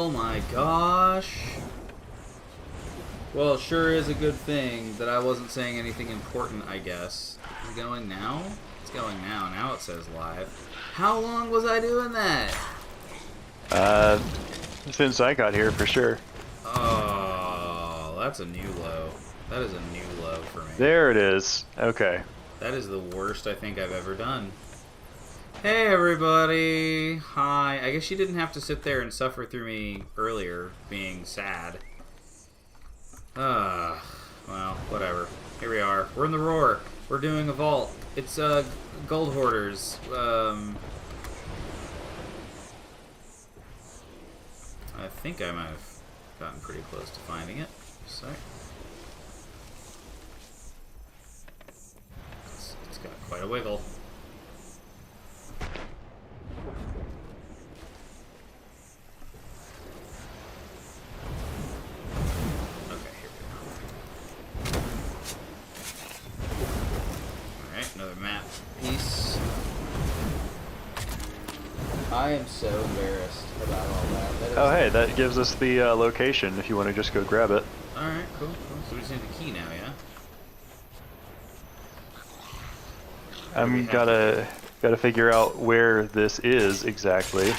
Oh my gosh. Well, it sure is a good thing that I wasn't saying anything important, I guess. Is it going now? It's going now. Now it says live. How long was I doing that? Since I got here, for sure. Oh, that's a new low. That is a new low for me. There it is. Okay. That is the worst I think I've ever done. Hey everybody! Hi. I guess you didn't have to sit there and suffer through me earlier being sad. Well, whatever. Here we are. We're in the roar. We're doing a vault. It's gold hoarders. I think I might have gotten pretty close to finding it. Just a sec. It's got quite a wiggle. Okay, here we go. Alright, another map piece. I am so embarrassed about all that. Oh, hey, that gives us the location if you want to just go grab it. Alright, cool. So we just need the key now, yeah? I'm gotta figure out where this is exactly.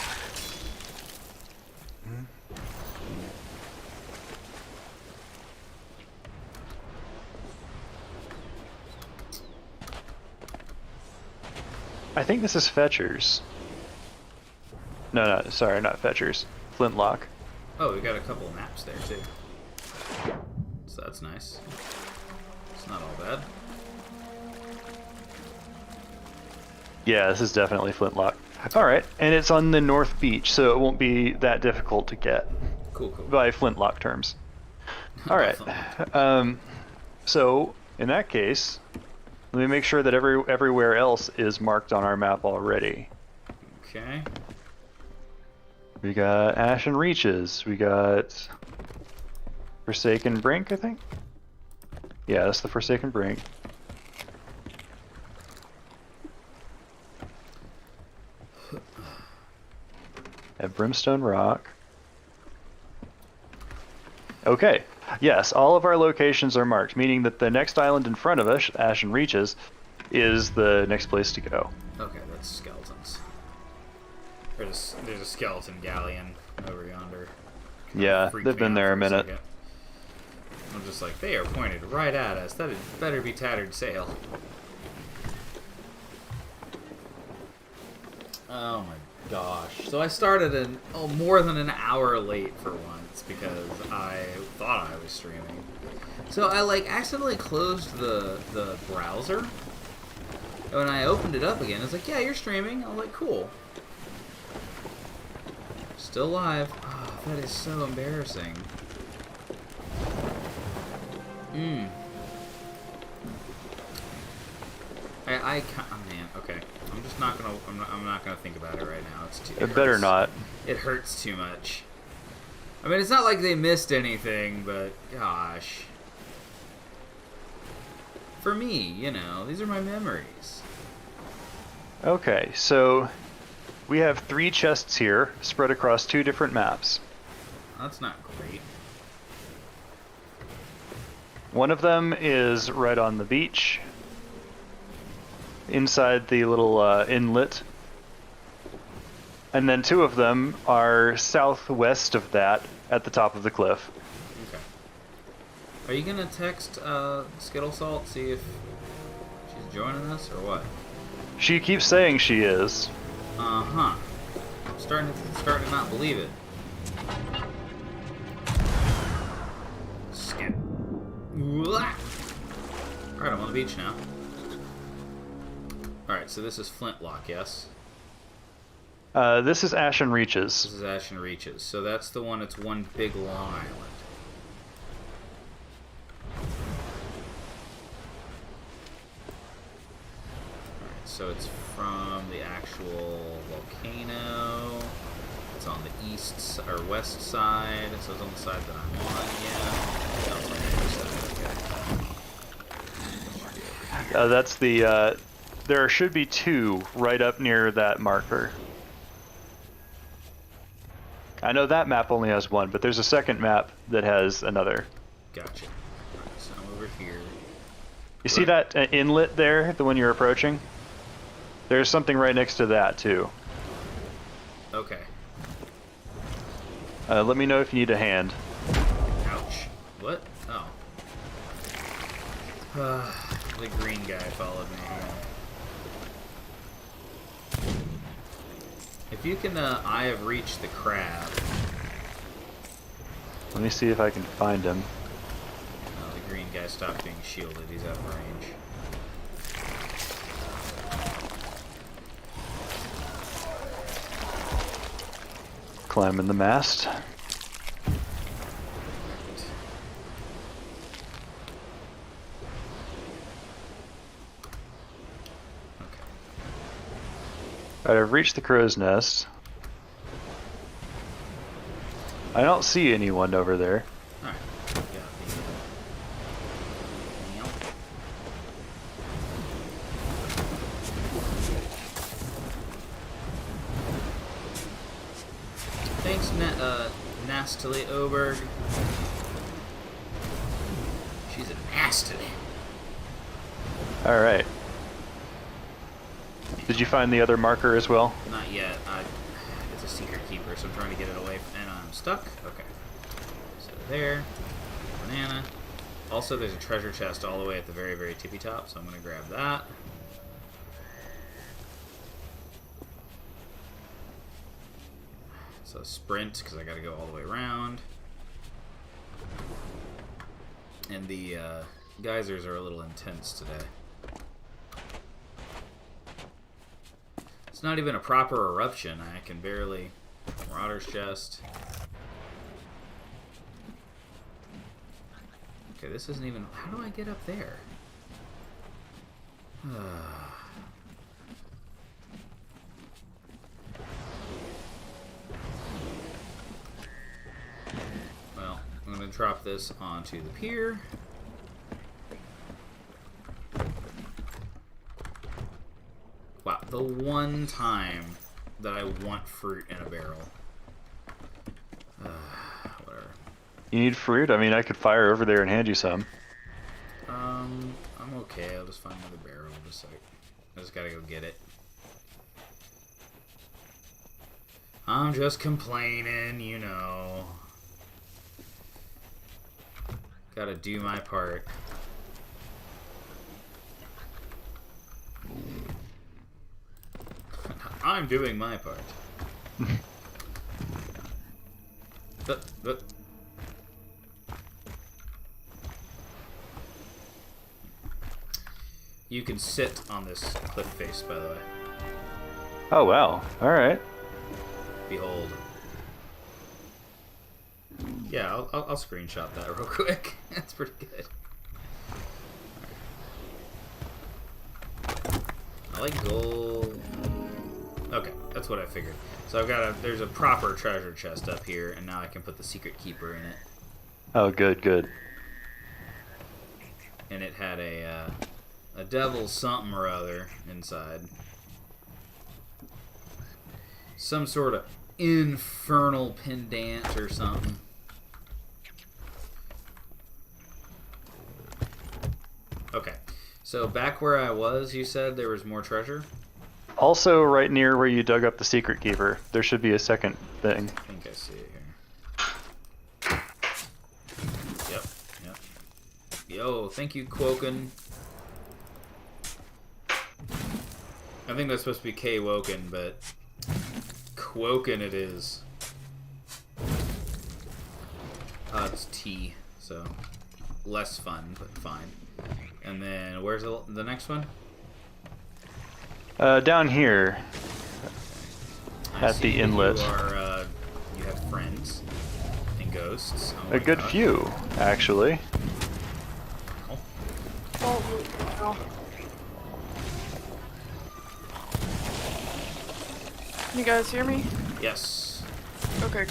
I think this is Fetcher's. No, sorry, not Fetcher's. Flintlock. Oh, we got a couple of maps there too. So that's nice. It's not all bad. Yeah, this is definitely Flintlock. Alright, and it's on the North Beach, so it won't be that difficult to get. Cool. By Flintlock terms. Alright. So, in that case, let me make sure that everywhere else is marked on our map already. Okay. We got Ashen Reaches. We got Forsaken Brink, I think? Yeah, that's the Forsaken Brink. At Brimstone Rock. Okay. Yes, all of our locations are marked, meaning that the next island in front of us, Ashen Reaches, is the next place to go. Okay, that's skeletons. There's a skeleton galleon over yonder. Yeah, Freaked they've me been out there for a minute. second. I'm just like, they are pointed right at us. That better be tattered sail. Oh my gosh. So I started more than an hour late for once because I thought I was streaming. So I accidentally closed the browser. And when I opened it up again, it's like, yeah, you're streaming. I was like, cool. Still live. Oh, that is so embarrassing. Oh man, okay. I'm just not gonna. I'm not gonna think about it right now. It's too. It better not. It hurts too much. I mean, it's not like they missed anything, but gosh. For me, you know, these are my memories. Okay, so we have 3 chests here, spread across 2 different maps. That's not great. One of them is right on the beach, inside the little inlet. And then 2 of them are southwest of that, at the top of the cliff. Okay. Are you gonna text Skittle Salt, see if she's joining us or what? She keeps saying she is. Uh-huh. I'm starting to not believe it. Skip. Alright, I'm on the beach now. Alright, so this is Flintlock, yes? This is Ashen Reaches. This is Ashen Reaches. So that's the one that's one big long island. Alright, so it's from the actual volcano. It's on the east or west side, so it's on the side that I'm on, yeah. No, it's on the other side, okay. That's the, there should be 2 right up near that marker. I know that map only has one, but there's a second map that has another. Gotcha. Alright, so I'm over here. You see that inlet there, the one you're approaching? There's something right next to that, too. Okay. Let me know if you need a hand. Ouch. What? Oh. The green guy followed me. If you can, Eye of Reach the crab. Let me see if I can find him. Oh, the green guy stopped being shielded. He's out of range. Climbing the mast. Alright, I've reached the crow's nest. I don't see anyone over there. Alright. Thanks, Nastily Oberg. She's a nastily. Alright. Did you find the other marker as well? Not yet. It's a secret keeper, so I'm trying to get it away, and I'm stuck. Okay. So there. Banana. Also, there's a treasure chest all the way at the very, very tippy top, so I'm going to grab that. So sprint, because I got to go all the way around. And the geysers are a little intense today. It's not even a proper eruption. I can barely... Marauder's chest. Okay, this isn't even... How do I get up there? Well, I'm going to drop this onto the pier. Wow, the one time that I want fruit in a barrel. Whatever. You need fruit? I mean, I could fire over there and hand you some. I'm okay. I'll just find another barrel. I just gotta go get it. I'm just complaining, you know. Gotta do my part. I'm doing my part. You can sit on this cliff face, by the way. Oh, wow. Alright. Behold. Yeah, I'll screenshot that real quick. That's pretty good. I like gold. Okay, that's what I figured. So there's a proper treasure chest up here, and now I can put the secret keeper in it. Oh, good, good. And it had a devil something or other inside. Some sort of infernal pendant or something. Okay, so back where I was, you said there was more treasure? Also, right near where you dug up the secret keeper, there should be a second thing. I think I see it here. Yep. Yo, thank you, Quoken. I think that's supposed to be K Woken, but Quoken it is. It's T, so less fun, but fine. And then where's the next one? Down here. At the inlet. You have friends and ghosts. Oh a good gosh. few, actually. Oh. Can you guys hear me? Yes. Okay.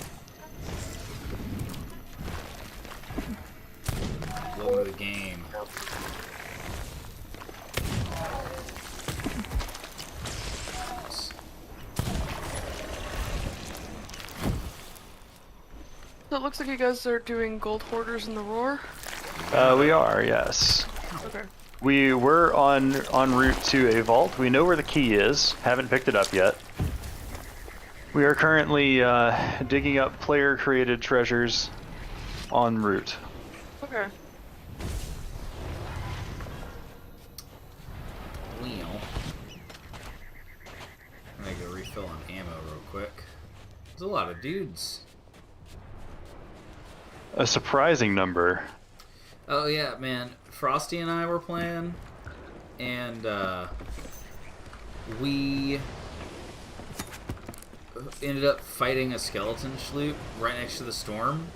Welcome to the game. So it looks like you guys are doing gold hoarders in the roar. We are, yes. Okay. We were en route to a vault. We know where the key is. Haven't picked it up yet. We are currently digging up player-created treasures en route. Okay. Well, I'm gonna go refill on ammo real quick. There's a lot of dudes. A surprising number. Oh yeah, man. Frosty and I were playing, and we ended up fighting a skeleton sloop right next to the storm.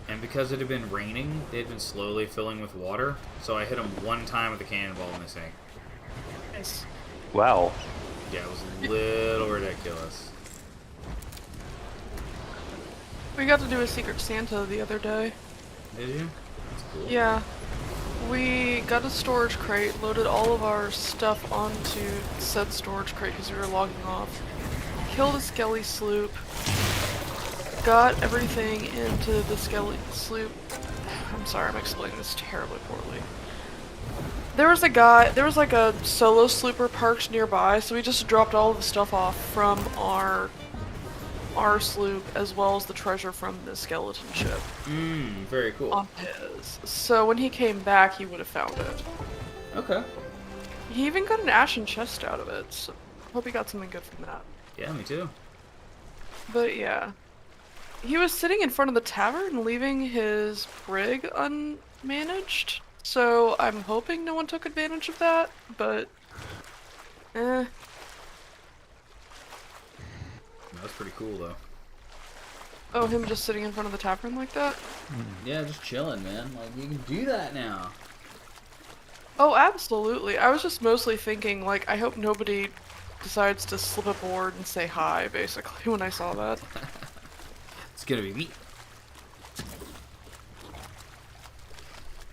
And because it had been raining, it had been slowly filling with water. So I hit him one time with a cannonball and I sank. Nice. Wow. Yeah, it was a little ridiculous. We got to do a Secret Santa the other day. Did you? That's cool. Yeah. We got a storage crate, loaded all of our stuff onto said storage crate because we were logging off. Killed a skelly sloop. Got everything into the skelly sloop. I'm sorry, I'm explaining this terribly poorly. There was like a solo slooper parked nearby, so we just dropped all of the stuff off from our sloop as well as the treasure from the skeleton ship. Very cool. On his. So when he came back, he would have found it. Okay. He even got an ashen chest out of it, so hope he got something good from that. Yeah, me too. But yeah. He was sitting in front of the tavern leaving his brig unmanaged, so I'm hoping no one took advantage of that, but That's pretty cool though. Oh, him just sitting in front of the tavern like that? Yeah, just chilling, man. Like, you can do that now. Oh, absolutely. I was just mostly thinking, like, I hope nobody decides to slip aboard and say hi, basically, when I saw that. It's gonna be me.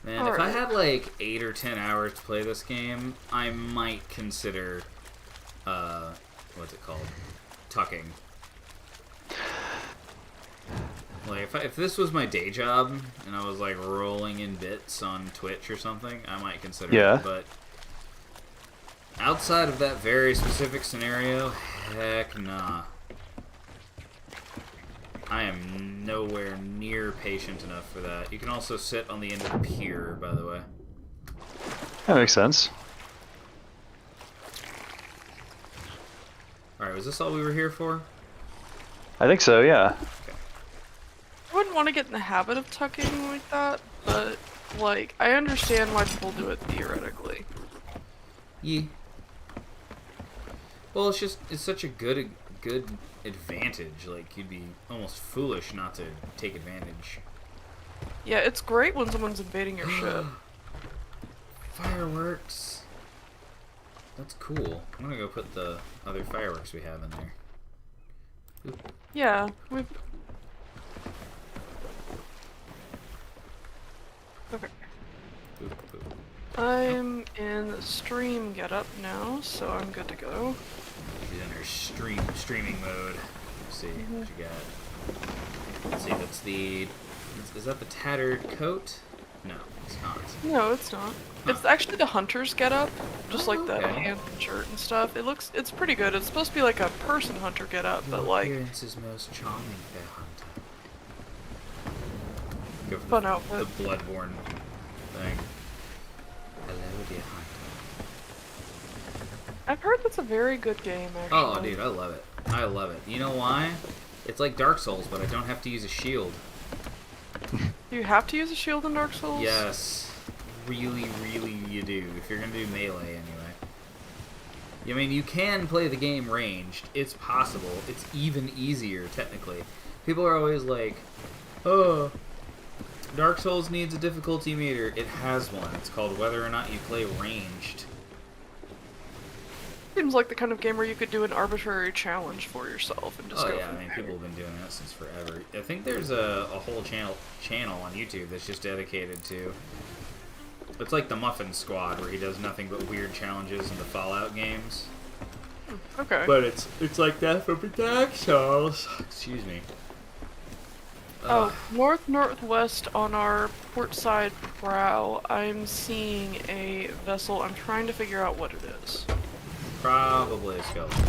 Man, All if I right. had like 8 or 10 hours to play this game, I might consider, what's it called? Tucking. Like, if this was my day job, and I was like rolling in bits on Twitch or something, I might consider Yeah. it, but outside of that very specific scenario, heck nah. I am nowhere near patient enough for that. You can also sit on the end of the pier, by the way. That makes sense. Alright, was this all we were here for? I think so, yeah. I wouldn't want to get in the habit of tucking like that, but, like, I understand why people do it theoretically. Yeah. Well, it's such a good advantage. Like, you'd be almost foolish not to take advantage. Yeah, it's great when someone's invading your ship. Fireworks. That's cool. I'm gonna go put the other fireworks we have in there. Oop, Yeah, we've... Okay. oop, oop. I'm in stream getup now, so I'm good to go. She's in her streaming mode. Let's see what you got. Let's see, that's the... Is that the tattered coat? No, it's not. No, it's not. It's actually the hunter's getup, just like the Okay. hand and shirt and stuff. It's pretty good. It's supposed to be like a person hunter getup, but like appearance is most charming, fair hunter. Go for fun the outfit. Bloodborne thing. Hello, dear hunter. I've heard that's a very good game, actually. Oh, dude, I love it. I love it. You know why? It's like Dark Souls, but I don't have to use a shield. Do you have to use a shield in Dark Souls? Yes. Really, really you do. If you're gonna do melee, anyway. I mean, you can play the game ranged. It's possible. It's even easier, technically. People are always like, oh, Dark Souls needs a difficulty meter. It has one. It's called whether or not you play ranged. Seems like the kind of game where you could do an arbitrary challenge for yourself and just Oh go yeah, from I mean, there. people have been doing that since forever. I think there's a whole channel on YouTube that's just dedicated to... It's like the Muffin Squad, where he does nothing but weird challenges in the Fallout games. Okay. But it's like that for Dark Souls. Excuse me. Oh, northwest on our port side prow, I'm seeing a vessel. I'm trying to figure out what it is. Probably a skeleton.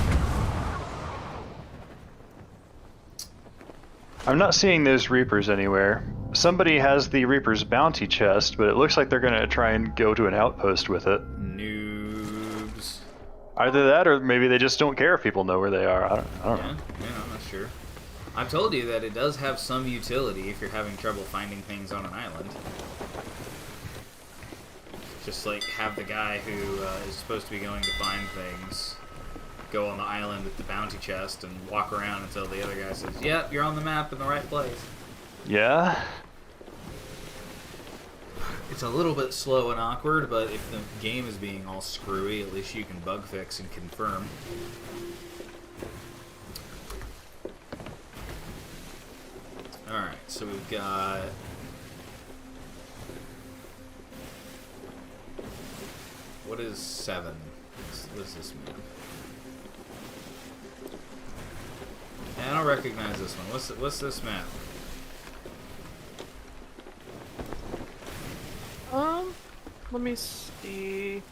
I'm not seeing those Reapers anywhere. Somebody has the Reaper's bounty chest, but it looks like they're gonna try and go to an outpost with it. Noobs. Either that, or maybe they just don't care if people know where they are. I don't know. Yeah, I'm not sure. I've told you that it does have some utility if you're having trouble finding things on an island. Just like have the guy who is supposed to be going to find things go on the island with the bounty chest and walk around until the other guy says, "Yep, you're on the map in the right place." Yeah? It's a little bit slow and awkward, but if the game is being all screwy, at least you can bug fix and confirm. Alright, so we've got... What is 7? What does this mean? I don't recognize this one. What's this map? Let me see.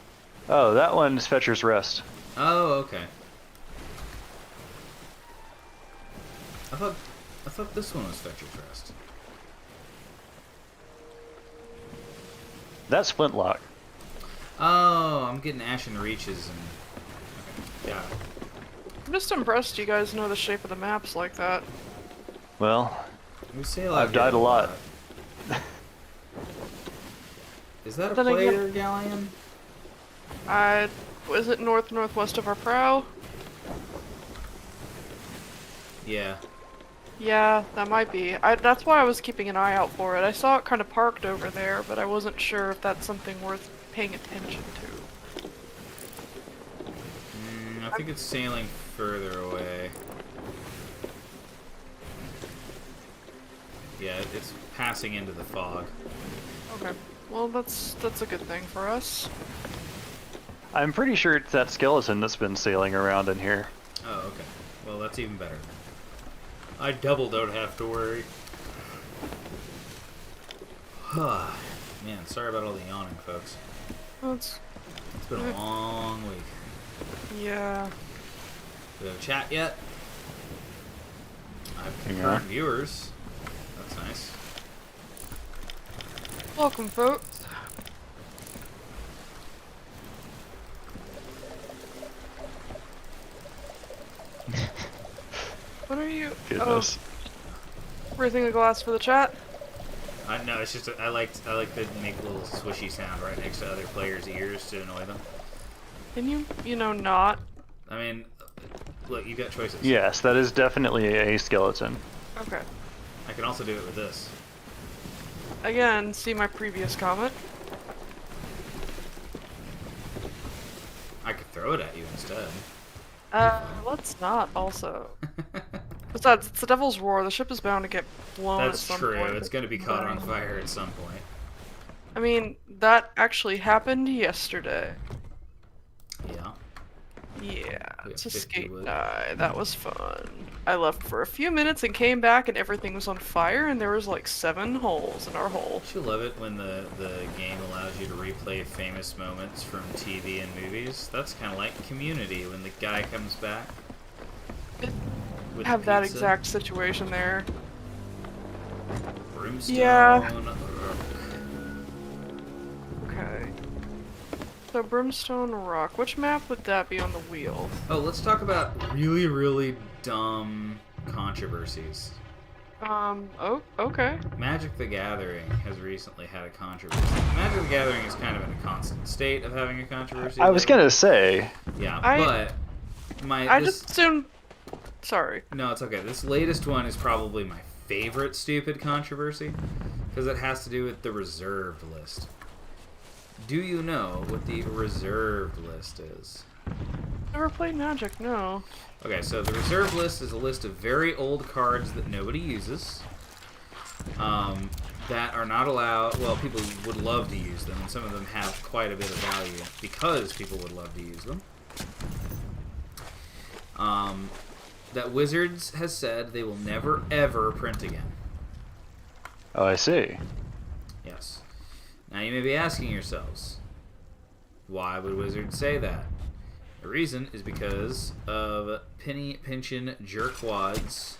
Oh, that one's Fetcher's Rest. Oh, okay. I thought this one was Fetcher's Rest. That's Flintlock. Oh, I'm getting Ashen Reaches and... Okay, got it. I'm just impressed you guys know the shape of the maps like that. Well, We sail I've out died here a lot. Is that a Then again- player galleon? Was it northwest of our prow? Yeah. Yeah, that might be. That's why I was keeping an eye out for it. I saw it kind of parked over there, but I wasn't sure if that's something worth paying attention to. I think it's sailing further away. Yeah, it's passing into the fog. Okay. Well, that's a good thing for us. I'm pretty sure it's that skeleton that's been sailing around in here. Oh, okay. Well, that's even better. I double don't have to worry. Man, sorry about all the yawning, folks. That's... It's been a long week. Yeah. Do we have a chat yet? I have concurrent viewers. That's nice. Welcome, folks. What are you? Goodness. Oh, raising a glass for the chat. No, it's just I like to make a little swishy sound right next to other players' ears to annoy them. Can you know, not? I mean, look, you got choices. Yes, that is definitely a skeleton. Okay. I can also do it with this. Again, see my previous comment. I could throw it at you instead. Let's not also. Besides, it's the Devil's Roar. The ship is bound to get blown at That's some true. point. It's going to be caught on fire at some point. I mean, that actually happened yesterday. Yeah. Yeah, We it's have a 50 skate wood. die. That was fun. I left for a few minutes and came back and everything was on fire and there was like 7 holes in our hole. Don't you love it when the game allows you to replay famous moments from TV and movies? That's kind of like Community when the guy comes back. With Have that pizza. exact situation there. Brimstone. Yeah. Rook. Okay. So Brimstone Rock. Which map would that be on the wheel? Oh, let's talk about really, really dumb controversies. Oh, okay. Magic the Gathering has recently had a controversy. Magic the Gathering is kind of in a constant state of having a controversy. I was though. gonna say. Yeah, I this, just assumed... Sorry. No, it's okay. This latest one is probably my favorite stupid controversy because it has to do with the reserved list. Do you know what the reserved list is? Never played Magic, no. Okay, so the reserved list is a list of very old cards that nobody uses, that are not allowed. Well, people would love to use them, and some of them have quite a bit of value because people would love to use them. That Wizards has said they will never ever print again. Oh, I see. Yes. Now you may be asking yourselves, why would Wizards say that? The reason is because of penny pinching jerkwads,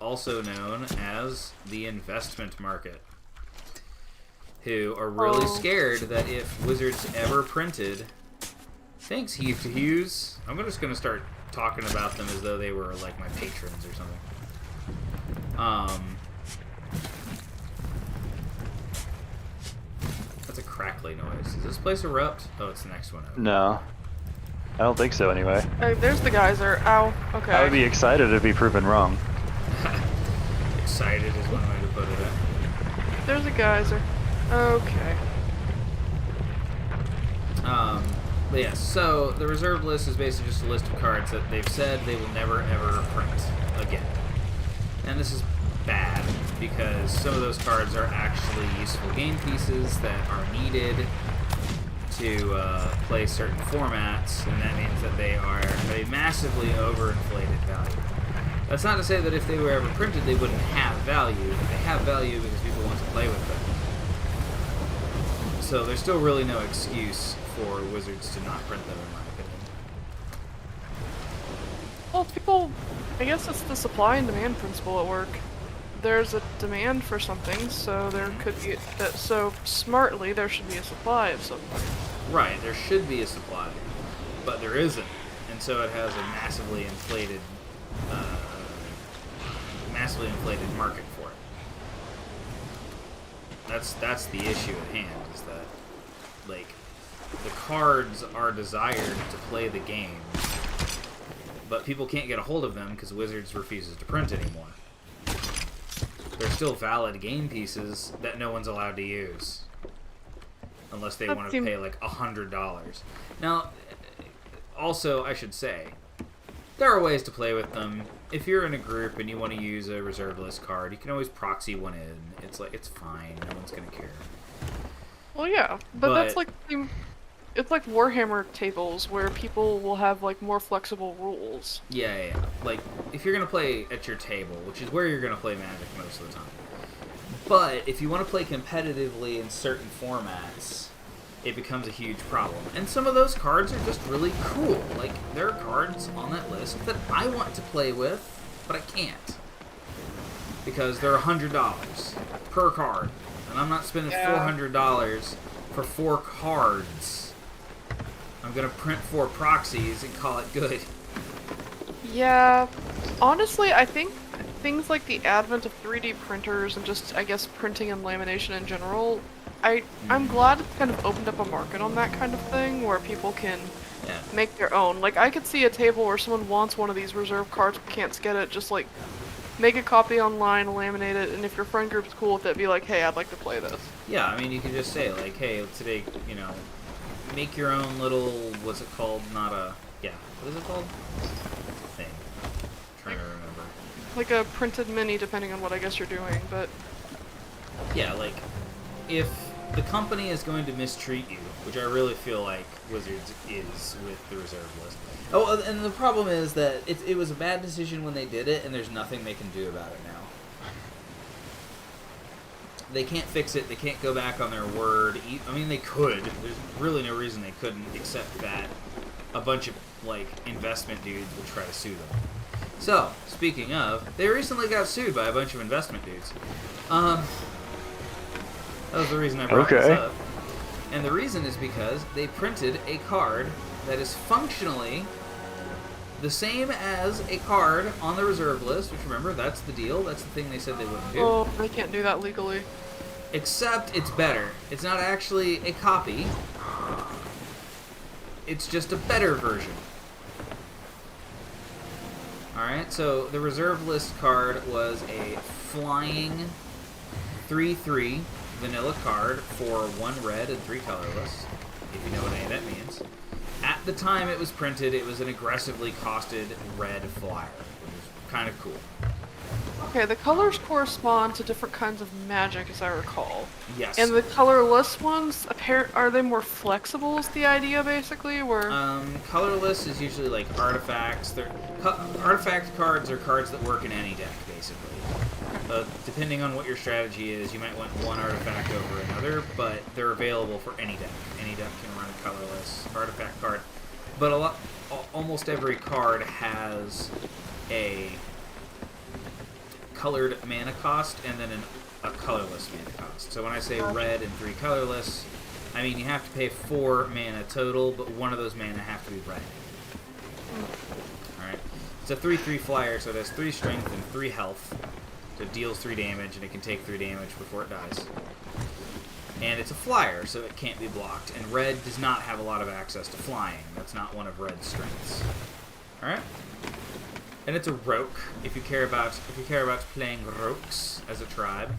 also known as the investment market, who are really scared that if Wizards ever printed... Thanks, Heath to Hughes. I'm just going to start talking about them as though they were like my patrons or something. That's a crackly noise. Does this place erupt? Oh, it's the next one over. No. I don't think so, anyway. Hey, there's the geyser. Ow. Okay. I would be excited to be proven wrong. Excited is one way to put it. There's a geyser. Okay. But yeah, so the reserve list is basically just a list of cards that they've said they will never ever print again. And this is bad because some of those cards are actually useful game pieces that are needed to play certain formats, and that means that they are a massively overinflated value. That's not to say that if they were ever printed, they wouldn't have value. They have value because people want to play with them. So there's still really no excuse for Wizards to not print them, in my opinion. Well, people, I guess it's the supply and demand principle at work. There's a demand for something, so there could be that. So smartly, there should be a supply of something. Right, there should be a supply, but there isn't, and so it has a massively inflated market for it. That's the issue at hand. Is that like the cards are desired to play the game, but people can't get a hold of them because Wizards refuses to print anymore. They're still valid game pieces that no one's allowed to use. Unless they want to pay like $100. Now, also, I should say, there are ways to play with them. If you're in a group and you want to use a reserve list card, you can always proxy one in. It's fine. No one's going to care. Well, yeah, but that's like... It's like Warhammer tables where people will have like more flexible rules. Yeah. Like, if you're going to play at your table, which is where you're going to play Magic most of the time. But if you want to play competitively in certain formats, it becomes a huge problem. And some of those cards are just really cool. Like, there are cards on that list that I want to play with, but I can't. Because they're $100 per card. And I'm not spending $400 for 4 cards. I'm going to print 4 proxies and call it good. Yeah, honestly, I think things like the advent of 3D printers and just, I guess, printing and lamination in general, I'm glad it's kind of opened up a market on that kind of thing where people can make their own. Like, I could see a table where someone wants one of these reserve cards but can't get it, just like make a copy online, laminate it, and if your friend group's cool with it, be like, hey, I'd like to play this. Yeah, I mean, you can just say, like, hey, today, make your own little, what's it called? What is it called? Thing. I'm trying to remember. Like a printed mini, depending on what I guess you're doing, but... Yeah, like, if the company is going to mistreat you, which I really feel like Wizards is with the reserve list. Oh, and the problem is that it was a bad decision when they did it, and there's nothing they can do about it now. They can't fix it. They can't go back on their word. I mean, they could. There's really no reason they couldn't, except that a bunch of, like, investment dudes would try to sue them. So, speaking of, they recently got sued by a bunch of investment dudes. That was the reason I brought this up. And the reason is because they printed a card that is functionally the same as a card on the reserve list, which, remember, that's the deal. That's the thing they said they wouldn't do. Oh, they can't do that legally. Except it's better. It's not actually a copy. It's just a better version. Alright, so the reserve list card was a flying 3/3 vanilla card for 1 red and 3 colorless, if you know what any of that means. At the time it was printed, it was an aggressively costed red flyer, which is kind of cool. Okay, the colors correspond to different kinds of magic, as I recall. Yes. And the colorless ones, are they more flexible is the idea, basically? Where... colorless is usually like artifacts. Artifact cards are cards that work in any deck, basically. depending on what your strategy is, you might want one artifact over another, but they're available for any deck. Any deck can run a colorless artifact card. But almost every card has a colored mana cost and then a colorless mana cost. So when I say red and 3 colorless, I mean you have to pay 4 mana total, but one of those mana have to be red. Alright. It's a 3/3 flyer, so it has 3 strength and 3 health. So it deals 3 damage, and it can take 3 damage before it dies. And it's a flyer, so it can't be blocked. And red does not have a lot of access to flying. That's not one of red's strengths. Alright? And it's a rogue. If you care about playing rogues as a tribe,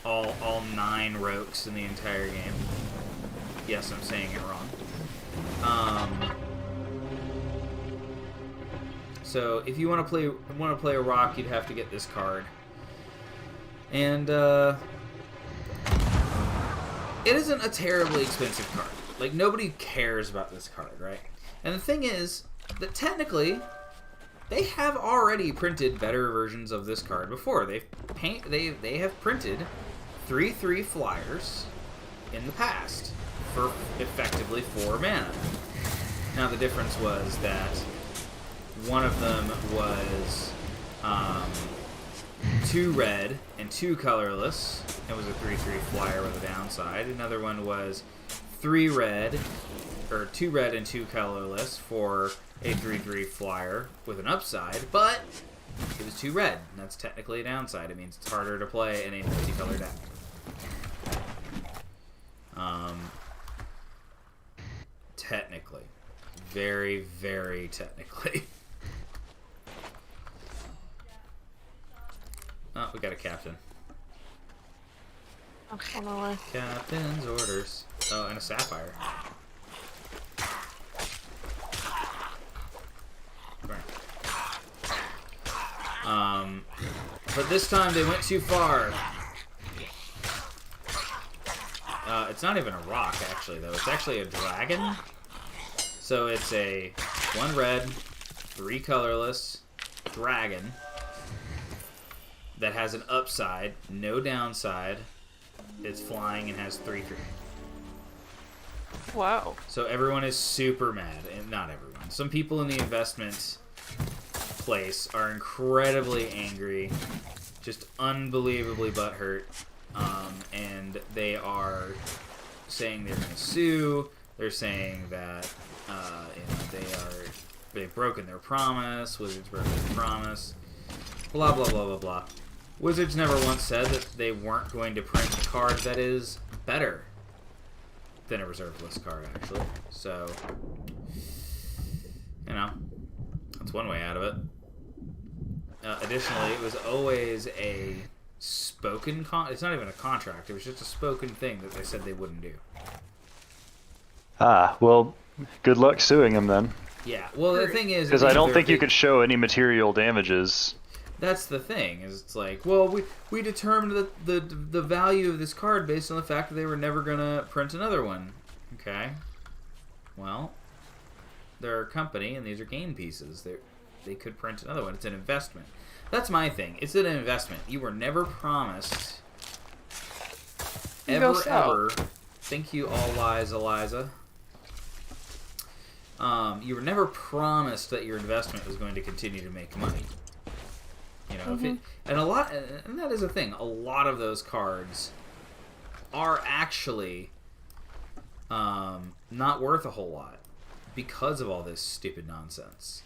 all 9 rogues in the entire game. Yes, I'm saying it wrong. So if you want to play a rock, you'd have to get this card. And it isn't a terribly expensive card. Like, nobody cares about this card, right? And the thing is that technically they have already printed better versions of this card before. They have printed 3/3 flyers in the past for effectively 4 mana. Now the difference was that one of them was 2 red and 2 colorless. It was a 3/3 flyer with a downside. Another one was 3 red, or 2 red and 2 colorless for a 3/3 flyer with an upside, but it was 2 red, and that's technically a downside. It means it's harder to play in a multicolor deck. Technically. Very, very technically. Oh, we got a captain. I'm on my way. Captain's orders. Oh, and a sapphire. But this time they went too far. It's not even a rock, actually, though. It's actually a dragon. So it's a 1 red, 3 colorless dragon that has an upside, no downside. It's flying and has 3/3. Wow. So everyone is super mad, and not everyone. Some people in the investment place are incredibly angry, just unbelievably butthurt, and they are saying they're going to sue. They're saying that they've broken their promise. Wizards broke their promise. Blah blah blah blah blah. Wizards never once said that they weren't going to print a card that is better than a reserved list card, actually. So, you know, that's one way out of it. Additionally, it was always a spoken it's not even a contract. It was just a spoken thing that they said they wouldn't do. Ah, well, good luck suing them then. Yeah, well, the thing is... Because I don't think you could show any material damages. That's the thing, is it's like, well, we determined the value of this card based on the fact that they were never going to print another one. Okay. Well, they're a company, and these are game pieces. They could print another one. It's an investment. That's my thing. It's an investment. You were never promised... Ever. Thank you, All Lies, Eliza. You were never promised that your investment was going to continue to make money. You know, and that is a thing. A lot of those cards are actually not worth a whole lot because of all this stupid nonsense.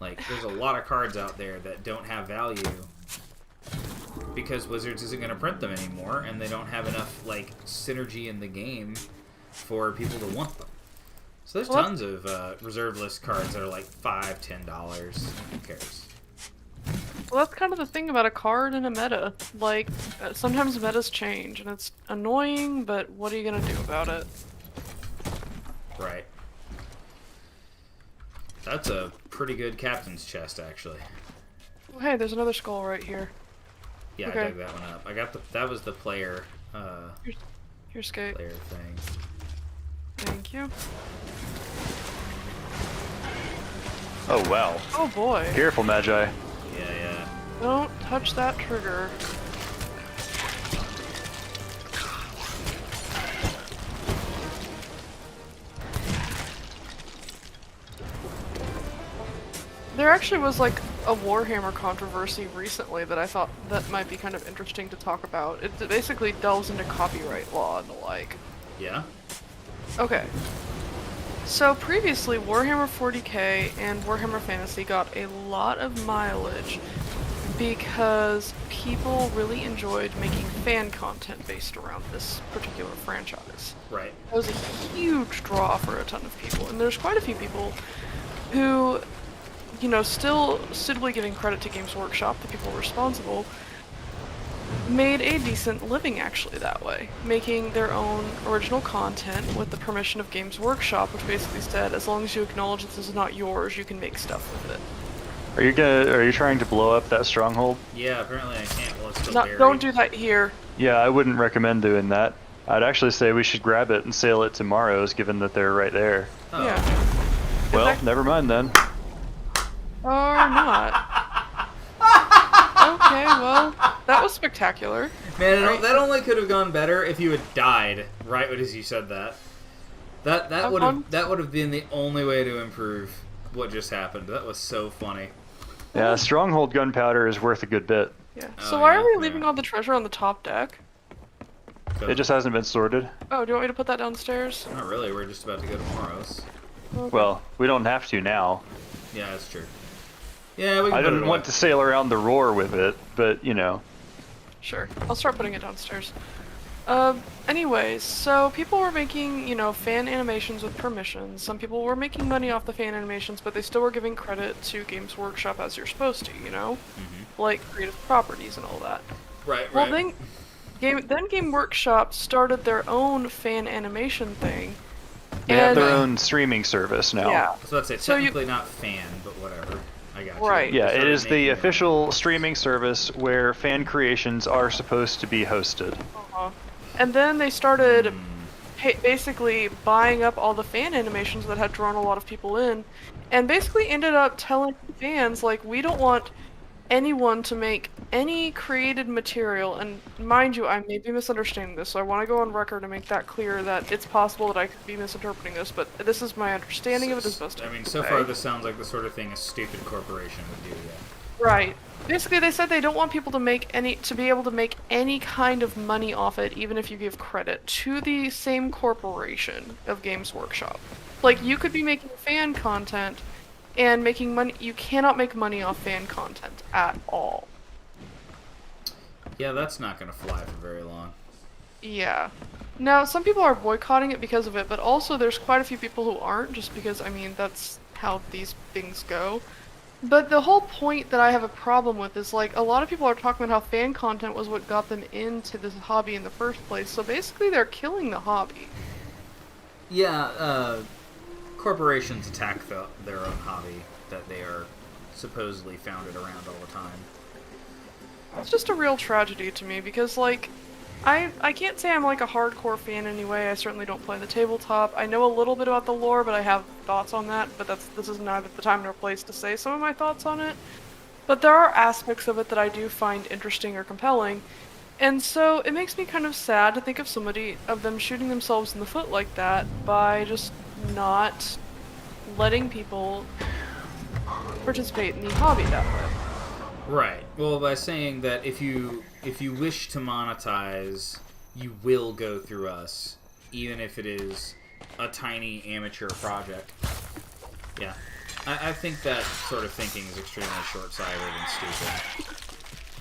Like, there's a lot of cards out there that don't have value because Wizards isn't going to print them anymore, and they don't have enough, like, synergy in the game for people to want them. So there's tons of reserve list cards that are like $5, $10. Who cares? Well, that's kind of the thing about a card in a meta. Like, sometimes metas change, and it's annoying, but what are you going to do about it? Right. That's a pretty good captain's chest, actually. Oh, hey, there's another skull right here. Yeah, okay. I dug that one up. I got that was the player, Here's Skate. player thing. Thank you. Oh, wow. Oh, boy. Careful, Magi. Yeah. Don't touch that trigger. There actually was like a Warhammer controversy recently that I thought that might be kind of interesting to talk about. It basically delves into copyright law and the like. Yeah? Okay. So previously, Warhammer 40k and Warhammer Fantasy got a lot of mileage because people really enjoyed making fan content based around this particular franchise. Right. It was a huge draw for a ton of people, and there's quite a few people who, you know, still suitably giving credit to Games Workshop, the people responsible, made a decent living actually that way, making their own original content with the permission of Games Workshop, which basically said, as long as you acknowledge this is not yours, you can make stuff with it. Are you trying to blow up that stronghold? Yeah, apparently I can't. Well, it's still No, buried. don't do that here. Yeah, I wouldn't recommend doing that. I'd actually say we should grab it and sail it to Morrow's, given that they're right there. Oh. Yeah. Well, never mind then. Or not. Okay, well, that was spectacular. Man, that only could have gone better if you had died right as you said that. That would have been the only way to improve what just happened. That was so funny. Yeah, stronghold gunpowder is worth a good bit. Yeah. Oh, So why yeah, are we yeah. leaving all the treasure on the top deck? It just hasn't been sorted. Oh, do you want me to put that downstairs? Not really. We're just about to go to Morrow's. Okay. Well, we don't have to now. Yeah, that's true. Yeah, we can I put it didn't want away. to sail around the roar with it, but you know. Sure. I'll start putting it downstairs. Anyways, so people were making, you know, fan animations with permissions. Some people were making money off the fan animations, but they still were giving credit to Games Workshop as you're supposed to, you know? Like creative properties and all that. Right, Well, right. then Game Workshop started their own fan animation thing. They have And- their own streaming service now. Yeah. I was about to say, So you- technically not fan, but whatever. I got you. Right. Yeah, They it started is the making their official streaming service where fan creations are supposed to be hosted. Uh-huh. And then they started basically buying up all the fan animations that had drawn a lot of people in, and basically ended up telling fans, like, we don't want anyone to make any created material. And mind you, I may be misunderstanding this, so I want to go on record and make that clear that it's possible that I could be misinterpreting this, but this is my understanding of it as best I I mean, can so say. far this sounds like the sort of thing a stupid corporation would do, yeah. Right. Basically, they said they don't want people to be able to make any kind of money off it, even if you give credit to the same corporation of Games Workshop. Like, you could be making fan content and making money. You cannot make money off fan content at all. Yeah, that's not going to fly for very long. Yeah. Now, some people are boycotting it because of it, but also there's quite a few people who aren't, just because, I mean, that's how these things go. But the whole point that I have a problem with is, like, a lot of people are talking about how fan content was what got them into this hobby in the first place, so basically they're killing the hobby. Yeah, corporations attack their own hobby that they are supposedly founded around all the time. It's just a real tragedy to me, because, like, I can't say I'm, like, a hardcore fan anyway. I certainly don't play the tabletop. I know a little bit about the lore, but I have thoughts on that, but this is neither the time nor place to say some of my thoughts on it. But there are aspects of it that I do find interesting or compelling, and so it makes me kind of sad to think of them shooting themselves in the foot like that by just not letting people participate in the hobby that way. Right. Well, by saying that if you wish to monetize, you will go through us, even if it is a tiny amateur project. Yeah. I think that sort of thinking is extremely short-sighted and stupid.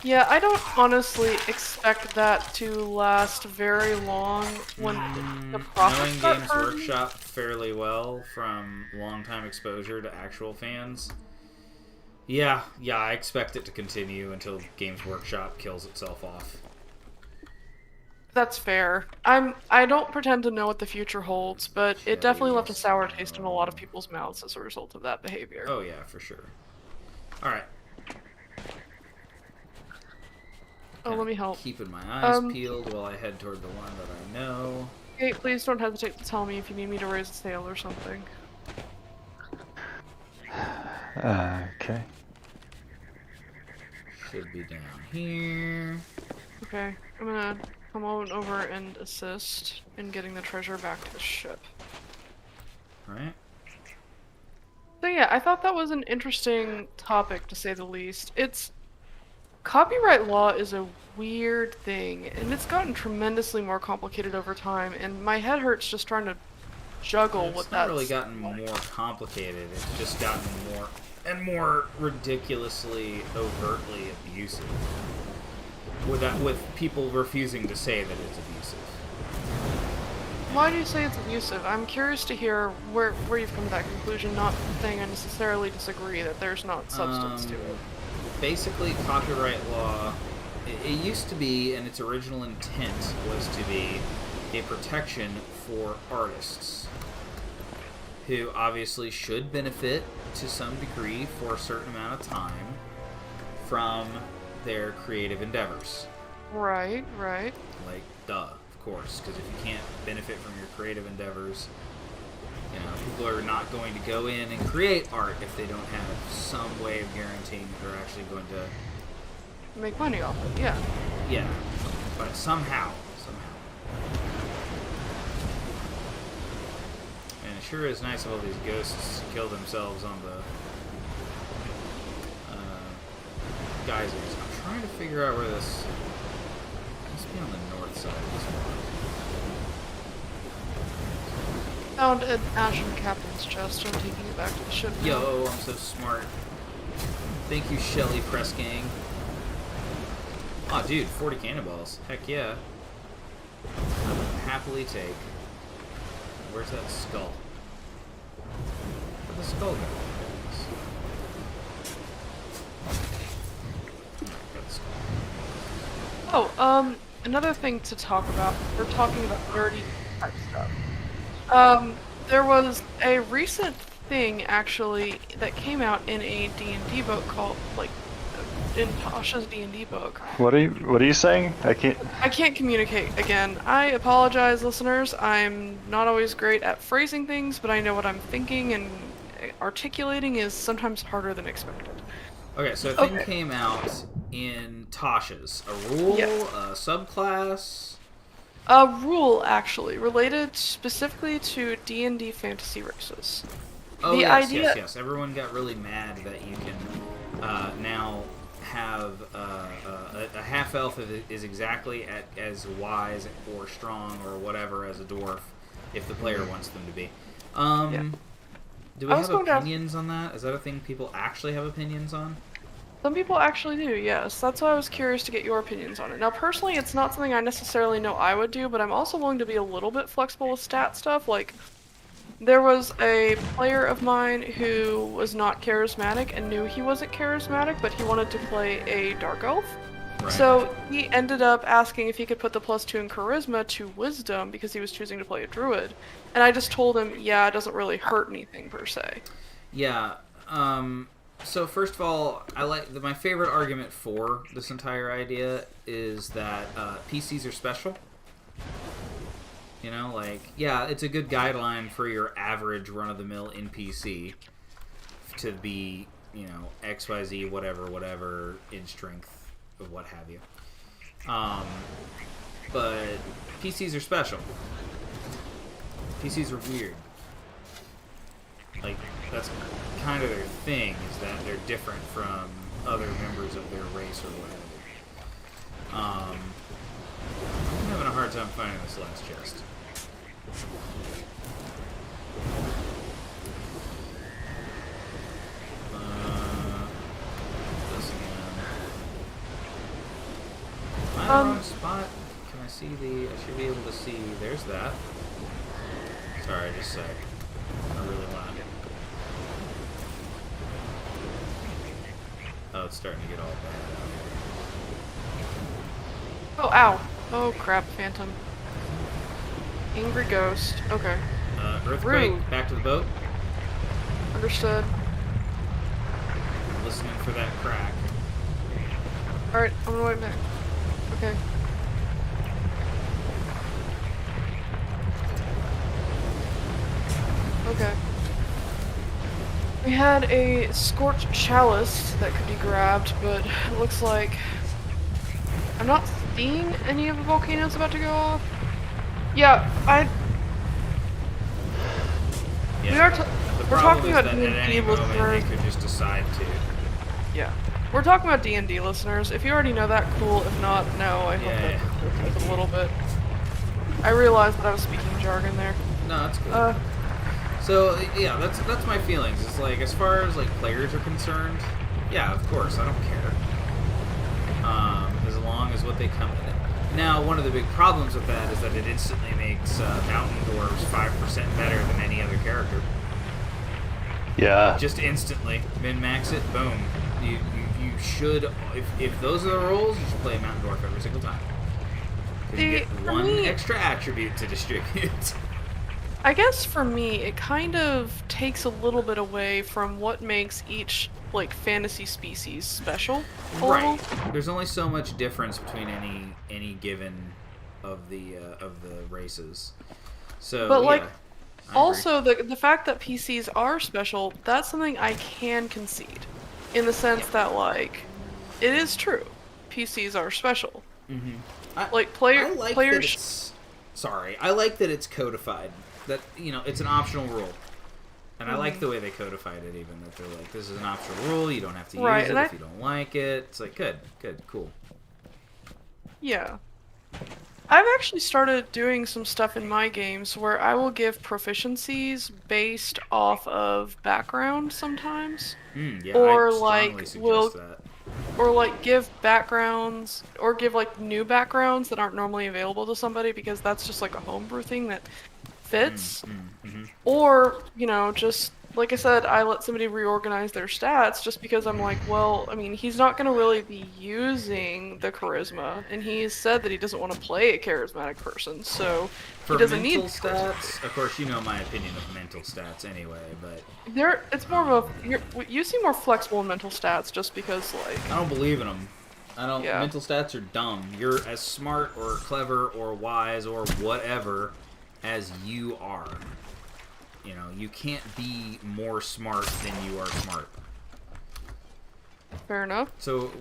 Yeah, I don't honestly expect that to last very long when the profits Knowing start Games earning. Workshop fairly well from long-time exposure to actual fans, yeah, I expect it to continue until Games Workshop kills itself off. That's fair. I don't pretend to know what the future holds, but it definitely left a sour taste in a lot of people's mouths as a result of that behavior. Oh yeah, for sure. Alright. Oh, let me help. Keeping my eyes peeled while I head toward the one that I know. Hey, please don't hesitate to tell me if you need me to raise a sail or something. Okay. should be down here. Okay, I'm gonna come on over and assist in getting the treasure back to the ship. Right? So yeah, I thought that was an interesting topic to say the least. Copyright law is a weird thing, and it's gotten tremendously more complicated over time, and my head hurts just trying to juggle what It's not that's really gotten more complicated. It's just gotten more and more ridiculously, overtly abusive. With people refusing to say that it's abusive. Why do you say it's abusive? I'm curious to hear where you've come to that conclusion, not saying I necessarily disagree that there's not substance to it. Basically, copyright law, it used to be, and its original intent was to be a protection for artists who obviously should benefit to some degree for a certain amount of time from their creative endeavors. Right, right. Like, duh, of course, because if you can't benefit from your creative endeavors, you know, people are not going to go in and create art if they don't have some way of guaranteeing that they're actually going to Make money off it, yeah. yeah, but somehow. And it sure is nice of all these ghosts to kill themselves on the geysers. I'm trying to figure out where this must be on the north side of this one. Found an Ashen Captain's chest. I'm taking it back to the ship now. Yo, I'm so smart. Thank you, Shelly Press Gang. Aw, oh, dude, 40 cannonballs. Heck yeah. I would happily take. Where's that skull? Where'd the skull go? Got the skull. Oh, another thing to talk about. We're talking about nerdy type stuff. There was a recent thing, actually, that came out in a D&D book called, like, in Tasha's D&D book. What are you saying? I can't communicate again. I apologize, listeners. I'm not always great at phrasing things, but I know what I'm thinking, and articulating is sometimes harder than expected. Okay, so a thing came out in Tasha's. A rule, a subclass... A rule, actually, related specifically to D&D fantasy races. Oh, yes. Everyone got really mad that you can now have a half-elf is exactly as wise or strong or whatever as a dwarf if the player wants them to be. Do we have opinions on that? Is that a thing people actually have opinions on? Some people actually do, yes. That's why I was curious to get your opinions on it. Now, personally, it's not something I necessarily know I would do, but I'm also willing to be a little bit flexible with stat stuff. Like, there was a player of mine who was not charismatic and knew he wasn't charismatic, but he wanted to play a dark elf. Right. So he ended up asking if he could put the +2 in charisma to wisdom because he was choosing to play a druid. And I just told him, yeah, it doesn't really hurt anything per se. Yeah, so first of all, my favorite argument for this entire idea is that PCs are special. You know, like, yeah, it's a good guideline for your average run-of-the-mill NPC to be, you know, XYZ, whatever, in strength, or what have you. But PCs are special. PCs are weird. Like, that's kind of their thing, is that they're different from other members of their race or whatever. I'm having a hard time finding this last chest. This again. Am I in the wrong spot? Can I see the... I should be able to see... There's that. Sorry, just a sec. I really want to... Oh, it's starting to get all bad out here. Oh, ow. Oh, crap, Phantom. Angry ghost. Okay. Earthquake, Rude. back to the boat. Understood. I'm listening for that crack. Alright, I'm gonna wait back. Okay. Okay. We had a scorched chalice that could be grabbed, but it looks like I'm not seeing any of the volcanoes about to go off. Yeah, Yeah. we are. The We're problem talking is about that at any D&D moment listeners. they could just decide to. Yeah, we're talking about D&D listeners. If you already know that, cool. If not, no. I hope Yeah. that a little bit. I realized that I was speaking jargon there. No, that's cool. So yeah, that's my feelings. It's like as far as like players are concerned, yeah, of course, I don't care. As long as what they come in. Now, one of the big problems with that is that it instantly makes Mountain Dwarves 5% better than any other character. Yeah. Just instantly min-max it, boom. You should, if those are the rules, you should play Mountain Dwarf every single time. Because you get one extra attribute to distribute. I guess for me, it kind of takes a little bit away from what makes each like fantasy species special. Right. There's only so much difference between any given of the races. So, but yeah, like, I also the fact that PCs are special, that's something I can concede, in the sense that like, it is true, PCs are special. Mm-hmm. Like I like players. That it's, sorry, I like that it's codified. That it's an optional rule. And I like the way they codified it, even that they're like, this is an optional rule. You don't have to use it if you don't like it. It's like, good, cool. Yeah. I've actually started doing some stuff in my games where I will give proficiencies based off of background sometimes. Yeah, or I like strongly suggest that. Or like give backgrounds, or give like new backgrounds that aren't normally available to somebody, because that's just like a homebrew thing that fits. Or, just like I said, I let somebody reorganize their stats just because I'm like, well, I mean, he's not going to really be using the charisma, and he's said that he doesn't want to play a charismatic person, so he doesn't need stats. Of course, you know my opinion of mental stats anyway, but it's more of you seem more flexible in mental stats just because like I don't believe in them. I don't. Yeah. Mental stats are dumb. You're as smart or clever or wise or whatever as you are. You can't be more smart than you are smart. Fair enough. So,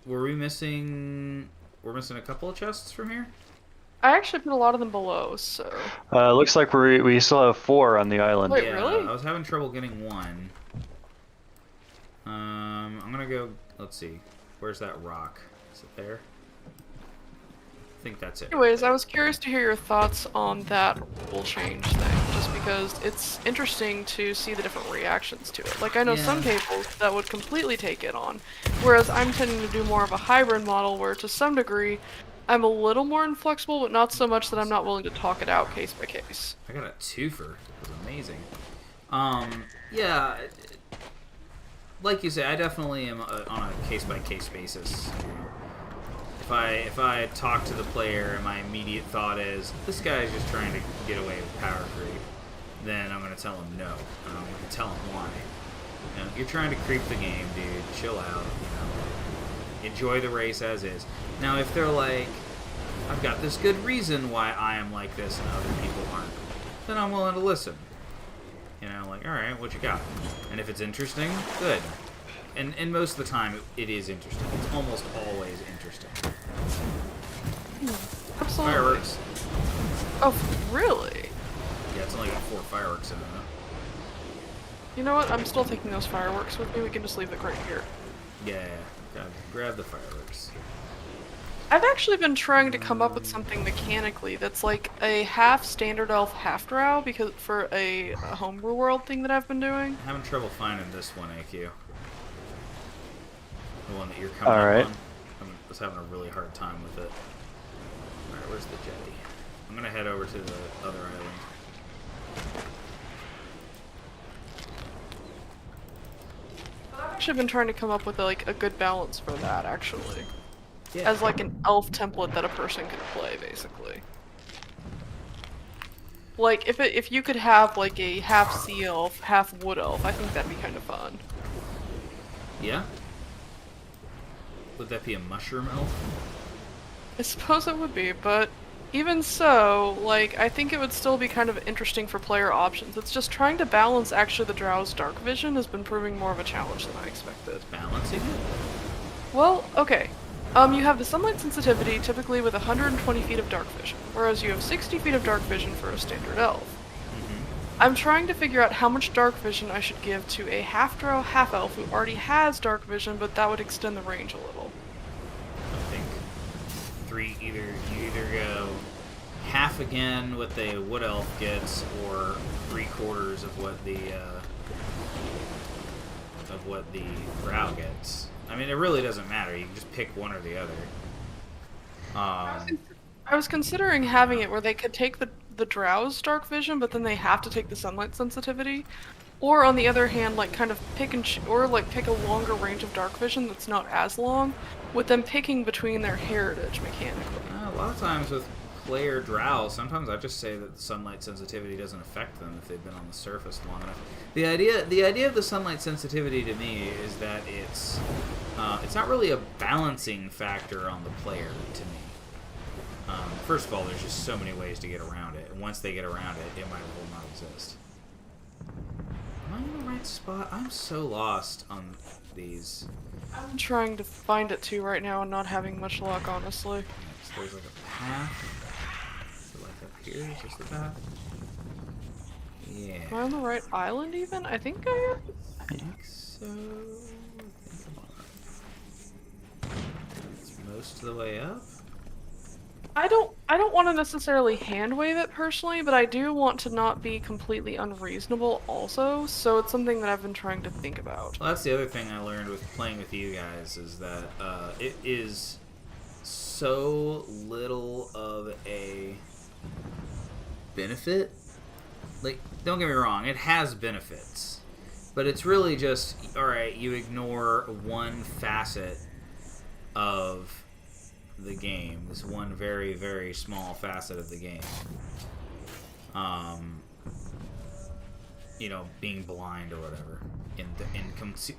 we're missing a couple of chests from here? I actually put a lot of them below, so. Looks like we still have 4 on the island. Wait, yeah, really? I was having trouble getting one. I'm gonna go. Let's see. Where's that rock? Is it there? I think that's it. Anyways, I was curious to hear your thoughts on that rule change thing, just because it's interesting to see the different reactions to it. Like, I know some tables that would completely take it on, whereas I'm tending to do more of a hybrid model where, to some degree, I'm a little more inflexible, but not so much that I'm not willing to talk it out case by case. I got a twofer. It was amazing. Yeah, like you say, I definitely am on a case-by-case basis. If I talk to the player and my immediate thought is, this guy is just trying to get away with power creep, then I'm going to tell him no. And I'm going to tell him why. You're trying to creep the game, dude. Chill out. Enjoy the race as is. Now, if they're like, I've got this good reason why I am like this and other people aren't, then I'm willing to listen. Like, alright, what you got? And if it's interesting, good. And most of the time, it is interesting. It's almost always interesting. Absolutely. Fireworks. Oh, really? Yeah, it's only got 4 fireworks in it. You know what? I'm still taking those fireworks with me. We can just leave the crate here. Yeah, grab the fireworks. I've actually been trying to come up with something mechanically that's like a half standard elf, half drow, because for a homebrew world thing that I've been doing. I'm having trouble finding this one, AQ. The one that you're coming Alright. up on. I was having a really hard time with it. Alright, where's the jetty? I'm gonna head over to the other island. I've actually been trying to come up with a good balance for that, actually. Yeah. As like an elf template that a person could play, basically. Like, if you could have like a half sea elf, half wood elf, I think that'd be kind of fun. Yeah? Would that be a mushroom elf? I suppose it would be, but even so, like, I think it would still be kind of interesting for player options. It's just trying to balance actually the Drow's dark vision has been proving more of a challenge than I expected. Balancing it? Well, okay. You have the sunlight sensitivity typically with 120 feet of dark vision, whereas you have 60 feet of dark vision for a standard elf. I'm trying to figure out how much dark vision I should give to a half-drow, half-elf who already has dark vision, but that would extend the range a little. I think you either go half again what the wood elf gets, or 3/4 of what the drow gets. I mean, it really doesn't matter. You can just pick one or the other. I was considering having it where they could take the drow's dark vision, but then they have to take the sunlight sensitivity. Or on the other hand, like kind of pick a longer range of dark vision that's not as long, with them picking between their heritage mechanically. A lot of times with player drow, sometimes I just say that the sunlight sensitivity doesn't affect them if they've been on the surface long enough. The idea of the sunlight sensitivity to me is that it's not really a balancing factor on the player to me. First of all, there's just so many ways to get around it, and once they get around it, it might as well not exist. Am I in the right spot? I'm so lost on these. I'm trying to find it too right now and not having much luck, honestly. So there's like a path. So like up here, is this the path? Yeah. Am I on the right island even? I think I am. I think so. It's most of the way up. I don't want to necessarily hand wave it personally, but I do want to not be completely unreasonable also, so it's something that I've been trying to think about. Well, that's the other thing I learned with playing with you guys, is that it is so little of a benefit. Like, don't get me wrong, it has benefits, but it's really just, alright, you ignore one facet of the game, this one very, very small facet of the game. You know, being blind or whatever in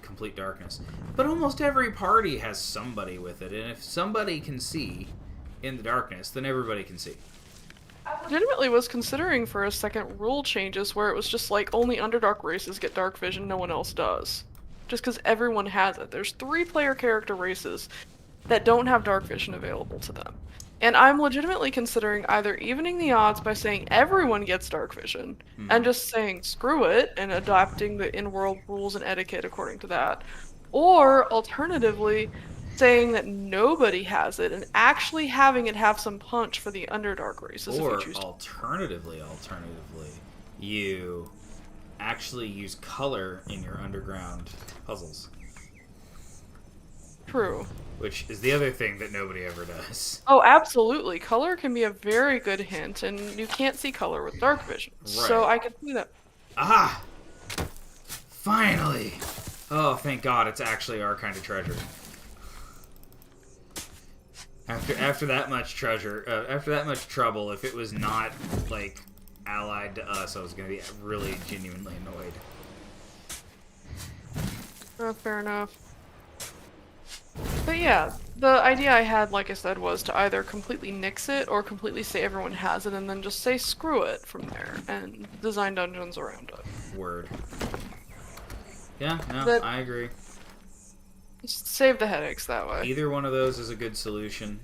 complete darkness. But almost every party has somebody with it, and if somebody can see in the darkness, then everybody can see. I legitimately was considering for a second rule changes where it was just like only Underdark races get dark vision, no one else does. Just because everyone has it. There's 3 player character races that don't have dark vision available to them. And I'm legitimately considering either evening the odds by saying everyone gets dark vision, and just saying screw it, and adopting the in-world rules and etiquette according to that. Or, alternatively, saying that nobody has it, and actually having it have some punch for the Underdark races if you choose to. Alternatively, you actually use color in your underground puzzles. True. Which is the other thing that nobody ever does. Oh, absolutely. Color can be a very good hint, and you can't see color with dark vision. Right. So I can see that. Aha! Finally! Oh, thank God, it's actually our kind of treasure. After that much treasure, after that much trouble, if it was not, like, allied to us, I was going to be really genuinely annoyed. Fair enough. But yeah, the idea I had, like I said, was to either completely nix it or completely say everyone has it and then just say screw it from there and design dungeons around it. Word. Yeah, no, I agree. Just save the headaches that way. Either one of those is a good solution.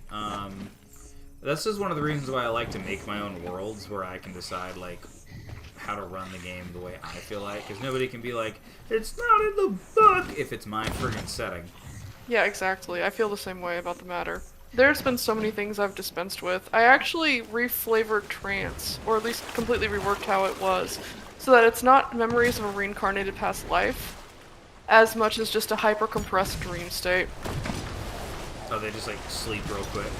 This is one of the reasons why I like to make my own worlds, where I can decide, like, how to run the game the way I feel like, because nobody can be like, it's not in the book, if it's my friggin' setting. Yeah, exactly. I feel the same way about the matter. There's been so many things I've dispensed with. I actually reflavored Trance, or at least completely reworked how it was, so that it's not memories of a reincarnated past life, as much as just a hyper-compressed dream state. Oh, they just, like, sleep real quick?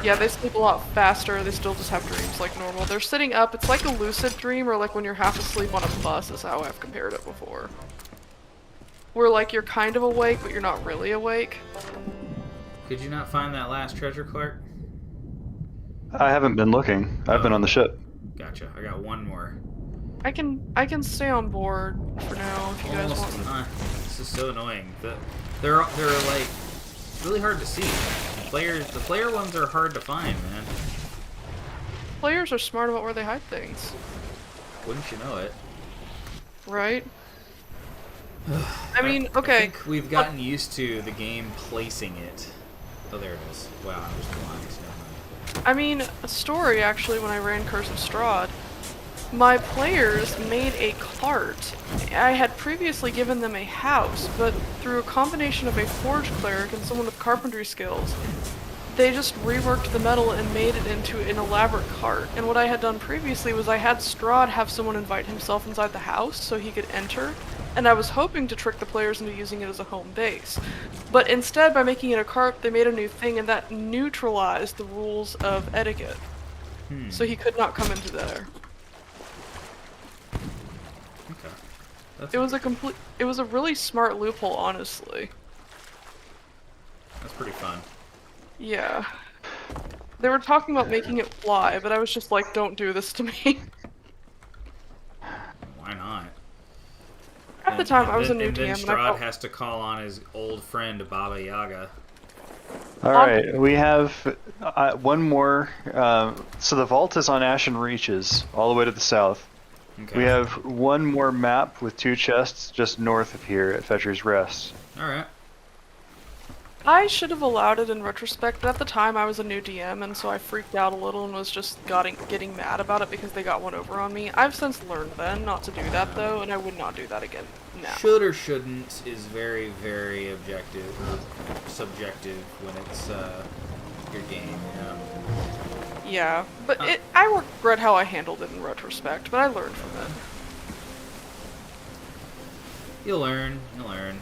Yeah, they sleep a lot faster, they still just have dreams like normal. They're sitting up, it's like a lucid dream, or like when you're half asleep on a bus, is how I've compared it before. Where, like, you're kind of awake, but you're not really awake. Could you not find that last treasure, Clark? I haven't been looking. I've been on the ship. Gotcha. I got one more. I can stay on board for now if you guys want. This is so annoying. They're like really hard to see. The player ones are hard to find, man. players are smart about where they hide things, Wouldn't you know it? right? I mean, okay. I think we've gotten used to the game placing it. Oh, there it is. Wow, I'm just blind. Never mind. I mean, a story actually when I ran Curse of Strahd. My players made a cart. I had previously given them a house, but through a combination of a forge cleric and someone with carpentry skills, they just reworked the metal and made it into an elaborate cart. And what I had done previously was I had Strahd have someone invite himself inside the house so he could enter, and I was hoping to trick the players into using it as a home base. But instead, by making it a cart, they made a new thing, and that neutralized the rules of etiquette. So he could not come into there. Okay. It was a really smart loophole, honestly. That's pretty fun. Yeah. They were talking about making it fly, but I was just like, don't do this to me. Why not? At the time, I was a new and then DM, and I Strahd felt... has to call on his old friend Baba Yaga. Alright, we have one more. So the vault is on Ashen Reaches, all the way to the south. Okay. We have one more map with 2 chests just north of here at Fetcher's Rest. Alright. I should have allowed it in retrospect, but at the time I was a new DM, and so I freaked out a little and was just getting mad about it because they got one over on me. I've since learned then not to do that, though, and I would not do that again now. Should or shouldn't is very, very objective or subjective when it's your game, you know? Yeah, but I regret how I handled it in retrospect, but I learned from it. You'll learn.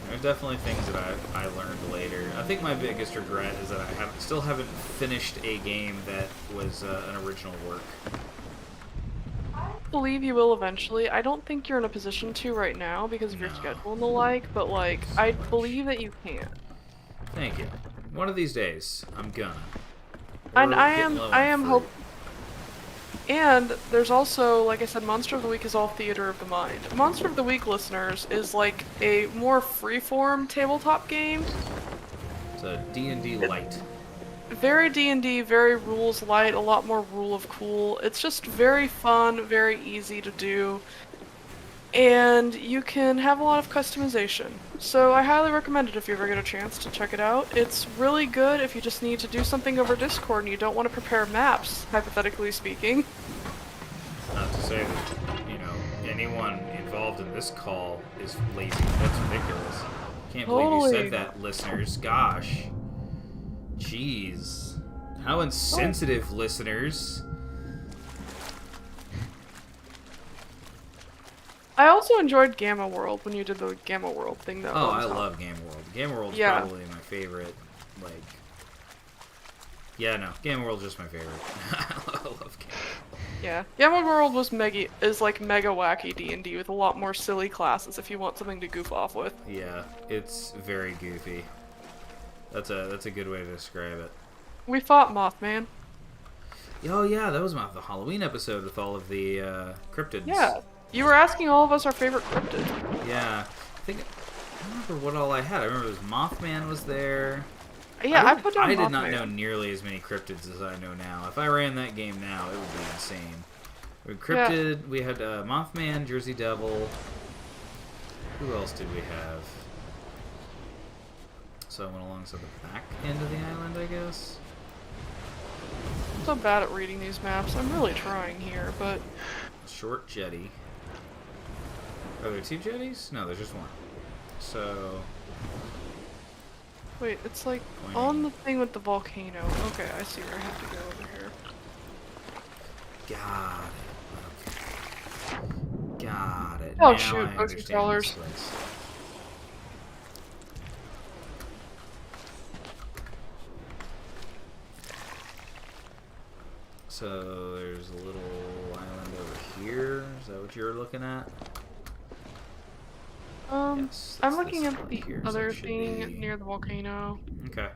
There's definitely things that I learned later. I think my biggest regret is that I still haven't finished a game that was an original work. I believe you will eventually. I don't think you're in a position to right now because of your schedule and the like, but like, I believe that you can. Thank you. One of these days, I'm gonna. And We're I getting low on am fruit. hope. And there's also, like I said, Monster of the Week is all theater of the mind. Monster of the Week, listeners, is like a more freeform tabletop game. It's a D&D light. Very D&D, very rules light, a lot more rule of cool. It's just very fun, very easy to do. And you can have a lot of customization. So I highly recommend it if you ever get a chance to check it out. It's really good if you just need to do something over Discord and you don't want to prepare maps, hypothetically speaking. Not to say that, anyone involved in this call is lazy. That's ridiculous. Can't believe you said that, listeners. Gosh. Jeez. How insensitive, listeners. I also enjoyed Gamma World when you did the Gamma World thing, though. Oh, I love Gamma World. Gamma World's probably my favorite, Gamma World's just my favorite. I love Gamma World. Yeah. Gamma World was mega wacky D&D with a lot more silly classes if you want something to goof off with. Yeah, it's very goofy. That's a good way to describe it. We fought Mothman. Oh yeah, that was the Halloween episode with all of the cryptids. Yeah. You were asking all of us our favorite cryptid. Yeah. I don't remember what all I had. I remember Mothman was there. Yeah, I put down Mothman. I did not know nearly as many cryptids as I know now. If I ran that game now, it would be insane. We had cryptid, we had Mothman, Jersey Devil. Who else did we have? So I went along to the back end of the island, I guess. I'm so bad at reading these maps. I'm really trying here, but... Short jetty. Are there 2 jetties? No, there's just one. So... Wait, it's like on the thing with the volcano. Okay, I see where I have to go over here. Got it. Okay. Got it. Oh now shoot, I potion understand crawlers. this place. So there's a little island over here. Is that what you're looking at? Yes, I'm that's looking this at part the here, so other it should thing be- near the volcano. Okay.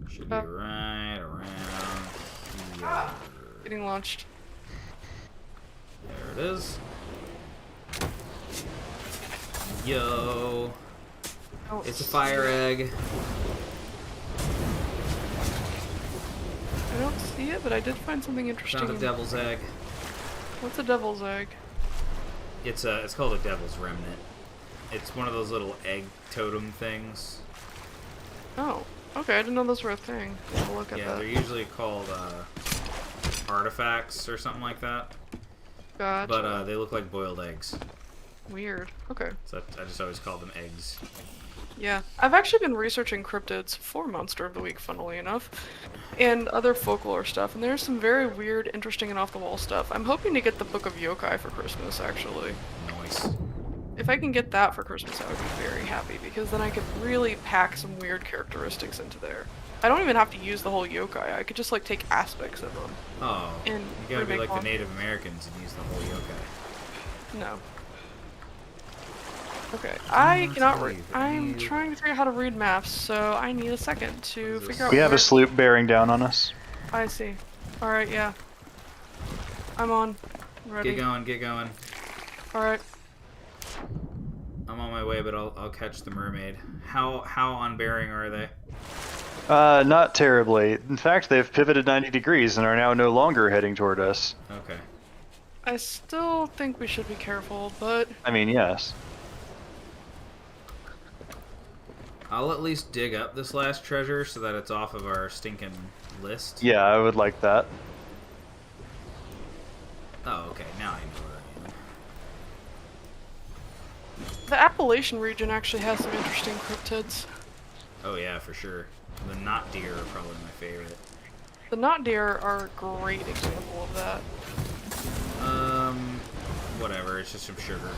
Should be right around here. Getting launched. There it is. Yo. Oh, It's a fire egg. I don't see see it, but I did find something interesting. Found a devil's egg. What's a devil's egg? It's called a devil's remnant. It's one of those little egg totem things. Oh, okay. I didn't know those were a thing. I'll look at Yeah, that. they're usually called artifacts or something like that. Gotcha. But they look like boiled eggs. Weird. Okay. So I just always call them eggs. Yeah. I've actually been researching cryptids for Monster of the Week, funnily enough, and other folklore stuff, and there's some very weird, interesting, and off-the-wall stuff. I'm hoping to get the Book of Yokai for Christmas, actually. Nice. If I can get that for Christmas, I would be very happy, because then I could really pack some weird characteristics into there. I don't even have to use the whole yokai, I could just, like, take aspects of them. Oh, And you gotta be remake like one. the Native Americans and use the whole yokai. No. Okay, I cannot read. leave it. I'm trying to figure out how to read maps, so I need a second to What is figure out We have where... a sloop bearing down on us. I see. Alright, yeah. I'm on. Ready. Get going, get going. Alright. I'm on my way, but I'll catch the mermaid. How on bearing are they? Not terribly. In fact, they've pivoted 90 degrees and are now no longer heading toward us. Okay. I still think we should be careful, but... I mean, yes. I'll at least dig up this last treasure so that it's off of our stinking list. Yeah, I would like that. Oh, okay. Now I know where I am. The Appalachian region actually has some interesting cryptids. Oh yeah, for sure. The knot deer are probably my favorite. The knot deer are a great example of that. Whatever. It's just some sugar.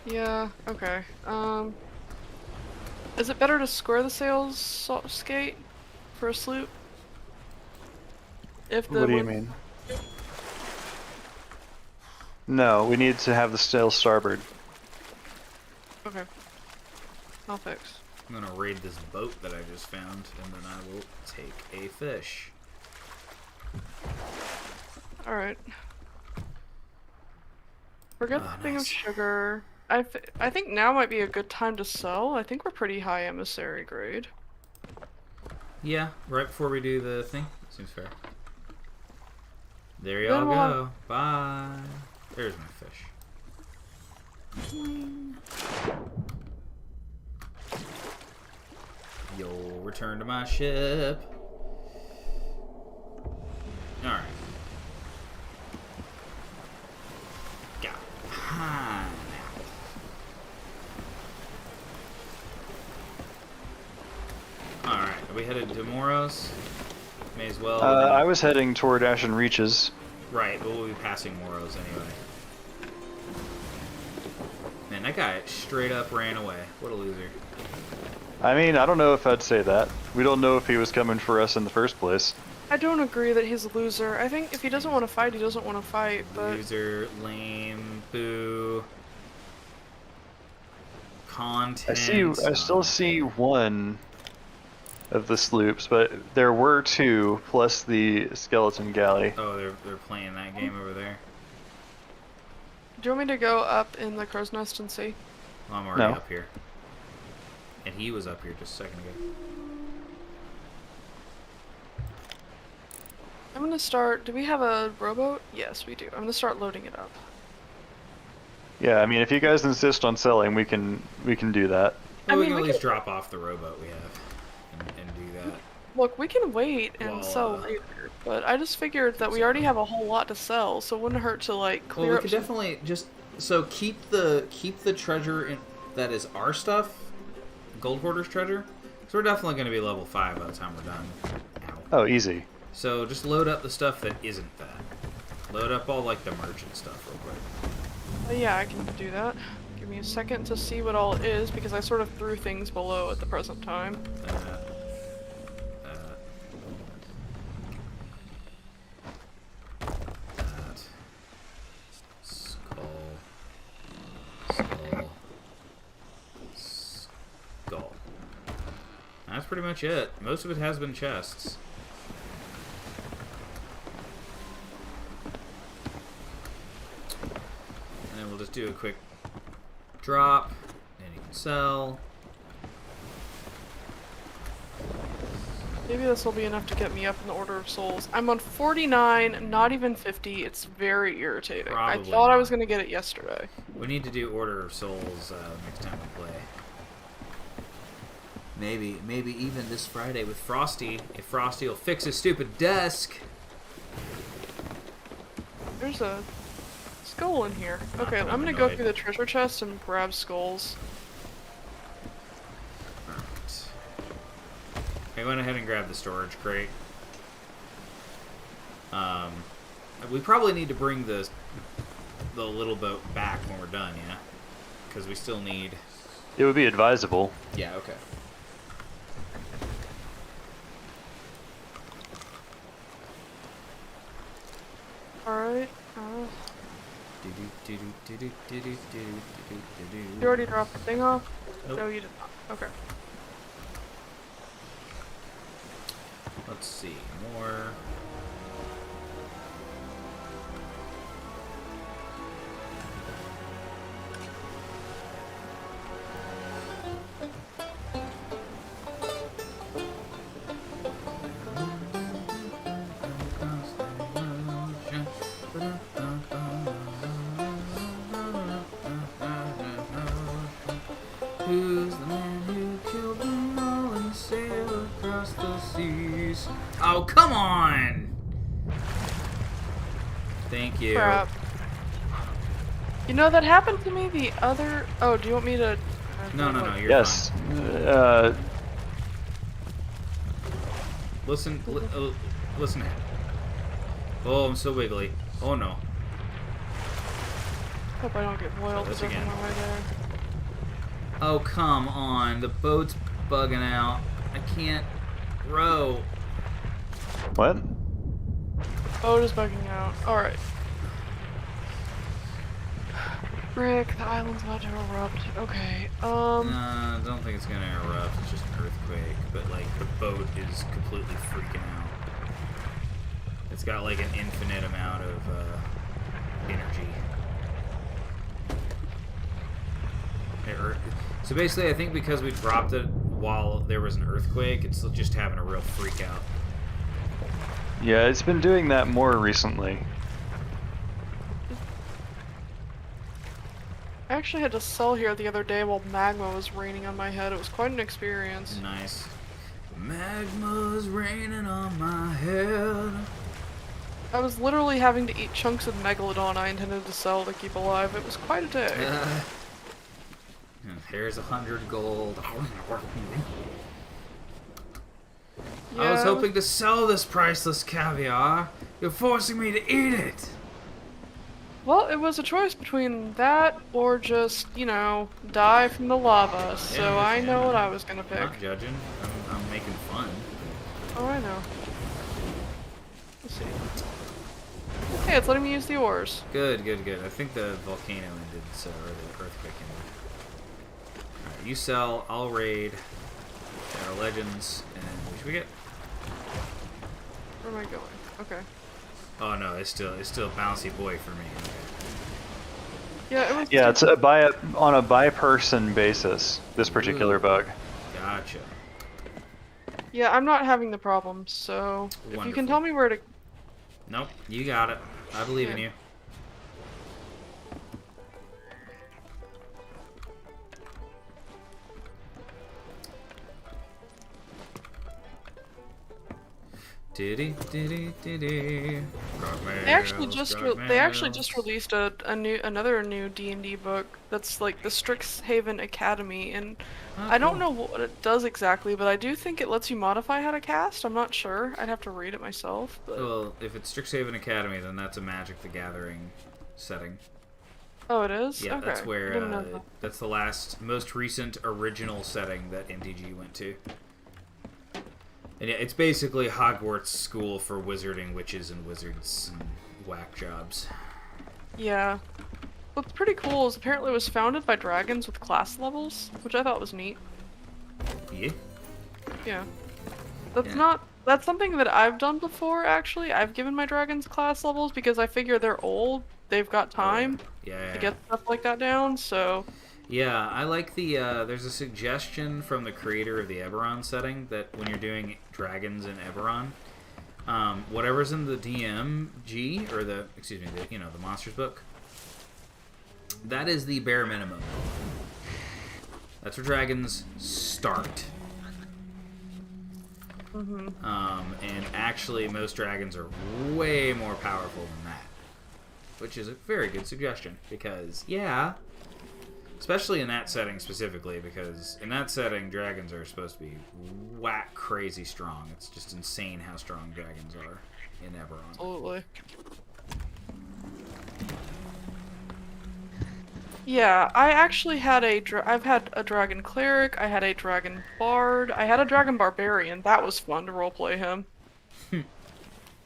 Yeah, okay. Is it better to square the sails skate for a sloop? If the What do you wind- mean? No, we need to have the sail starboard. Okay. I'll fix. I'm gonna raid this boat that I just found, and then I will take a fish. Alright. Forget Ah, the thing of nice. sugar. I think now might be a good time to sell. I think we're pretty high emissary grade. Yeah, right before we do the thing. Seems fair. There Then y'all we'll go. Bye. There's my fish. You'll return to my ship. Alright. Got pineapple. Alright, are we headed to Moros? May as well. I was heading toward Ashen Reaches. Right, but we'll be passing Moros anyway. Man, that guy straight up ran away. What a loser. I mean, I don't know if I'd say that. We don't know if he was coming for us in the first place. I don't agree that he's a loser. I think if he doesn't want to fight, he doesn't want to fight, but... Loser, lame, boo. Content. I still see one of the sloops, but there were two, plus the skeleton galley. Oh, they're playing that game over there. Do you want me to go up in the crow's nest and see? Well, I'm already No. up here. And he was up here just a second ago. I'm gonna start... Do we have a rowboat? Yes, we do. I'm gonna start loading it up. Yeah, I mean, if you guys insist on selling, we can do that. Well, I we mean, can at we least can- drop off the rowboat we have and do that. Look, we can wait and Well, sell later, but I just figured that we already have a whole lot to sell, so it wouldn't hurt to, like, Well, clear we up could some- definitely just keep the treasure in that is our stuff, Gold Hoarder's treasure. So we're definitely going to be level 5 by the time we're done. Ow. Oh, easy. So just load up the stuff that isn't that. Load up all like the merchant stuff real quick. Yeah, I can do that. Give me a second to see what all it is, because I sort of threw things below at the present time. That. Skull. Skull. That's pretty much it. Most of it has been chests. And then we'll just do a quick drop, and you can sell. Maybe this will be enough to get me up in the Order of Souls. I'm on 49, not even 50. It's very irritating. Probably I thought I not. was gonna get it yesterday. We need to do Order of Souls next time we play. Maybe even this Friday with Frosty, if Frosty will fix his stupid desk. There's a skull in here. Not Okay, I'm gonna go humanoid. through the treasure chest and grab skulls. Alright. I went ahead and grabbed the storage crate. We probably need to bring the little boat back when we're done, yeah? Because we still need... It would be advisable. Yeah, okay. Alright. You already dropped the thing off? Nope. No, you did not. Okay. Let's see, more... Who's the man who killed them all and sailed across the seas? Oh, come on! Thank you. Crap. You know, that happened to me the other... Oh, do you want me to... No, you're Yes. fine. Listen, listen ahead. Oh, I'm so wiggly. Oh no. Hope I don't get boiled This because again. everyone right there. Oh, come on. The boat's bugging out. I can't row. What? Boat is bugging out. Alright. Rick, the island's about to erupt. Okay, I don't think it's gonna erupt. It's just an earthquake. But, like, the boat is completely freaking out. It's got, like, an infinite amount of, energy. So basically, I think because we dropped it while there was an earthquake, it's just having a real freak out. Yeah, it's been doing that more recently. I actually had to sell here the other day while magma was raining on my head. It was quite an experience. Nice. Magma's raining on my head. I was literally having to eat chunks of megalodon I intended to sell to keep alive. It was quite a day. Here's 100 gold. Yeah, I was hoping to sell this priceless caviar. You're forcing me to eat it. Well, it was a choice between that or just, you know, die from the lava. So I know what I was gonna I'm pick. not judging. I'm making fun. Oh, I know. Let's see. Hey, it's letting me use the oars. Good. I think the volcano ended, so, or the earthquake ended. Alright, you sell, I'll raid. Our legends, and what should we get? Where am I going? Okay. Oh no, it's still a bouncy boy for me. Okay. Yeah, it was. Yeah, it's on a by person basis, this particular Ooh. bug. Gotcha. Yeah, I'm not having the problem. So if you Wonderful. can tell me where to. Nope, you got it. I believe in Yeah. you. Diddy. They actually just released another new D&D book that's like the Strixhaven Academy, and I don't know what it does exactly, but I do think it lets you modify how to cast. I'm not sure. I'd have to read it myself. But... Well, if it's Strixhaven Academy, then that's a Magic the Gathering setting. Oh, it is? Yeah, okay. that's I where didn't know that. that's the most recent original setting that MTG went to. And yeah, it's basically Hogwarts school for wizarding witches and wizards and whack jobs. Yeah. What's pretty cool is apparently it was founded by dragons with class levels, which I thought was neat. Yeah. Yeah. That's Yeah. that's something that I've done before, actually. I've given my dragons class levels because I figure they're old, they've got time Yeah. to get stuff like that down, so Yeah, I like the. There's a suggestion from the creator of the Eberron setting that when you're doing dragons in Eberron, whatever's in the DMG or the the monsters book, that is the bare minimum. That's where dragons start. And actually, most dragons are way more powerful than that, which is a very good suggestion because especially in that setting specifically, because in that setting, dragons are supposed to be whack crazy strong. It's just insane how strong dragons are in Eberron. Absolutely. Yeah, I actually had I've had a dragon cleric, I had a dragon bard, I had a dragon barbarian. That was fun to roleplay him.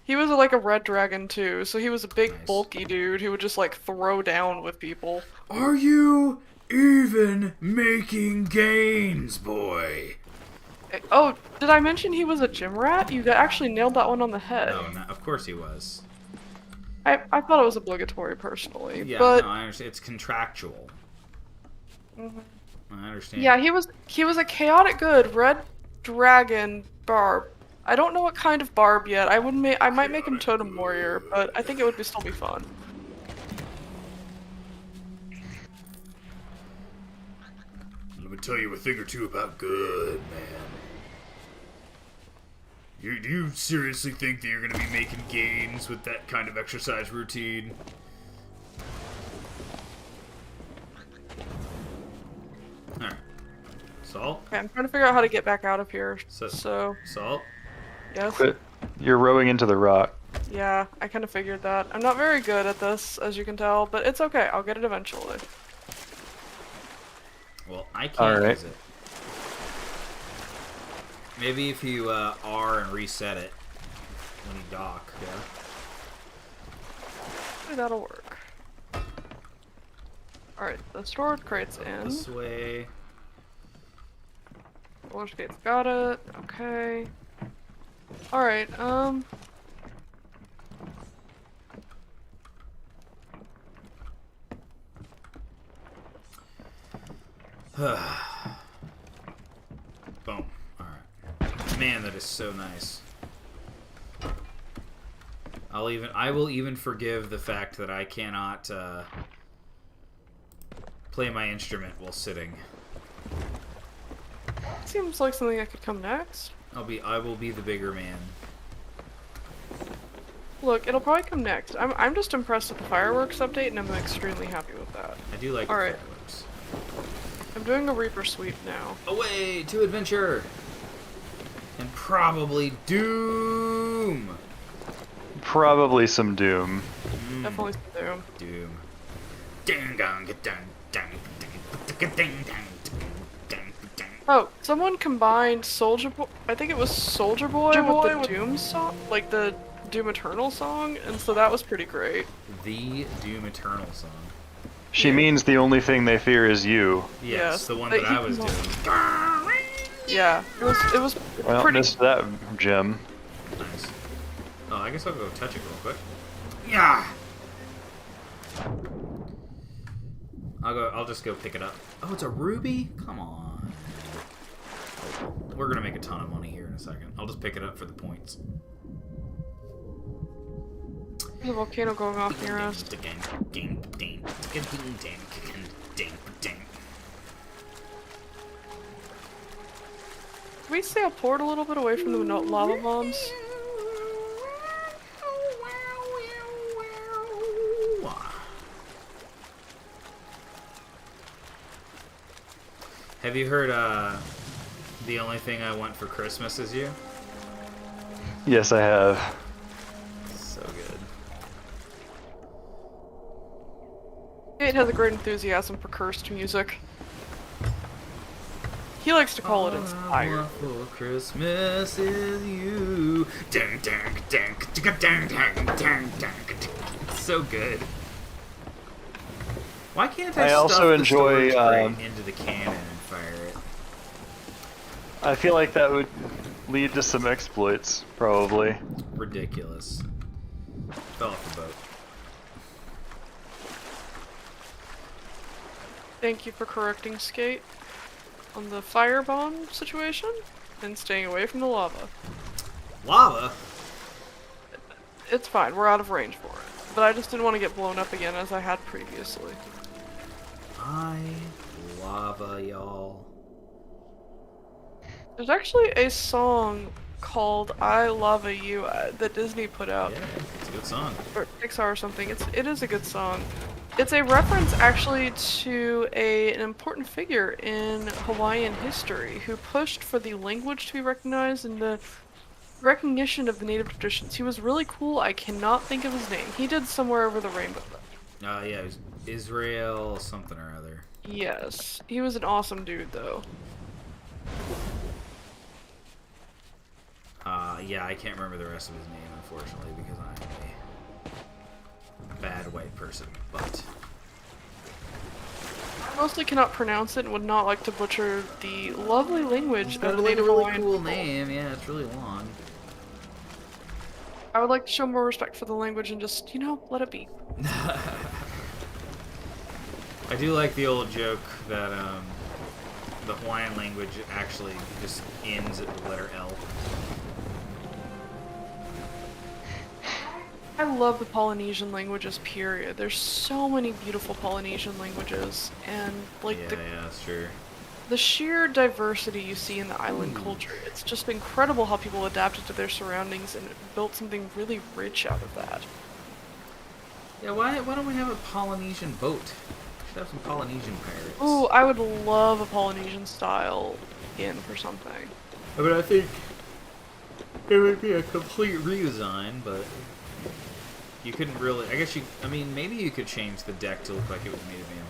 He was like a red dragon too, so he was a big Nice. bulky dude who would just like throw down with people. Are you even making gains, boy? Oh, did I mention he was a gym rat? You actually nailed that one on the head. No, of course he was. I thought it was obligatory personally, Yeah, but no, I understand. It's contractual. I understand. yeah, he was a chaotic good red dragon barb. I don't know what kind of barb yet. I might make him totem warrior, but I think it would still be fun. Let me tell you a thing or two about good, man. Do you seriously think that you're going to be making gains with that kind of exercise routine? Alright. Salt? Okay, I'm trying to figure out how to get back out of here. So- So Salt? yes. Quit. You're rowing into the rock. Yeah, I kind of figured that. I'm not very good at this, as you can tell, but it's okay. I'll get it eventually. Well, I can't Alright. use it. Maybe if you R and reset it when you dock, yeah? Maybe that'll work. Alright, the storage crate's in. This way. Storage gate's got it. Okay. Alright, Boom. Alright. Man, that is so nice. I will even forgive the fact that I cannot play my instrument while sitting. seems like something that could come next. I will be the bigger man. Look, it'll probably come next. I'm just impressed with the fireworks update, and I'm extremely happy with that. I do like the Alright. fireworks. I'm doing a Reaper sweep now. Away to adventure! And probably doom! Probably some doom. Definitely some Doom. Doom. Ding dong dang dang ding ding dang ding ding. Oh, someone combined Soldier Boy. I think it was Soldier Boy with the Doom song, like the Doom Eternal song, and so that was pretty great. The Doom Eternal song. She Yeah. means the only thing they fear is you. Yes, Yes, the one but that he I was can- doing. Yeah, it was Well, pretty. missed that gem. Nice. Oh, I guess I'll go touch it real quick. Yeah. I'll just go pick it up. Oh, it's a ruby? Come on. We're gonna make a ton of money here in a second. I'll just pick it up for the points. There's a volcano going off near us. Can we sail port a little bit away from the lava bombs? Have you heard The Only Thing I Want for Christmas Is You? Yes, I have. So good. It has a great enthusiasm for cursed music. He likes to call it inspired. All I want for Christmas is you. Dang, dang, dang, dang, dang, dang, dang, dang. It's so good. Why can't I I stuff also the enjoy, storage crate into the cannon and fire it? I feel like that would lead to some exploits, probably. Ridiculous. Fell off the boat. Thank you for correcting Skate on the firebomb situation and staying away from the lava. Lava? It's fine, we're out of range for it. But I just didn't want to get blown up again as I had previously. Lava, y'all. There's actually a song called I Lava You that Disney put out. Yeah, it's a good song. Or Pixar or something. It is a good song. It's a reference actually to an important figure in Hawaiian history who pushed for the language to be recognized and the recognition of the native traditions. He was really cool. I cannot think of his name. He did Somewhere Over the Rainbow. Yeah, it was Israel something or other. Yes. He was an awesome dude though. Yeah, I can't remember the rest of his name, unfortunately, because I'm a bad white person, but... I mostly cannot pronounce it and would not like to butcher the lovely language It's of got the a native really Hawaiian cool people. name, yeah, it's really long. I would like to show more respect for the language and just, let it be. I do like the old joke that, the Hawaiian language actually just ends at the letter L. I love the Polynesian languages, period. There's so many beautiful Polynesian languages, and Yeah, that's true. the sheer diversity you see in the island culture, it's just incredible how people adapted to their surroundings and built something really rich out of that. Yeah, why don't we have a Polynesian boat? We should have some Polynesian pirates. Ooh, I would love a Polynesian style inn for something. I mean, I think it would be a complete redesign, but you couldn't really... I mean, maybe you could change the deck to look like it was made of bamboo.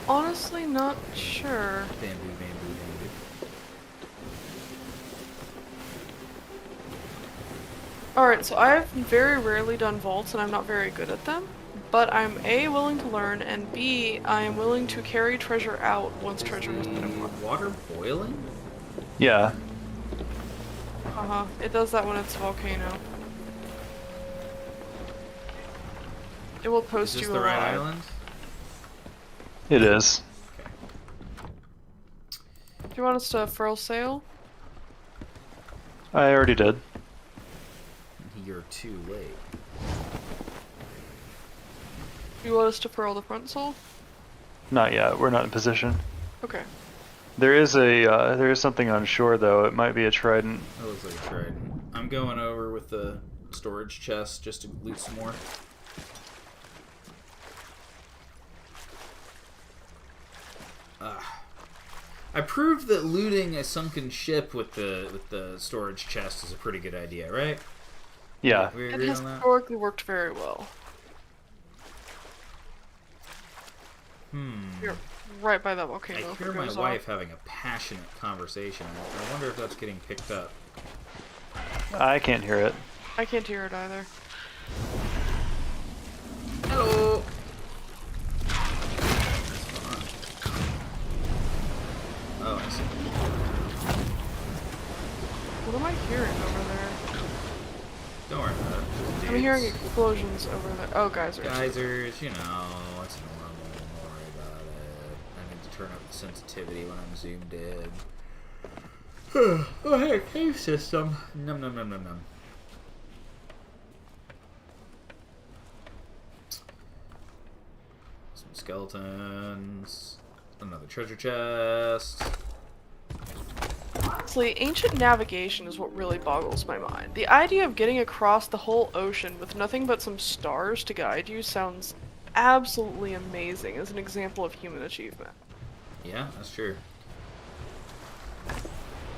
Honestly, not sure. Bamboo. Alright, so I've very rarely done vaults and I'm not very good at them, but I'm A, willing to learn, and B, I am willing to carry treasure out once treasure has been acquired. Water boiling? Yeah. Uh-huh, it does that when it's a volcano. It will Is post this you the right alive. island? It is. Okay. Do you want us to furl sail? I already did. You're too late. Do you want us to furl the front sail? Not yet. We're not in position. Okay. There is something on shore though. It might be a trident. That looks like a trident. I'm going over with the storage chest just to loot some more. I proved that looting a sunken ship with the storage chest is a pretty good idea, right? Yeah. We It agree has on that? historically worked very well. You're right by that volcano. I if hear it my goes wife off. having a passionate conversation. I wonder if that's getting picked up. I can't hear it. I can't hear it either. Hello. Oh, I see. What am I hearing over there? Don't worry about it. I'm hearing explosions over there. Oh, geysers. Geysers, you know, it's normal. Don't worry about it. I need to turn up the sensitivity when I'm zoomed in. Oh, hey, cave system. Num num num num num. Some skeletons. Another treasure chest. Honestly, ancient navigation is what really boggles my mind. The idea of getting across the whole ocean with nothing but some stars to guide you sounds absolutely amazing as an example of human achievement. Yeah, that's true.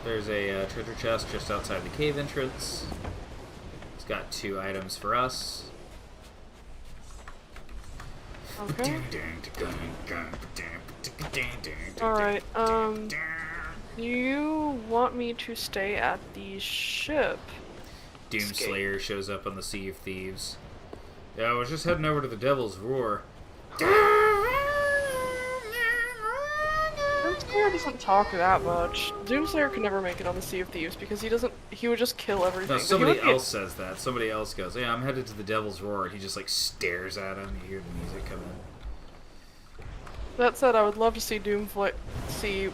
There's a treasure chest just outside the cave entrance. It's got 2 items for us. Okay. Alright, you want me to stay at the ship? Doomslayer shows up on the Sea of Thieves. Yeah, I was just heading over to the Devil's Roar. Doomslayer doesn't talk that much. Doomslayer could never make it on the Sea of Thieves because he would just kill everything. No, But he somebody would get- else says that. Somebody else goes, yeah, I'm headed to the Devil's Roar. And he just, like, stares at him. You hear the music come in. That said, I would love to see Doomslayer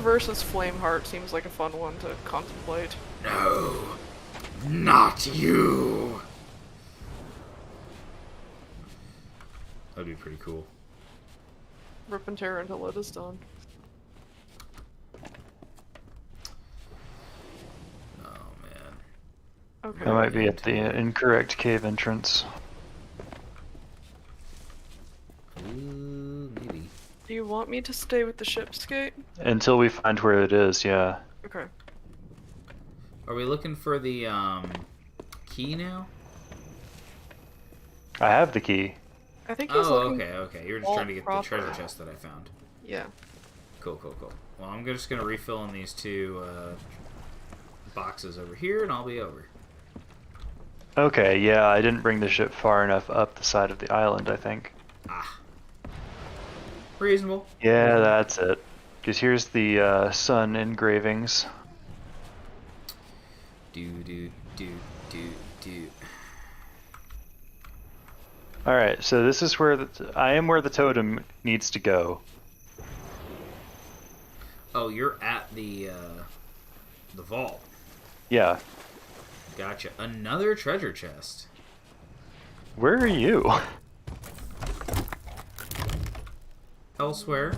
versus Flameheart seems like a fun one to contemplate. No, not you. That'd be pretty cool. Rip and tear until it is done. Oh man. Okay. I might be at the incorrect cave entrance. Ooh, maybe. Do you want me to stay with the ship's gate? Until we find where it is, yeah. Okay. Are we looking for the key now? I have the key. I think he's Oh, looking. okay. You're just all trying to get the proper. treasure chest that I found. Yeah. Cool. Well, I'm just gonna refill in these two boxes over here, and I'll be over. Okay, yeah, I didn't bring the ship far enough up the side of the island, I think. Ah. Reasonable. Yeah, that's it. Because here's the sun engravings. Do. Alright, so this is where I am where the totem needs to go. Oh, you're at the vault. Yeah. Gotcha. Another treasure chest. Where are you? Elsewhere.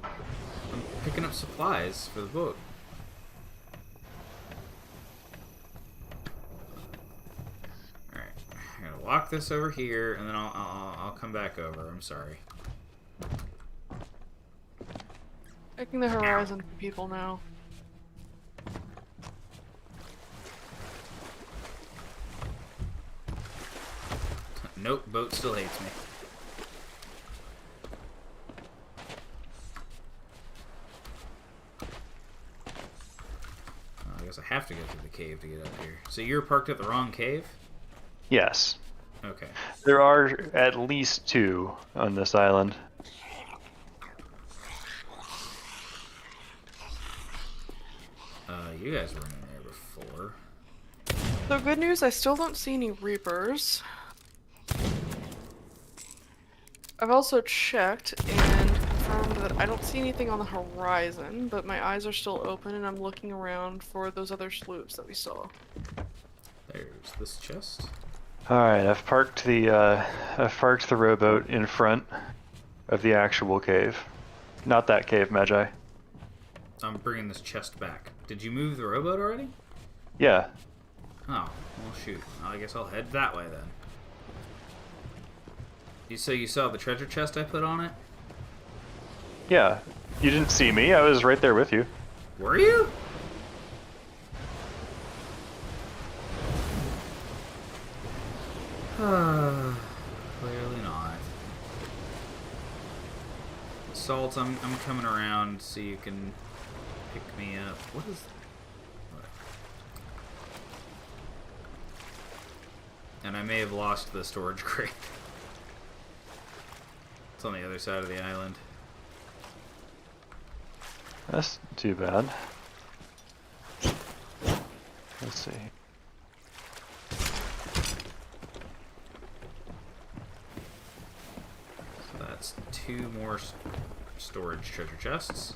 I'm picking up supplies for the boat. Alright. I'm gonna walk this over here, and then I'll come back over. I'm sorry. Checking the horizon for people now. Nope, boat still hates me. I guess I have to go through the cave to get up here. So you're parked at the wrong cave? Yes. Okay. There are at least 2 on this island. You guys were in there before. So good news, I still don't see any Reapers. I've also checked and confirmed that I don't see anything on the horizon, but my eyes are still open and I'm looking around for those other sloops that we saw. There's this chest. Alright, I've parked the rowboat in front of the actual cave. Not that cave, Magi. I'm bringing this chest back. Did you move the rowboat already? Yeah. Oh, well shoot. I guess I'll head that way then. So you saw the treasure chest I put on it? Yeah. You didn't see me, I was right there with you. Were you? Clearly not. Salt, I'm coming around so you can pick me up. What is... What? And I may have lost the storage crate. It's on the other side of the island. That's too bad. Let's see. So that's 2 more storage treasure chests.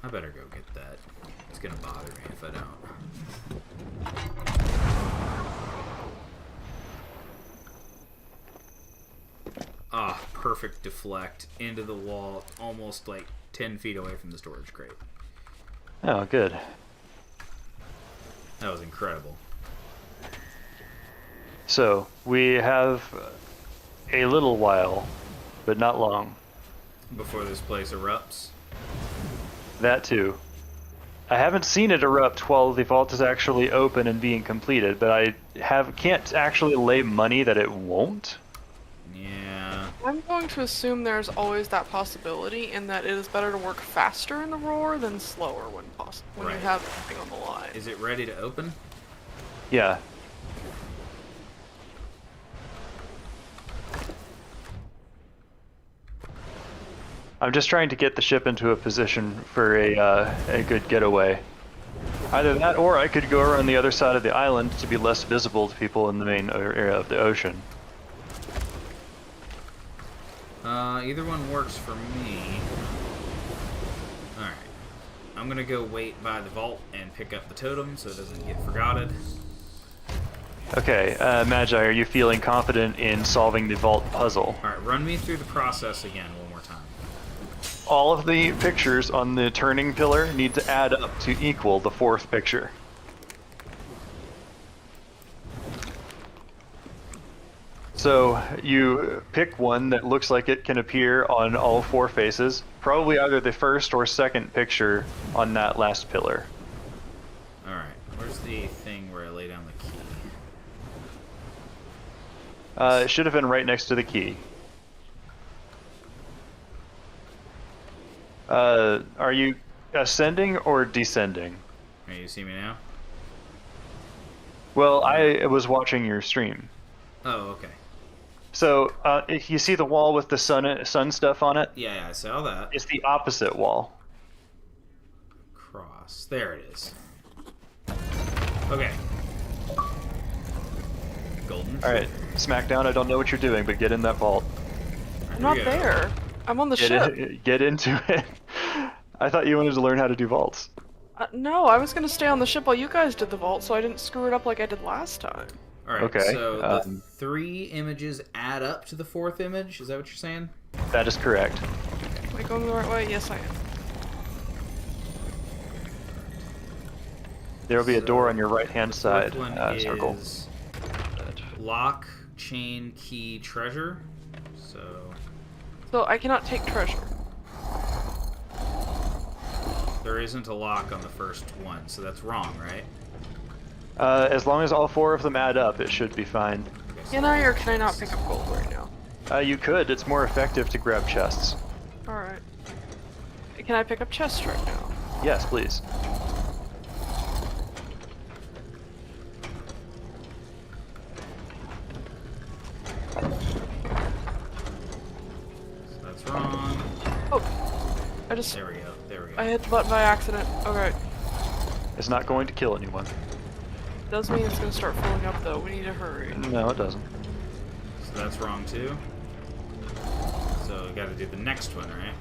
I better go get that. It's gonna bother me if I don't. Ah, perfect deflect into the wall, almost like 10 feet away from the storage crate. Oh, good. That was incredible. So, we have a little while, but not long. Before this place erupts. That too. I haven't seen it erupt while the vault is actually open and being completed, but I can't actually lay money that it won't. Yeah. I'm going to assume there's always that possibility, and that it is better to work faster in the roar than slower when possible, when Right. you have everything on the line. Is it ready to open? Yeah. I'm just trying to get the ship into a position for a good getaway. Either that, or I could go around the other side of the island to be less visible to people in the main area of the ocean. Either one works for me. Alright. I'm gonna go wait by the vault and pick up the totem so it doesn't get forgotten. Okay, Magi, are you feeling confident in solving the vault puzzle? Alright, run me through the process again one more time. All of the pictures on the turning pillar need to add up to equal the fourth picture. So you pick one that looks like it can appear on all four faces, probably either the first or second picture on that last pillar. Alright, where's the thing where I lay down the key? It should have been right next to the key. Are you ascending or descending? Can you see me now? Well, I was watching your stream. Oh, okay. So, if you see the wall with the sun stuff on it? Yeah, I saw that. It's the opposite wall. Cross. There it is. Okay. Golden. Alright, Smackdown, I don't know what you're doing, but get in that vault. I'm not there. I'm on the ship. Get into it. I thought you wanted to learn how to do vaults. No, I was gonna stay on the ship while you guys did the vault, so I didn't screw it up like I did last time. Alright, Okay, so the 3 images add up to the 4th image? Is that what you're saying? That is correct. Am I going the right way? Yes, I am. There will be a So, door on your right-hand side. One Circle. is lock, chain, key, treasure. So I cannot take treasure. There isn't a lock on the first one, so that's wrong, right? As long as all 4 of them add up, it should be fine. Can I or can I not pick up gold right now? You could. It's more effective to grab chests. Alright. Can I pick up chests right now? Yes, please. So that's wrong. Oh. I just... There we go. There we go. I hit the button by accident. Okay. It's not going to kill anyone. Does mean it's gonna start filling up though. We need to hurry. No, it doesn't. So that's wrong too. So we gotta do the next one, right?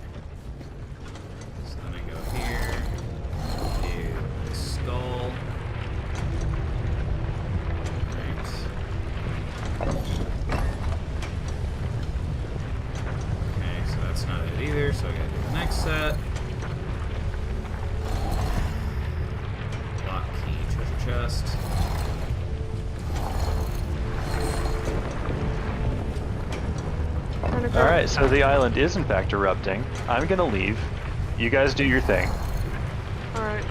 So then I go here, do the skull. Right. Okay, so that's not it either, so I gotta do the next set. Lock, key, treasure chest. Alright, so the island is in fact erupting. I'm gonna leave. You guys do your thing. Alright.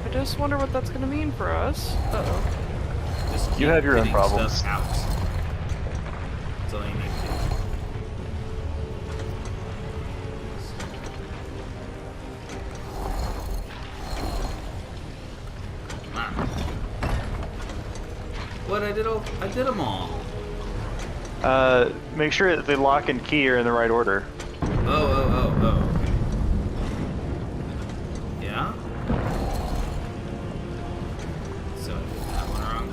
I just wonder what that's gonna mean for us. Uh-oh. Just You keep have your own getting problems. stuff out. That's all you need to do. Come on. What I did them all. Make sure that the lock and key are in the right order. Oh. Okay. Yeah. So I did that one wrong.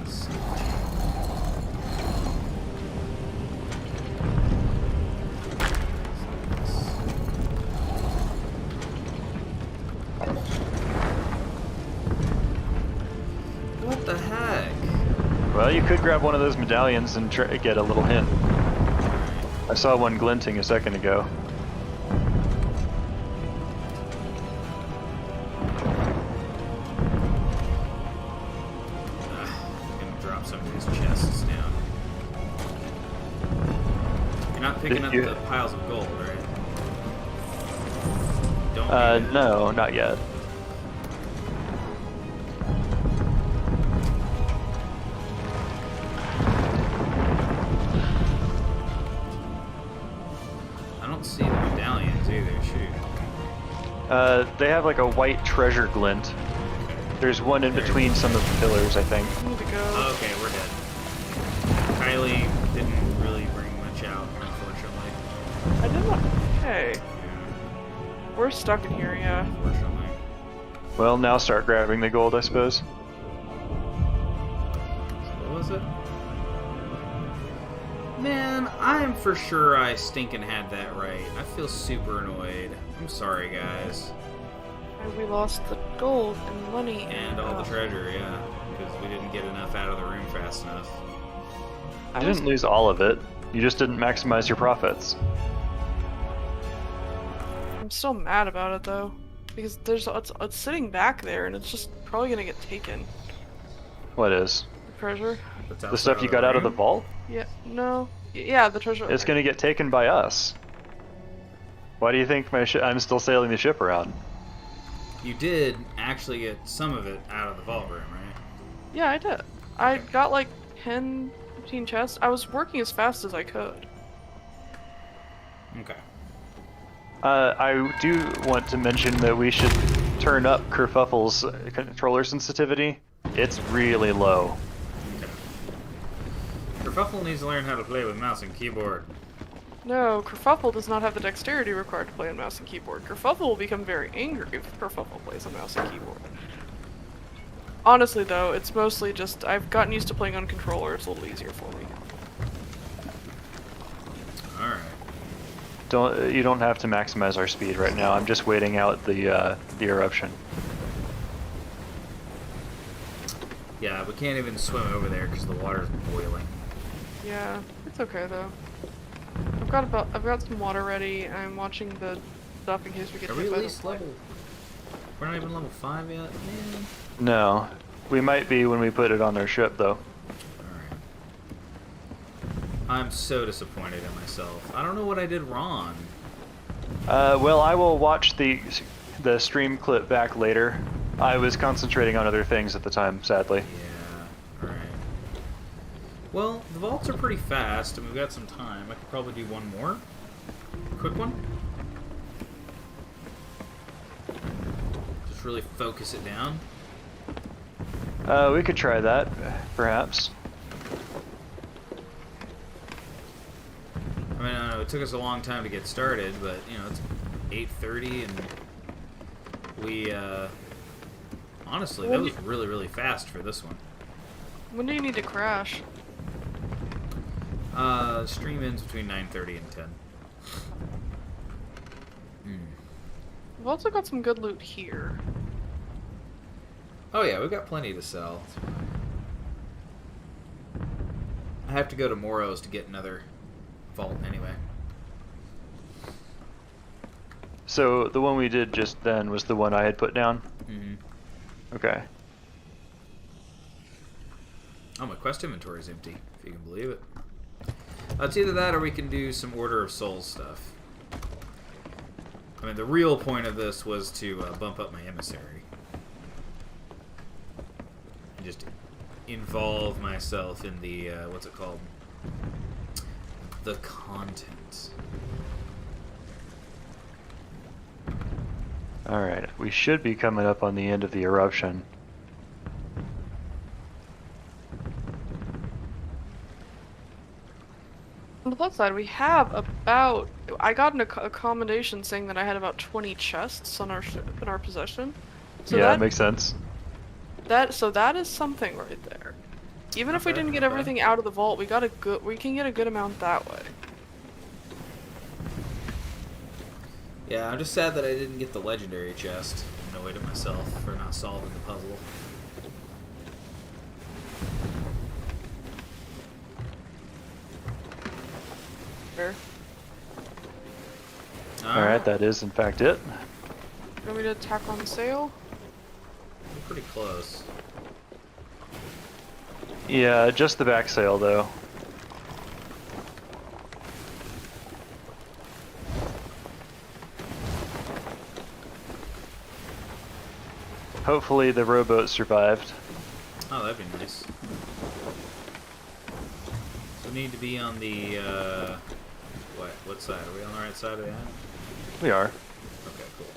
Keys. What the heck? Well, you could grab one of those medallions and get a little hint. I saw one glinting a second ago. I'm gonna drop some of these chests down. You're not picking up the piles of gold, right? Don't. do that. No, not yet. I don't see the medallions either. Shoot. They have like a white treasure glint. There's one in between some of the pillars, I think. I need to go. Okay, we're dead. Kylie didn't really bring much out, unfortunately. I did not. Okay. We're stuck in here, yeah. Unfortunately. Well, now start grabbing the gold, I suppose. So what was it? Man, I'm for sure I stinking had that right. I feel super annoyed. I'm sorry, guys. And we lost the gold and money And all the treasure, yeah. Because we didn't get enough out of the room fast enough. You didn't lose all of it. You just didn't maximize your profits. I'm still mad about it though, because it's sitting back there and it's just probably gonna get taken. What is? The treasure. That's The outside stuff of you the got out of the room. vault? Yeah. No. Yeah, the treasure. It's gonna get taken by us. Why do you think I'm still sailing the ship around? You did actually get some of it out of the vault room, right? Yeah, I did. I got like 10, 15 chests. I was working as fast as I could. Okay. I do want to mention that we should turn up Kerfuffle's controller sensitivity. It's really low. Kerfuffle needs to learn how to play with mouse and keyboard. No, Kerfuffle does not have the dexterity required to play on mouse and keyboard. Kerfuffle will become very angry if Kerfuffle plays on mouse and keyboard. Honestly though, it's mostly just I've gotten used to playing on controller, it's a little easier for me. Alright. You don't have to maximize our speed right now. I'm just waiting out the eruption. Yeah, we can't even swim over there because the water's boiling. Yeah, it's okay though. I've got some water ready. I'm watching the stuff in case we get Are hit we by at the least flood. level... We're not even level 5 yet? Man. No. We might be when we put it on our ship, though. Alright. I'm so disappointed in myself. I don't know what I did wrong. Well, I will watch the stream clip back later. I was concentrating on other things at the time, sadly. Yeah, alright. Well, the vaults are pretty fast, and we've got some time. I could probably do one more. Quick one. Just really focus it down. We could try that, perhaps. I mean, I know it took us a long time to get started, but, you know, it's 8:30, and we, honestly, that was really, really fast for this one. When do you need to crash? Stream ends between 9:30 and 10. We've also got some good loot here. Oh yeah, we've got plenty to sell. I have to go to Moro's to get another vault anyway. So, the one we did just then was the one I had put down? Mm-hmm. Okay. Oh, my quest inventory is empty, if you can believe it. It's either that or we can do some Order of Souls stuff. I mean, the real point of this was to bump up my emissary. And just involve myself in the, what's it called? The content. Alright, we should be coming up on the end of the eruption. On the plus side, we have about... I got an accommodation saying that I had about 20 chests on our in our possession. So yeah, that makes sense. So that is something right there. Even if we didn't get okay. everything out of the vault, we can get a good amount that way. Yeah, I'm just sad that I didn't get the legendary chest. I'm annoyed at myself for not solving the puzzle. Fair. Alright, that is in fact it. You want me to tack on sail? We're pretty close. Yeah, just the back sail though. Hopefully the rowboat survived. Oh, that'd be nice. So we need to be on the, what side? Are we on the right side of the island? We are. Okay, cool.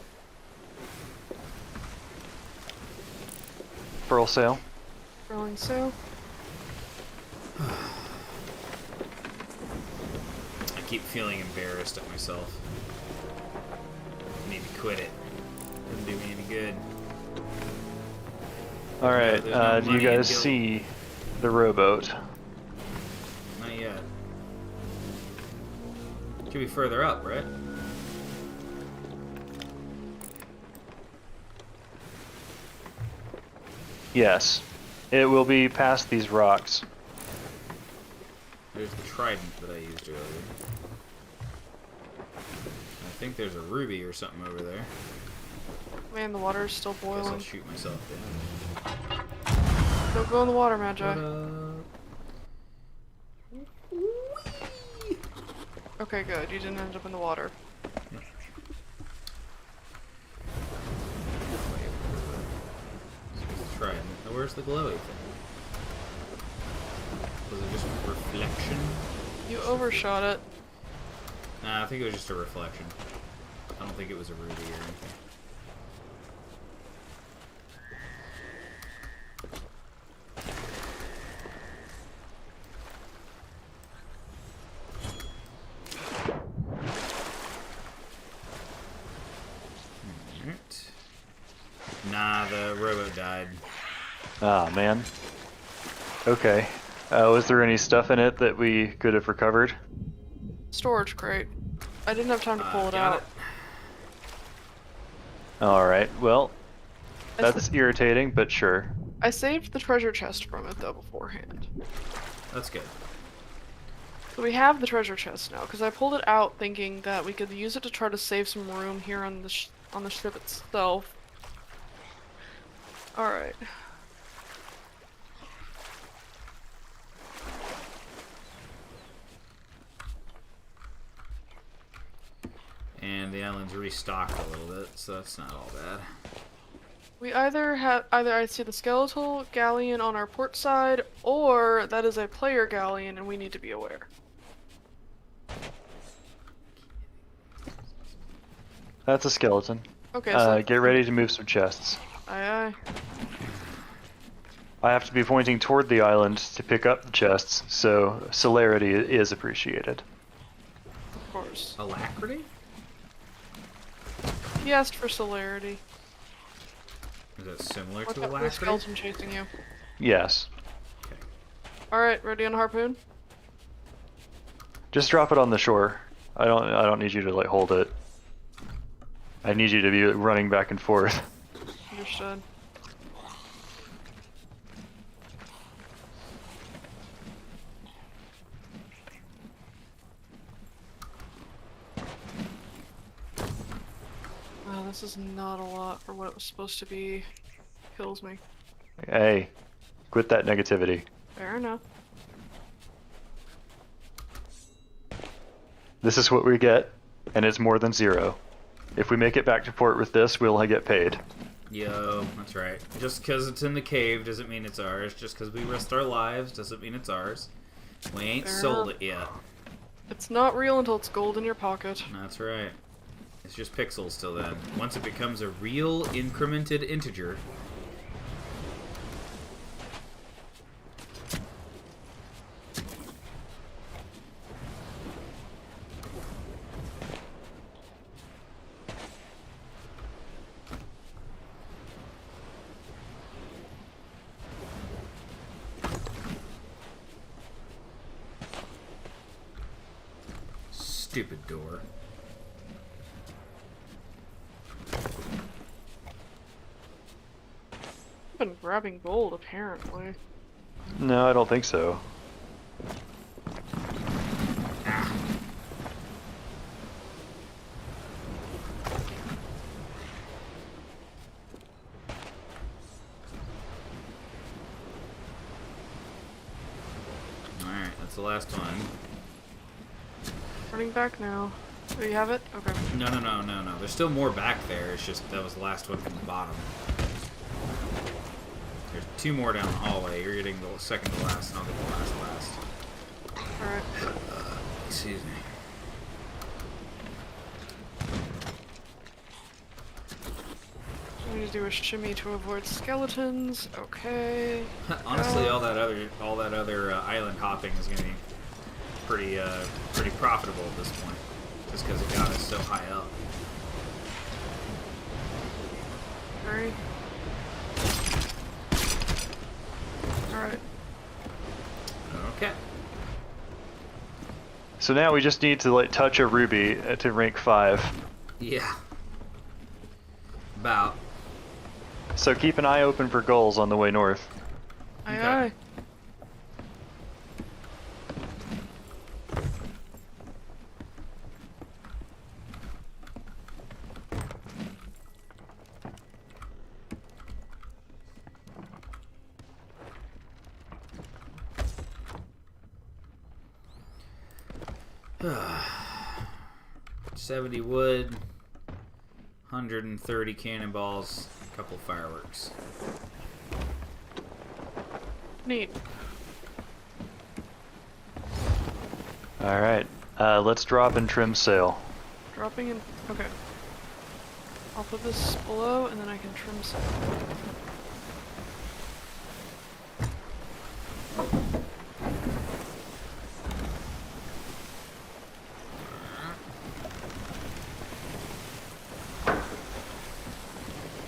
Furl sail. Rolling sail. I keep feeling embarrassed at myself. I need to quit it. Doesn't do me any good. Alright, There's no do you money guys in guild. see the rowboat? Not yet. Should be further up, right? Yes. It will be past these rocks. There's the trident that I used earlier. I think there's a ruby or something over there. Man, the water is still Guess I'll boiling. shoot myself down. Don't go in the water, Magi. Okay, good. You didn't end up in the water. Trident. Now where's the glowy thing? Was it just a reflection? You overshot it. Nah, I think it was just a reflection. I don't think it was a ruby or anything. Alright. Nah, the rowboat died. Ah, man. Okay. Was there any stuff in it that we could have recovered? Storage crate. I didn't have time to pull it Got out. Alright, well, I that's irritating, but sure. I saved the treasure chest from it though beforehand. That's good. So we have the treasure chest now because I pulled it out thinking that we could use it to try to save some room here on the ship itself. All right. And the island's restocked a little bit, so that's not all bad. We either I see the skeletal galleon on our port side, or that is a player galleon, and we need to be aware. That's a skeleton. Okay, so Get ready to move some chests. aye aye. I have to be pointing toward the island to pick up the chests, so celerity is appreciated. Of course. Alacrity? He asked for celerity. Is that similar Watch to out for the alacrity? skeleton chasing you. Yes. Okay. All right, ready on harpoon? Just drop it on the shore. I don't need you to like hold it. I need you to be running back and forth. Understood. Wow, this is not a lot for what it was supposed to be. Kills me. Hey, quit that negativity. Fair enough. This is what we get, and it's more than zero. If we make it back to port with this, we'll get paid. Yo, that's right. Just because it's in the cave doesn't mean it's ours. Just because we risked our lives doesn't mean it's ours. We ain't Fair sold enough. it yet. It's not real until it's gold in your pocket. That's right. It's just pixels till then. Once it becomes a real incremented integer. Stupid door. I've been grabbing gold, apparently. No, I don't think so. Alright, that's the last one. Running back now. Do you have it? Okay. No. There's still more back there. It's just that was the last one from the bottom. There's two more down the hallway. You're getting the second to last, and I'll get the last. Alright. Excuse me. I need to do a shimmy to avoid skeletons. Okay. Honestly, all that other island hopping is gonna be pretty profitable at this point, just because it got us so high up. Hurry. Alright. Okay. So now we just need to like touch a ruby to rank 5. Yeah. About. So keep an eye open for goals on the way north. Aye Okay. aye. Uh, 70 wood, 130 cannonballs, a couple fireworks. Neat. Alright, let's drop and trim sail. Dropping in. Okay. I'll put this below and then I can trim some.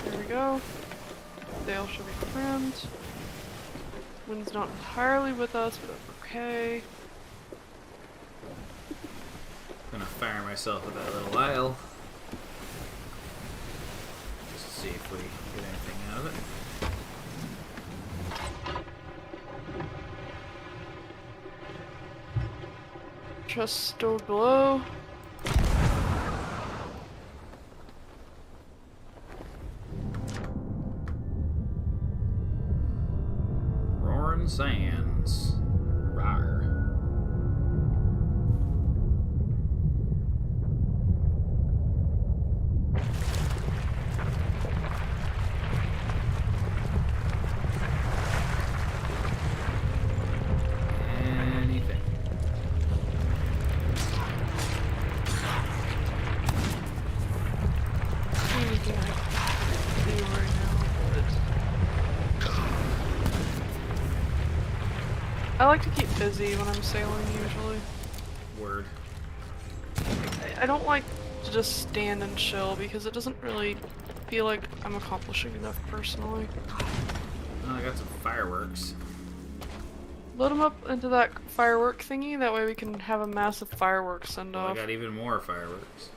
There we go. Sail should be trimmed. Wind's not entirely with us, but that's okay. Gonna fire myself with that little isle. Just to see if we get anything out of it. Just stowed below. Roaring Sands. Rawr. Anything. Anything I can do right now, but I like to keep busy when I'm sailing usually. Word. I don't like to just stand and chill because it doesn't really feel like I'm accomplishing enough personally. Oh, I got some fireworks. Load them up into that firework thingy, that way we can have a massive fireworks send Oh, I off. got even more fireworks.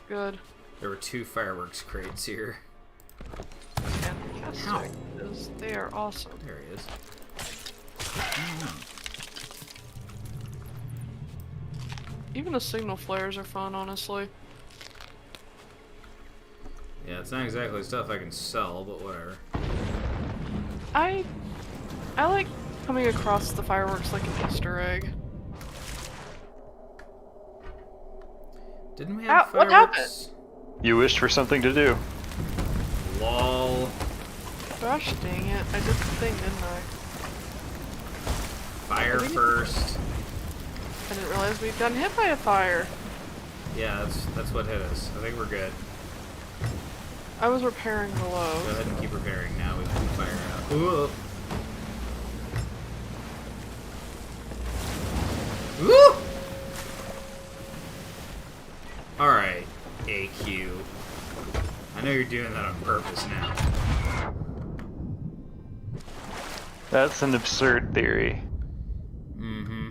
Good. There were 2 fireworks crates here. Fantastic. Because they are awesome. There he is. I don't know. Even the signal flares are fun, honestly. Yeah, it's not exactly stuff I can sell, but whatever. I like coming across the fireworks like an Easter egg. Didn't we have What fireworks? You wished for something to do. Lol. Gosh dang it, I did the thing, didn't I? Fire first. I didn't realize we'd gotten hit by a fire. Yeah, that's what hit us. I think we're good. I was repairing Go below. ahead and keep repairing now. We can fire out. Ooh. Woo! Alright, AQ. I know you're doing that on purpose now. That's an absurd theory. Mm-hmm.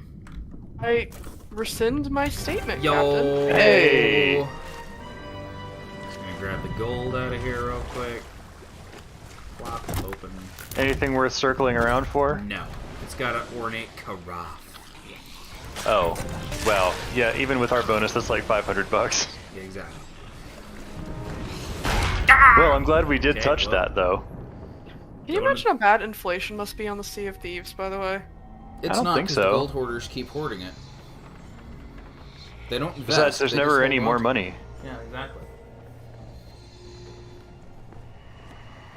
I rescind my statement, Yo! Captain. Hey! Just gonna grab the gold out of here real quick. Plop, open. Anything worth circling around for? No. It's got an ornate carafe. Oh, well, yeah, even with our bonus, that's like 500 bucks. Yeah, exactly. Well, I'm glad we did Okay, touch well. that, though. Can you imagine how bad inflation must be on the Sea of Thieves, by the way? It's don't not think 'cause so. the gold hoarders keep hoarding it. They don't invest. Besides, there's they never just any hold more on to it. money. Yeah, exactly.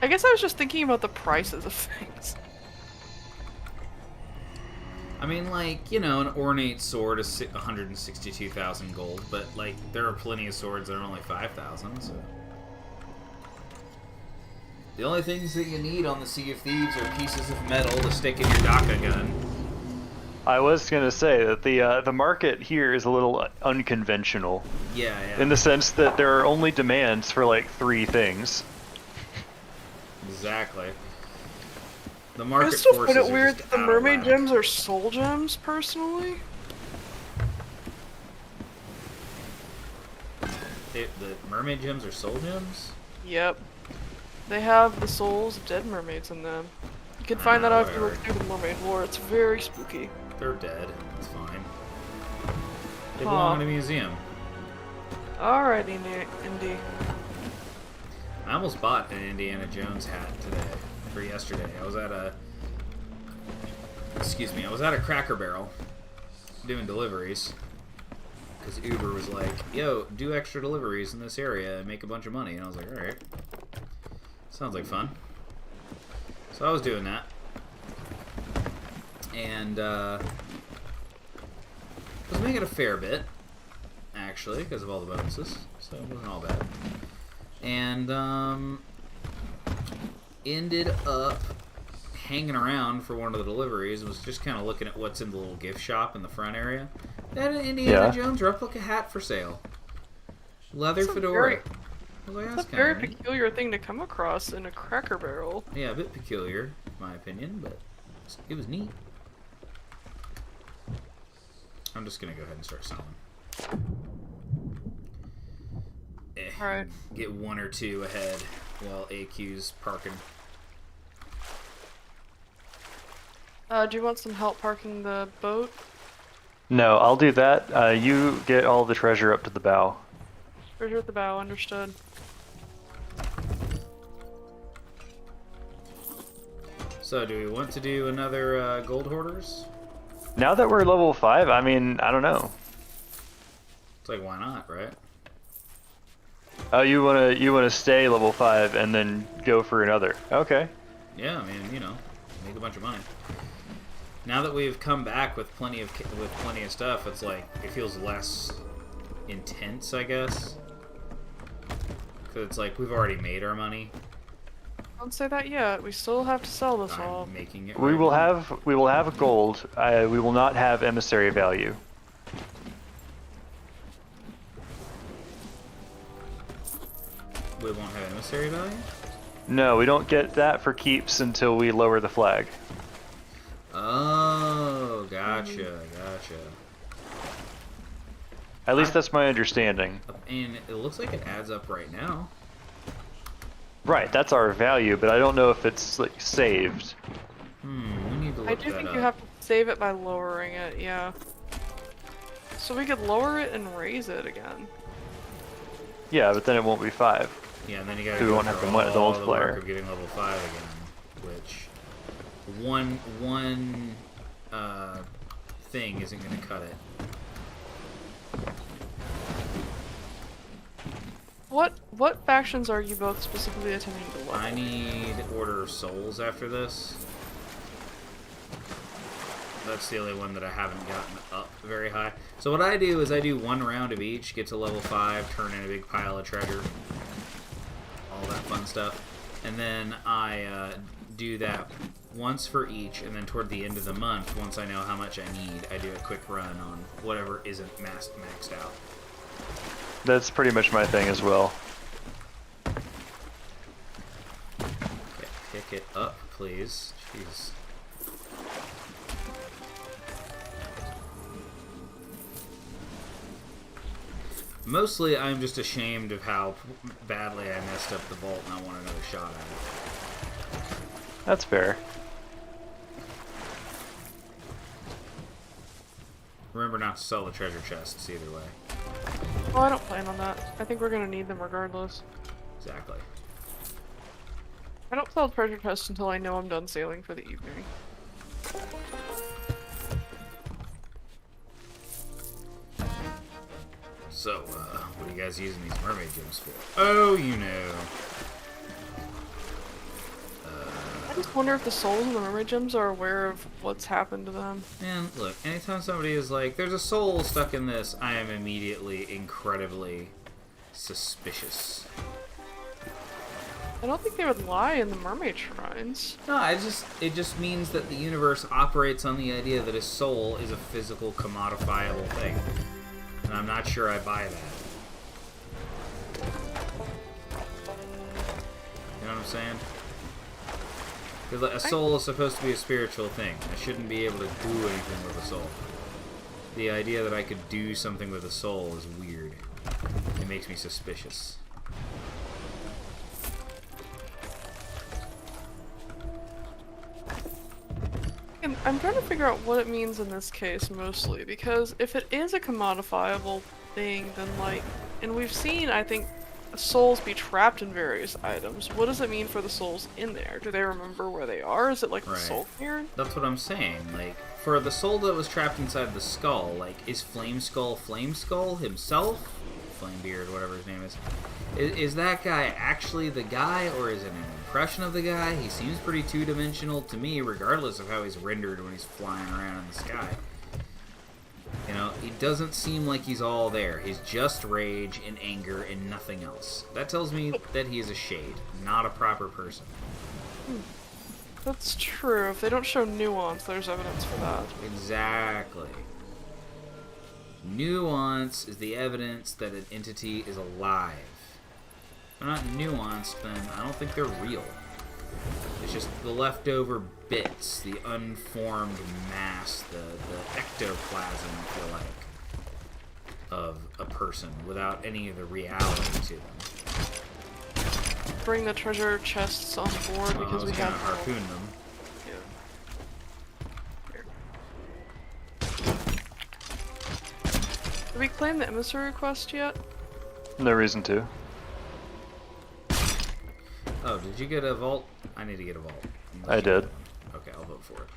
I guess I was just thinking about the prices of things. I mean, like, you know, an ornate sword is 162,000 gold, but, like, there are plenty of swords that are only 5,000, so... The only things that you need on the Sea of Thieves are pieces of metal to stick in your DACA gun. I was gonna say that the market here is a little unconventional, Yeah, yeah. in the sense that there are only demands for like 3 things. Exactly. The I market still forces find it are weird just that the out of mermaid whack. gems are soul gems, personally. The mermaid gems are soul gems? Yep. They have the souls of dead mermaids in them. You can find that out if you look Whatever. through the mermaid lore. It's very spooky. They're dead. It's fine. They Huh. belong in a museum. Alrighty, Indy. I almost bought an Indiana Jones hat today, or yesterday. I was at a Cracker Barrel doing deliveries because Uber was like, "Yo, do extra deliveries in this area and make a bunch of money." And I was like, "All right, sounds like fun." So I was doing that, and was making a fair bit actually because of all the bonuses, so it wasn't all bad. And ended up hanging around for one of the deliveries. Was just kind of looking at what's in the little gift shop in the front area. They had an Indiana Jones replica hat for sale, leather That's a fedora. very- I was like, That's that's a kind very of neat. peculiar thing to come across in a Cracker Barrel. Yeah, a bit peculiar, in my opinion, but it was neat. I'm just gonna go ahead and start selling. Alright. Get one or two ahead while AQ's parking. Do you want some help parking the boat? No, I'll do that. You get all the treasure up to the bow. Treasure at the bow, understood. So, do we want to do another gold hoarders? Now that we're level 5, I mean, I don't know. It's like, why not, right? Oh, you wanna stay level 5 and then go for another? Okay. Yeah, I mean, you know, make a bunch of money. Now that we've come back with plenty of stuff, it's like it feels less intense, I guess. Because it's like we've already made our money. Don't say that yet. We still have to sell this all. I'm making it. We right will now. have gold. We will not have emissary value. We won't have emissary value. No, we don't get that for keeps until we lower the flag. Oh, gotcha. At least that's my understanding. And it looks like it adds up right now. Right, that's our value, but I don't know if it's like saved. We need to look I do that think up. you have to save it by lowering it, yeah. So we could lower it and raise it again. Yeah, but then it won't be 5. Yeah, and then you gotta We go won't have through the all the multiplier. work of getting level 5 again, which one thing isn't gonna cut it. What factions are you both specifically attempting to level? I need Order of Souls after this. That's the only one that I haven't gotten up very high. So what I do is I do one round of each, get to level 5, turn in a big pile of treasure, all that fun stuff, and then I do that once for each, and then toward the end of the month, once I know how much I need, I do a quick run on whatever isn't maxed out. That's pretty much my thing as well. Okay, pick it up, please. Jeez. Mostly, I'm just ashamed of how badly I messed up the vault, and I want another shot at it. That's fair. Remember not to sell the treasure chests either way. Oh, I don't plan on that. I think we're gonna need them regardless. Exactly. I don't sell treasure chests until I know I'm done sailing for the evening. So, what are you guys using these mermaid gems for? Oh, you know. I just wonder if the souls in the mermaid gems are aware of what's happened to them. Man, look, anytime somebody is like, there's a soul stuck in this, I am immediately incredibly suspicious. I don't think they would lie in the mermaid shrines. No, it just means that the universe operates on the idea that a soul is a physical, commodifiable thing. And I'm not sure I buy that. You know what I'm saying? Because like, a soul is supposed to be a spiritual thing. I shouldn't be able to do anything with a soul. The idea that I could do something with a soul is weird. It makes me suspicious. And I'm trying to figure out what it means in this case mostly, because if it is a commodifiable thing, then like, and we've seen, I think, souls be trapped in various items. What does it mean for the souls in there? Do they remember where they are? Is it like the soul cairn? That's what I'm saying. Like, for the soul that was trapped inside the skull, like, is Flame Skull himself? Flamebeard, whatever his name is. Is that guy actually the guy, or is it an impression of the guy? He seems pretty two-dimensional to me, regardless of how he's rendered when he's flying around in the sky. You know, he doesn't seem like he's all there. He's just rage and anger and nothing else. That tells me that he is a shade, not a proper person. That's true. If they don't show nuance, there's evidence for that. Exactly. Nuance is the evidence that an entity is alive. If they're not nuanced, then I don't think they're real. It's just the leftover bits, the unformed mass, the ectoplasm, I feel like, of a person without any of the reality to them. Bring the treasure chests on board because we have harpoon them. Did we claim the emissary quest yet? No reason to. Oh, did you get a vault? I need to get a vault. I did. Okay, I'll vote for it.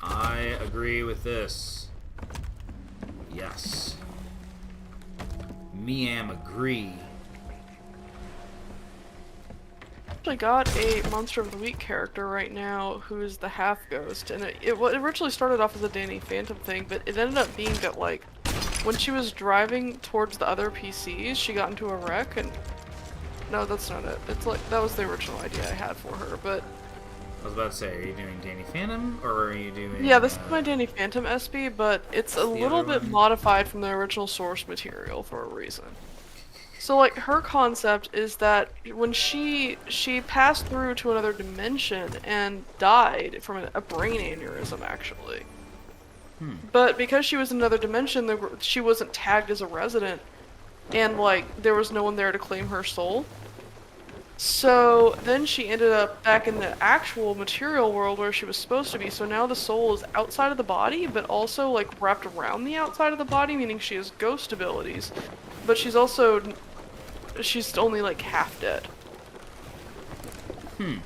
I agree with this. Yes. Me am agree. Actually got a Monster of the Week character right now who is the half ghost, and it originally started off as a Danny Phantom thing, but it ended up being that like when she was driving towards the other PCs, she got into a wreck and no, that's not it. It's like that was the original idea I had for her, but I was about to say, are you doing Danny Phantom or are you doing? Yeah, this is my Danny Phantom SB, but it's a little bit modified from the original source material for a reason. So like her concept is that when she passed through to another dimension and died from a brain aneurysm actually. But because she was in another dimension, she wasn't tagged as a resident, and like there was no one there to claim her soul. So then she ended up back in the actual material world where she was supposed to be. So now the soul is outside of the body, but also like wrapped around the outside of the body, meaning she has ghost abilities. But she's only like half dead. Okay.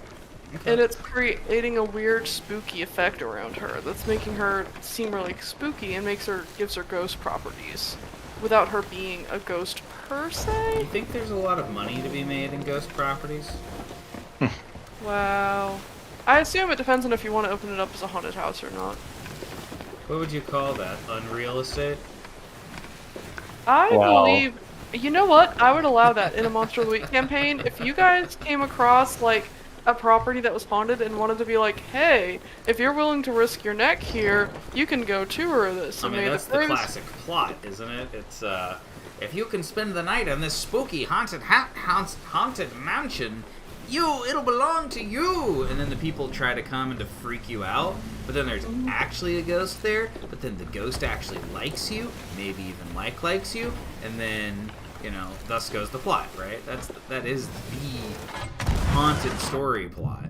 And it's creating a weird spooky effect around her that's making her seem really spooky and gives her ghost properties without her being a ghost per se. You think there's a lot of money to be made in ghost properties? Wow. I assume it depends on if you want to open it up as a haunted house or not. What would you call that? Unreal estate? I believe... You know what? I would allow that in a Monster of the Week campaign. If you guys came across, like, a property that was haunted and wanted to be like, hey, if you're willing to risk your neck here, you can go tour this. I mean, that's the classic plot, isn't it? It's, if you can spend the night in this spooky haunted mansion, it'll belong to you! And then the people try to come and to freak you out, but then there's actually a ghost there, but then the ghost actually likes you, maybe even likes you, and then, you know, thus goes the plot, right? That is the haunted story plot.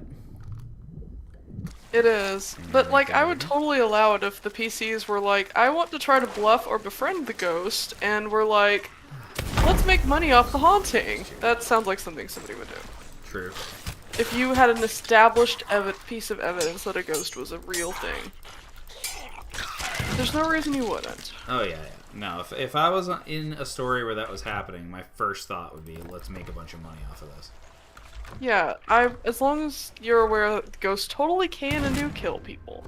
It is. But, like, I would totally allow it if the PCs were like, I want to try to bluff or befriend the ghost, and we're like, let's make money off the haunting. That sounds like something somebody would do. True. If you had an established piece of evidence that a ghost was a real thing. There's no reason you wouldn't. Oh, yeah. No, if I was in a story where that was happening, my first thought would be, let's make a bunch of money off of this. Yeah, as long as you're aware that ghosts totally can and do kill people.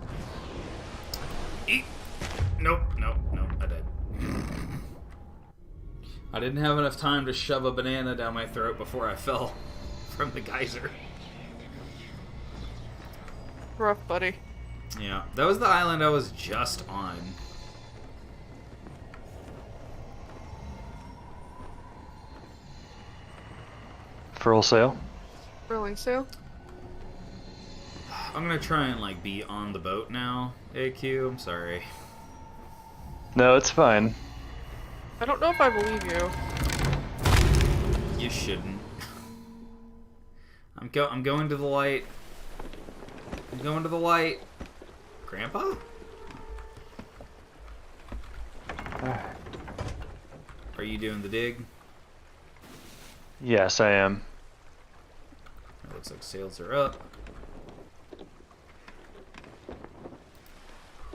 Nope, I did. I didn't have enough time to shove a banana down my throat before I fell from the geyser. Rough, buddy. Yeah, that was the island I was just on. For all sale? Rolling sale? I'm gonna try and like be on the boat now, AQ. I'm sorry. No, it's fine. I don't know if I believe you. You shouldn't. I'm going to the light. I'm going to the light. Grandpa? Are you doing the dig? Yes, I am. It looks like sails are up.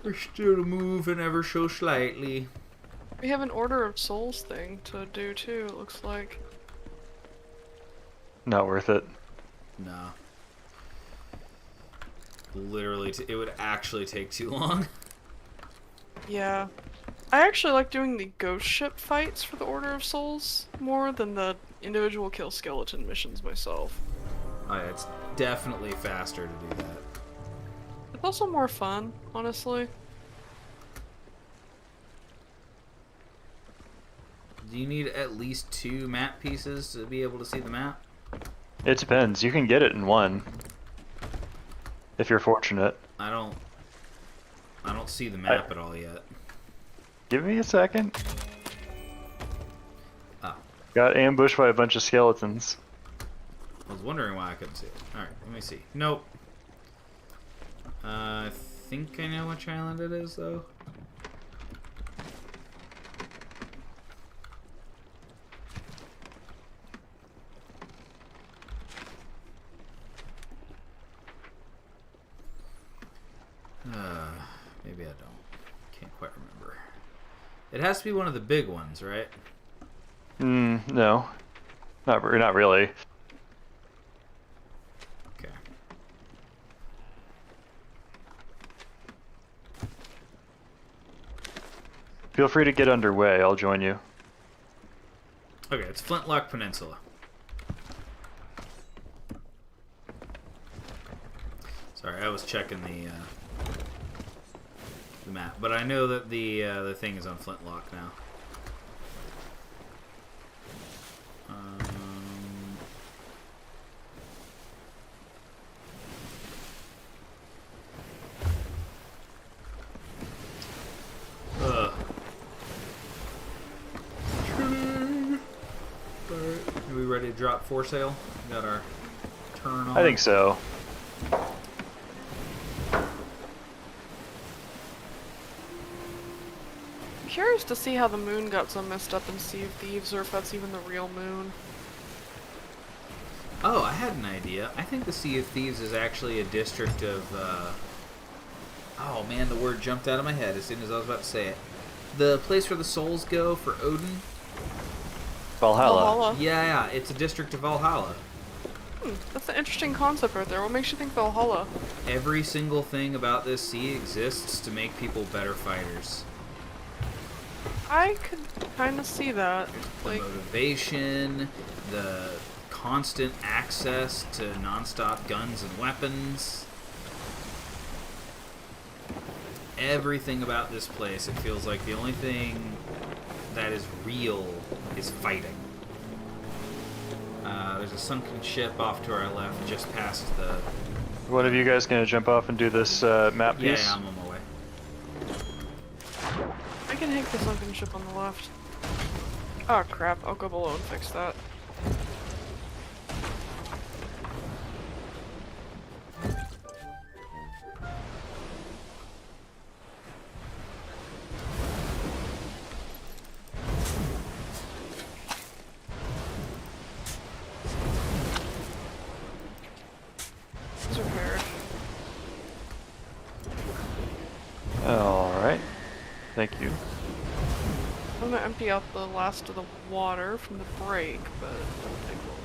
We're still moving ever so slightly. We have an Order of Souls thing to do too, it looks like. Not worth it. No. Literally, it would actually take too long. Yeah. I actually like doing the ghost ship fights for the Order of Souls more than the individual kill skeleton missions myself. Oh, yeah, it's definitely faster to do that. It's also more fun, honestly. Do you need at least 2 map pieces to be able to see the map? It depends. You can get it in one. If you're fortunate. I don't see the map at all yet. Give me a second. Ah. Got ambushed by a bunch of skeletons. I was wondering why I couldn't see it. Alright, let me see. Nope. I think I know which island it is, though. Maybe I don't. Can't quite remember. It has to be one of the big ones, right? No. Not really. Okay. Feel free to get underway. I'll join you. Okay, it's Flintlock Peninsula. Sorry, I was checking the map, but I know that the thing is on Flintlock now. Are we ready to drop foresail? We got our turn on. I think so. I'm curious to see how the moon got so messed up in Sea of Thieves, or if that's even the real moon. Oh, I had an idea. I think the Sea of Thieves is actually a district of, oh man, the word jumped out of my head as soon as I was about to say it. The place where the souls go for Odin? Valhalla. Yeah, it's a district of Valhalla. That's an interesting concept right there. What makes you think Valhalla? Every single thing about this sea exists to make people better fighters. I could kind of see that. The Like, motivation, the constant access to non-stop guns and weapons. Everything about this place, it feels like the only thing that is real is fighting. There's a sunken ship off to our left, just past the... One of you guys gonna jump off and do this map piece? Yeah, I'm on my way. I can hit the sunken ship on the left. Oh crap, I'll go below and fix that. It's repaired. Alright. Thank you. I'm gonna empty out the last of the water from the break, but it'll take a little.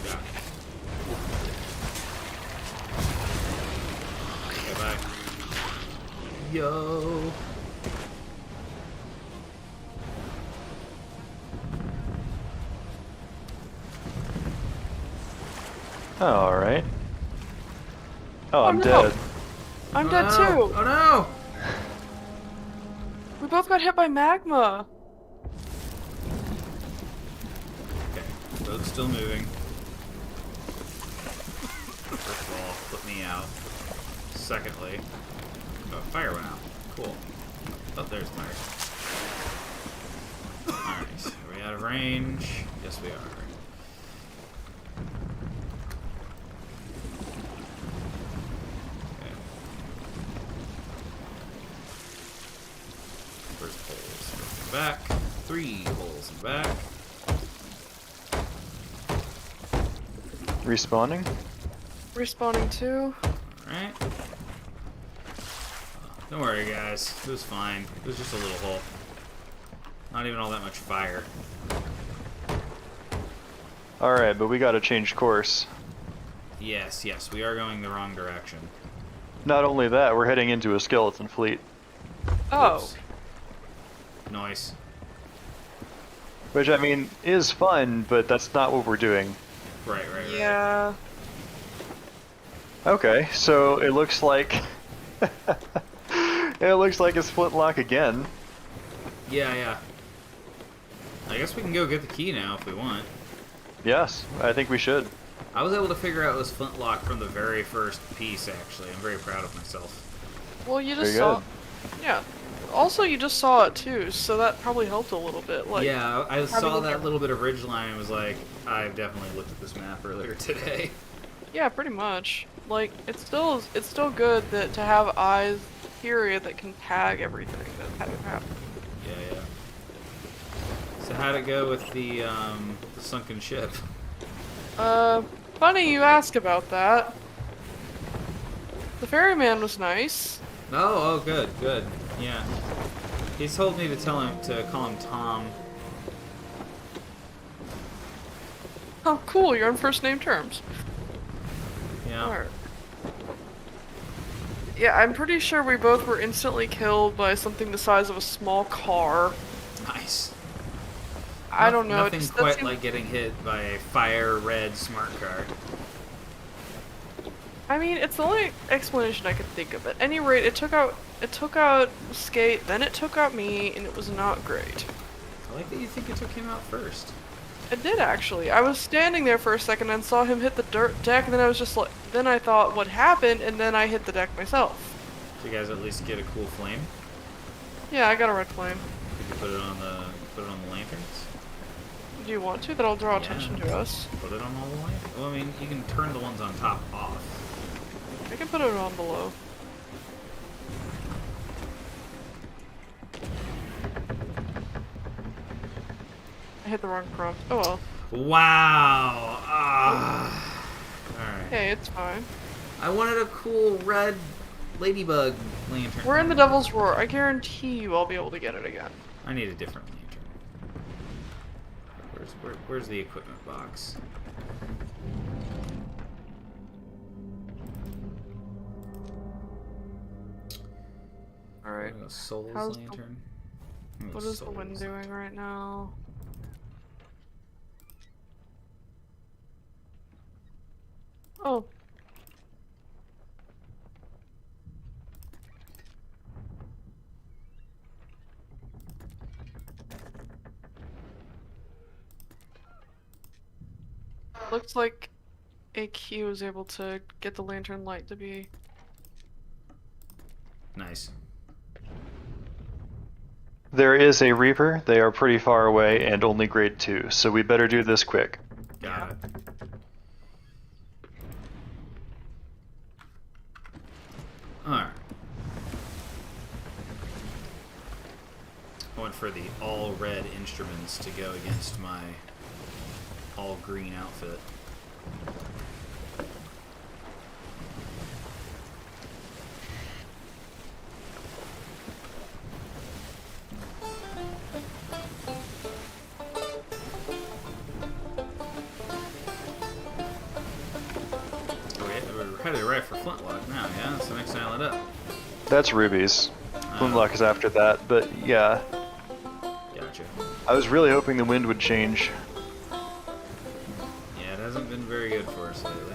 Yeah. Okay, bye. Yo. Alright. Oh, I'm no. dead. I'm Oh, dead no. too. Oh no! We both got hit by magma. Okay, boat's still moving. First of all, put me out. Secondly, oh, fire went out. Cool. Oh, there's fire. Alright, are we out of range? Yes, we are. Okay. First holes in the back. 3 holes in the back. Respawning? Respawning too. Alright. Don't worry, guys. It was fine. It was just a little hole. Not even all that much fire. Alright, but we gotta change course. Yes, yes, we are going the wrong direction. Not only that, we're heading into a skeleton fleet. Oh. Oops. Nice. Which, I mean, is fun, but that's not what we're doing. Right. Yeah. Okay, so it looks like... it looks like it's Flintlock again. Yeah. I guess we can go get the key now if we want. Yes, I think we should. I was able to figure out it was Flintlock from the very first piece, actually. I'm very proud of myself. Well, you just Very saw. good. Yeah. Also, you just saw it too, so that probably helped a little bit. Like. Yeah, I saw having that a- little bit of ridgeline and was like, I've definitely looked at this map earlier today. Yeah, pretty much. Like, it's still good that to have eyes, period, that can tag everything that happened. Yeah. So how'd it go with the sunken ship? Funny you ask about that. The ferryman was nice. Oh, good. Yeah. He told me to call him Tom. Oh, cool, you're on first name terms. Yeah. Alright. Yeah, I'm pretty sure we both were instantly killed by something the size of a small car. Nice. I don't know. Nothing that quite seemed- like getting hit by a fire red smart car. I mean, it's the only explanation I could think of. At any rate, it took out Skate, then it took out me, and it was not great. I like that you think it took him out first. It did actually. I was standing there for a second and saw him hit the dirt deck, and then I was just like, then I thought what happened, and then I hit the deck myself. So you guys at least get a cool flame. Yeah, I got a red flame. Could you put it on the lanterns? Do you want to? That'll draw Yeah. attention to us. Put it on all the lanterns. Well, I mean, you can turn the ones on top off. I can put it on below. I hit the wrong prompt. Oh well. Wow. Alright. Hey, it's fine. I wanted a cool red ladybug lantern. We're in the Devil's Roar. I guarantee you I'll be able to get it again. I need a different lantern. Where's the equipment box? Alright. Soul's How's the- lantern. What is the wind doing right now? Oh. Looks like AQ was able to get the lantern light to be. Nice. There is a Reaper. They are pretty far away and only grade 2, so we better do this quick. Got it. Alright. I went for the all red instruments to go against my all green outfit. We're headed right for Flintlock now, yeah? That's the next island up. That's Ruby's. Flintlock is after that, but yeah. Gotcha. I was really hoping the wind would change. Yeah, it hasn't been very good for us lately.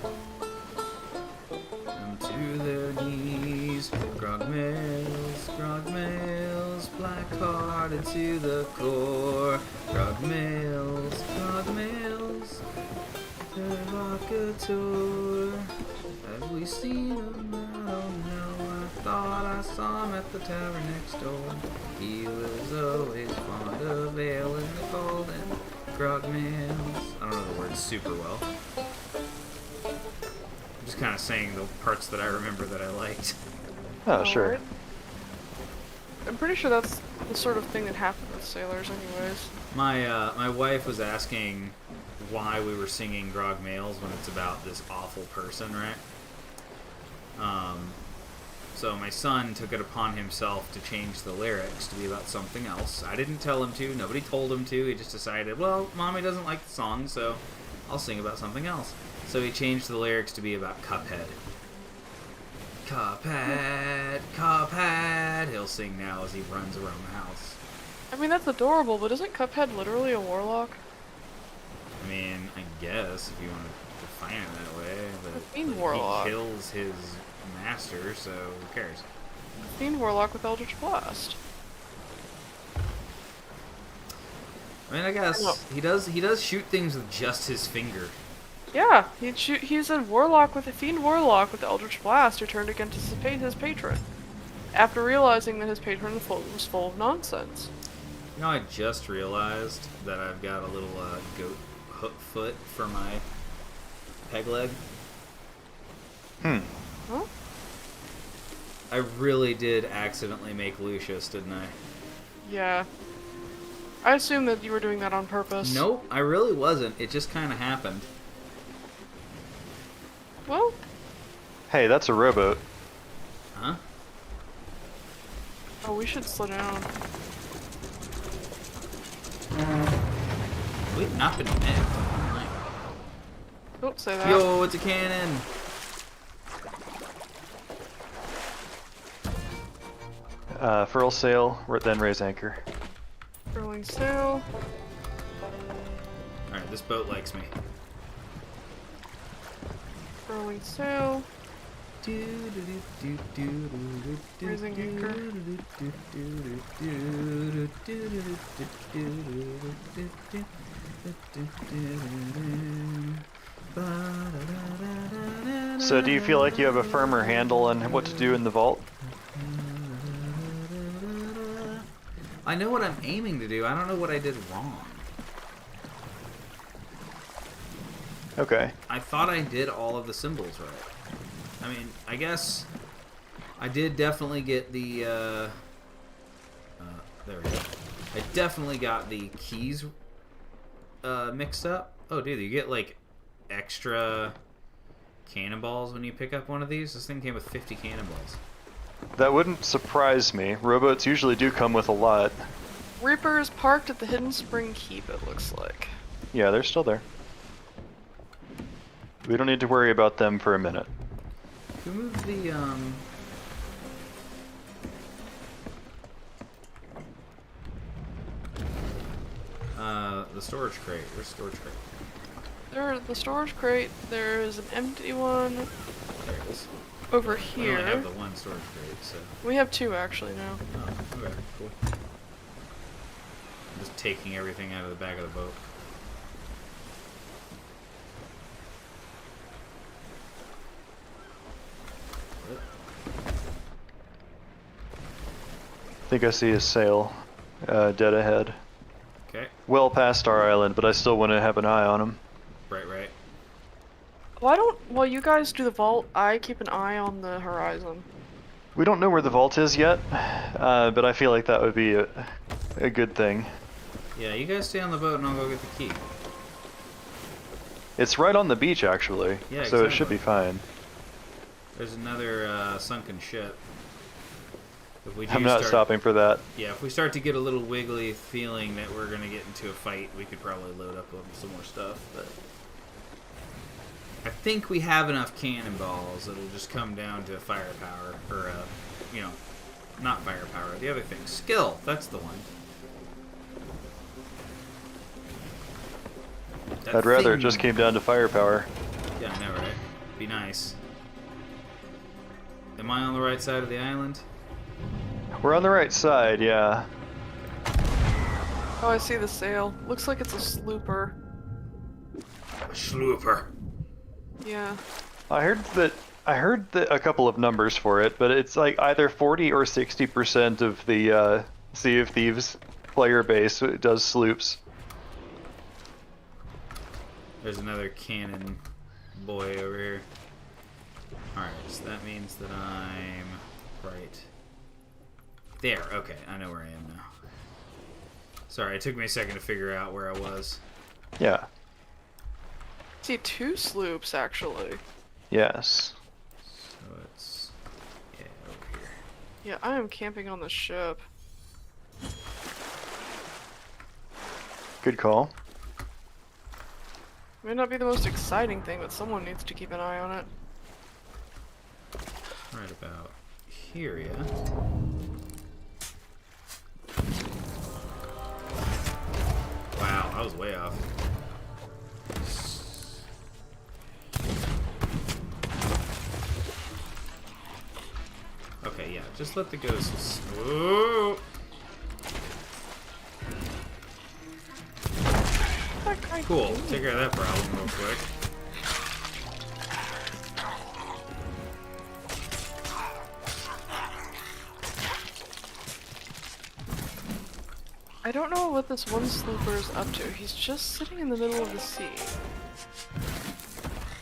Come to black hearted to the core. Grog males, provocateur. Have we seen him? I don't know. I thought I saw him at the tavern next door. He was always fond of ale in the cold and grog males. I don't know the words super well. I'm just kind of saying the parts that I remember that I liked. Oh, sure. Alright. I'm pretty sure that's the sort of thing that happened with sailors anyways. My wife was asking why we were singing Grog Males when it's about this awful person, right? So my son took it upon himself to change the lyrics to be about something else. I didn't tell him to. Nobody told him to. He just decided, well, Mommy doesn't like the song, so I'll sing about something else. So he changed the lyrics to be about Cuphead. Cuphead, Cuphead, he'll sing now as he runs around the house. I mean, that's adorable, but isn't Cuphead literally a warlock? I mean, I guess, if you want to define it that way, but Fiend warlock. he kills his master, so who cares? Fiend warlock with Eldritch Blast. I mean, I guess he does shoot things with just his finger. Yeah, he's a warlock with a fiend warlock with Eldritch Blast who turned against his patron. After realizing that his patron was full of nonsense. You know, I just realized that I've got a little goat hook foot for my peg leg. Huh? I really did accidentally make Lucius, didn't I? Yeah. I assume that you were doing that on purpose. Nope, I really wasn't. It just kind of happened. Well, Hey, that's a rowboat. Huh? oh, we should slow down. We've not been met. Don't say that. Yo, it's a cannon! Furl sail, then raise anchor. Furling sail. Alright, this boat likes me. Furling sail. Raising anchor. So do you feel like you have a firmer handle on what to do in the vault? I know what I'm aiming to do. I don't know what I did wrong. Okay. I thought I did all of the symbols right. I mean, I guess I did definitely get the, there we go. I definitely got the keys, mixed up. Oh, dude, you get, like, extra cannonballs when you pick up one of these? This thing came with 50 cannonballs. That wouldn't surprise me. Rowboats usually do come with a lot. Reaper is parked at the Hidden Spring Keep, it looks like. Yeah, they're still there. We don't need to worry about them for a minute. Who moved the, the storage crate? Where's the storage crate? The storage crate, there's an empty one There it is. over We only have here. the one storage crate, so... We have two actually now. Oh, okay, cool. I'm just taking everything out of the back of the boat. I think I see a sail dead ahead. Okay, Well past our island, but I still want to have an eye on him. right. While you guys do the vault, I keep an eye on the horizon. We don't know where the vault is yet, but I feel like that would be a good thing. Yeah, you guys stay on the boat and I'll go get the key. It's right on the beach, actually, Yeah, so it should exactly. be fine. There's another sunken ship. If we do I'm not stopping for that. Yeah, if we start to get a little wiggly feeling that we're gonna get into a fight, we could probably load up on some more stuff. But I think we have enough cannonballs. It'll just come down to firepower, or you know, not firepower. The other thing, skill. That's the one. That I'd rather it thing- just came down to firepower. Yeah, I know, right? Be nice. Am I on the right side of the island? We're on the right side, yeah. Oh, I see the sail. Looks like it's a slooper. Schlooper. Yeah. I heard that a couple of numbers for it, but it's like either 40 or 60% of the Sea of Thieves player base does sloops. There's another cannon boy over here. Alright, so that means that I'm right there. Okay, I know where I am now. Sorry, it took me a second to figure out where I was. Yeah. See 2 sloops actually. Yes. So it's... yeah, over here. Yeah, I am camping on the ship. Good call. May not be the most exciting thing, but someone needs to keep an eye on it. Right about here, yeah? Wow, I was way off. Okay, yeah, just let the ghosts... Ooh! Cool, take care of that problem real quick. I don't know what this one slooper is up to. He's just sitting in the middle of the sea.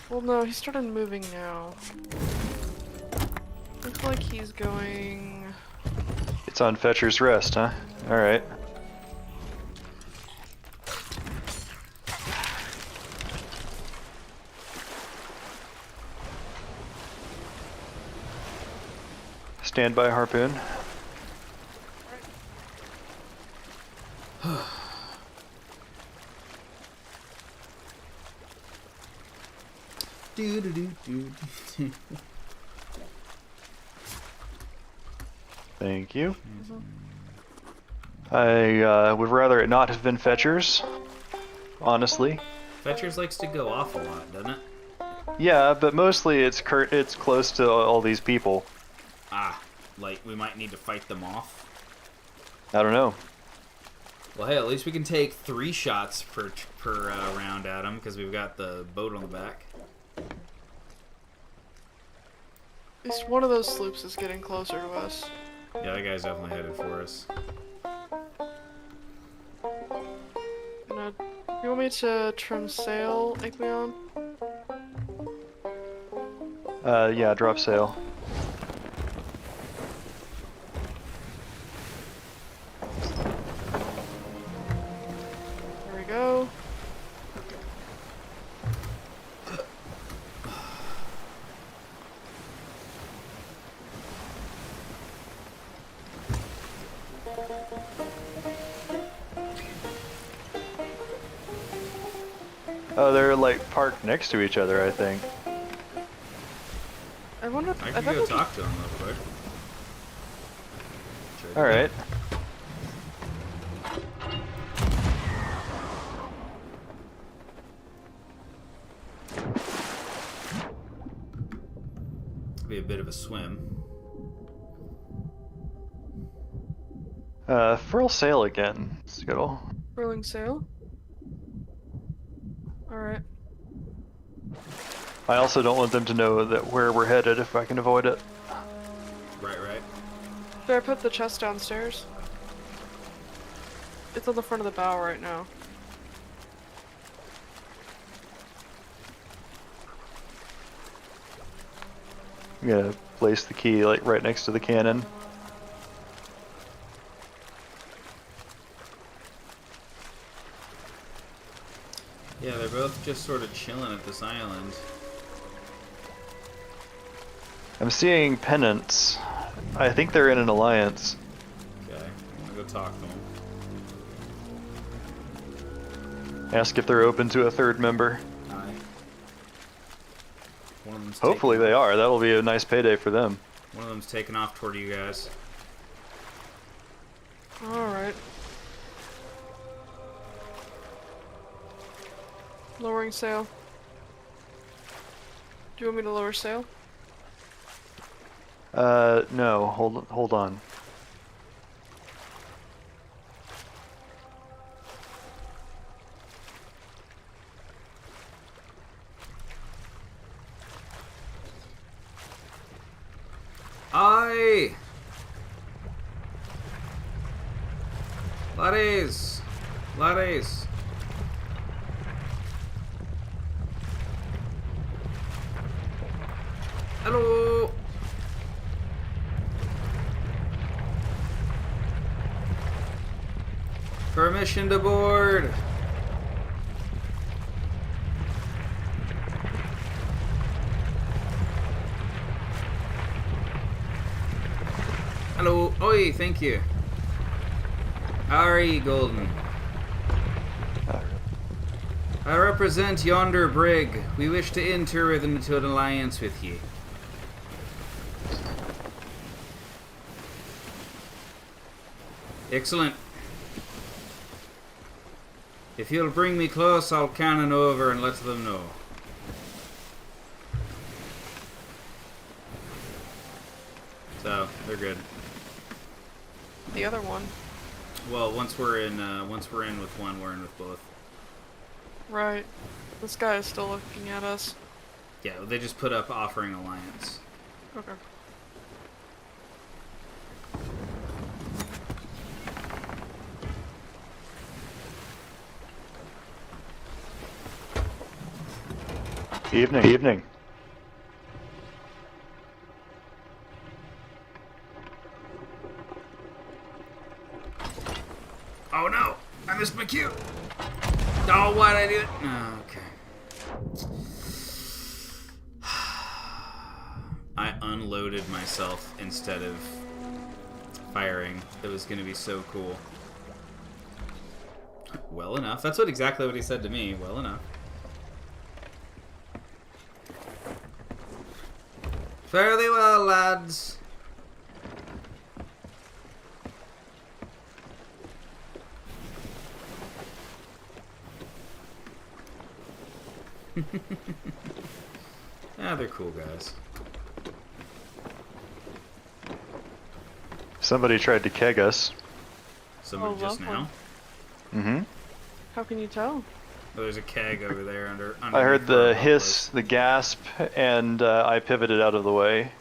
Well, no, he started moving now. Looks like he's going... It's on Fetcher's Rest, huh? Alright. Standby harpoon. Do do do do. Thank you. I would rather it not have been Fetcher's, honestly. Fetchers likes to go off a lot, doesn't it? Yeah, but mostly it's close to all these people. Ah, like we might need to fight them off. I don't know. Well, hey, at least we can take 3 shots per round at them because we've got the boat on the back. At least one of those sloops is getting closer to us. Yeah, that guy's definitely headed for us. You want me to trim sail, Aequion? Yeah, drop sail. There we go. Oh, they're like parked next to each other, I think. I wonder. I I can thought go we- talk to him real quick. Sure. Alright. Be a bit of a swim. Furl sail again, Skittle. Furling sail. Alright. I also don't want them to know that where we're headed if I can avoid it. Right, right. Should I put the chest downstairs? It's on the front of the bow right now. I'm gonna place the key like right next to the cannon. Yeah, they're both just sort of chilling at this island. I'm seeing pennants. I think they're in an alliance. Okay, I'm gonna go talk to them. Ask if they're open to a third member. Hi. One of them's Hopefully taking they off. are. That'll be a nice payday for them. One of them's taking off toward you guys. Alright. Lowering sail. Do you want me to lower sail? No. Hold on. Hi! Laddies! Laddies! Hello! Permission to board! Hello! Oi, thank you. How are ye, Golden? I represent yonder brig. We wish to enter into an alliance with ye. Excellent. If you'll bring me close, I'll cannon over and let them know. So, they're good. The other one. Well, once we're in with one, we're in with both. Right. This guy is still looking at us. Yeah, they just put up offering alliance. Okay. Evening. Evening. Oh no! I missed my cue! Oh, why'd I do it? Oh, okay. I unloaded myself instead of firing. It was gonna be so cool. Well enough. That's exactly what he said to me. Well enough. Fare thee well, lads. Ah, they're cool guys. Somebody tried to keg us. Somebody just lovely. now. Mm-hmm. How can you tell? Oh, there's a keg over there under I heard the hiss, the gasp, and I pivoted out of the way.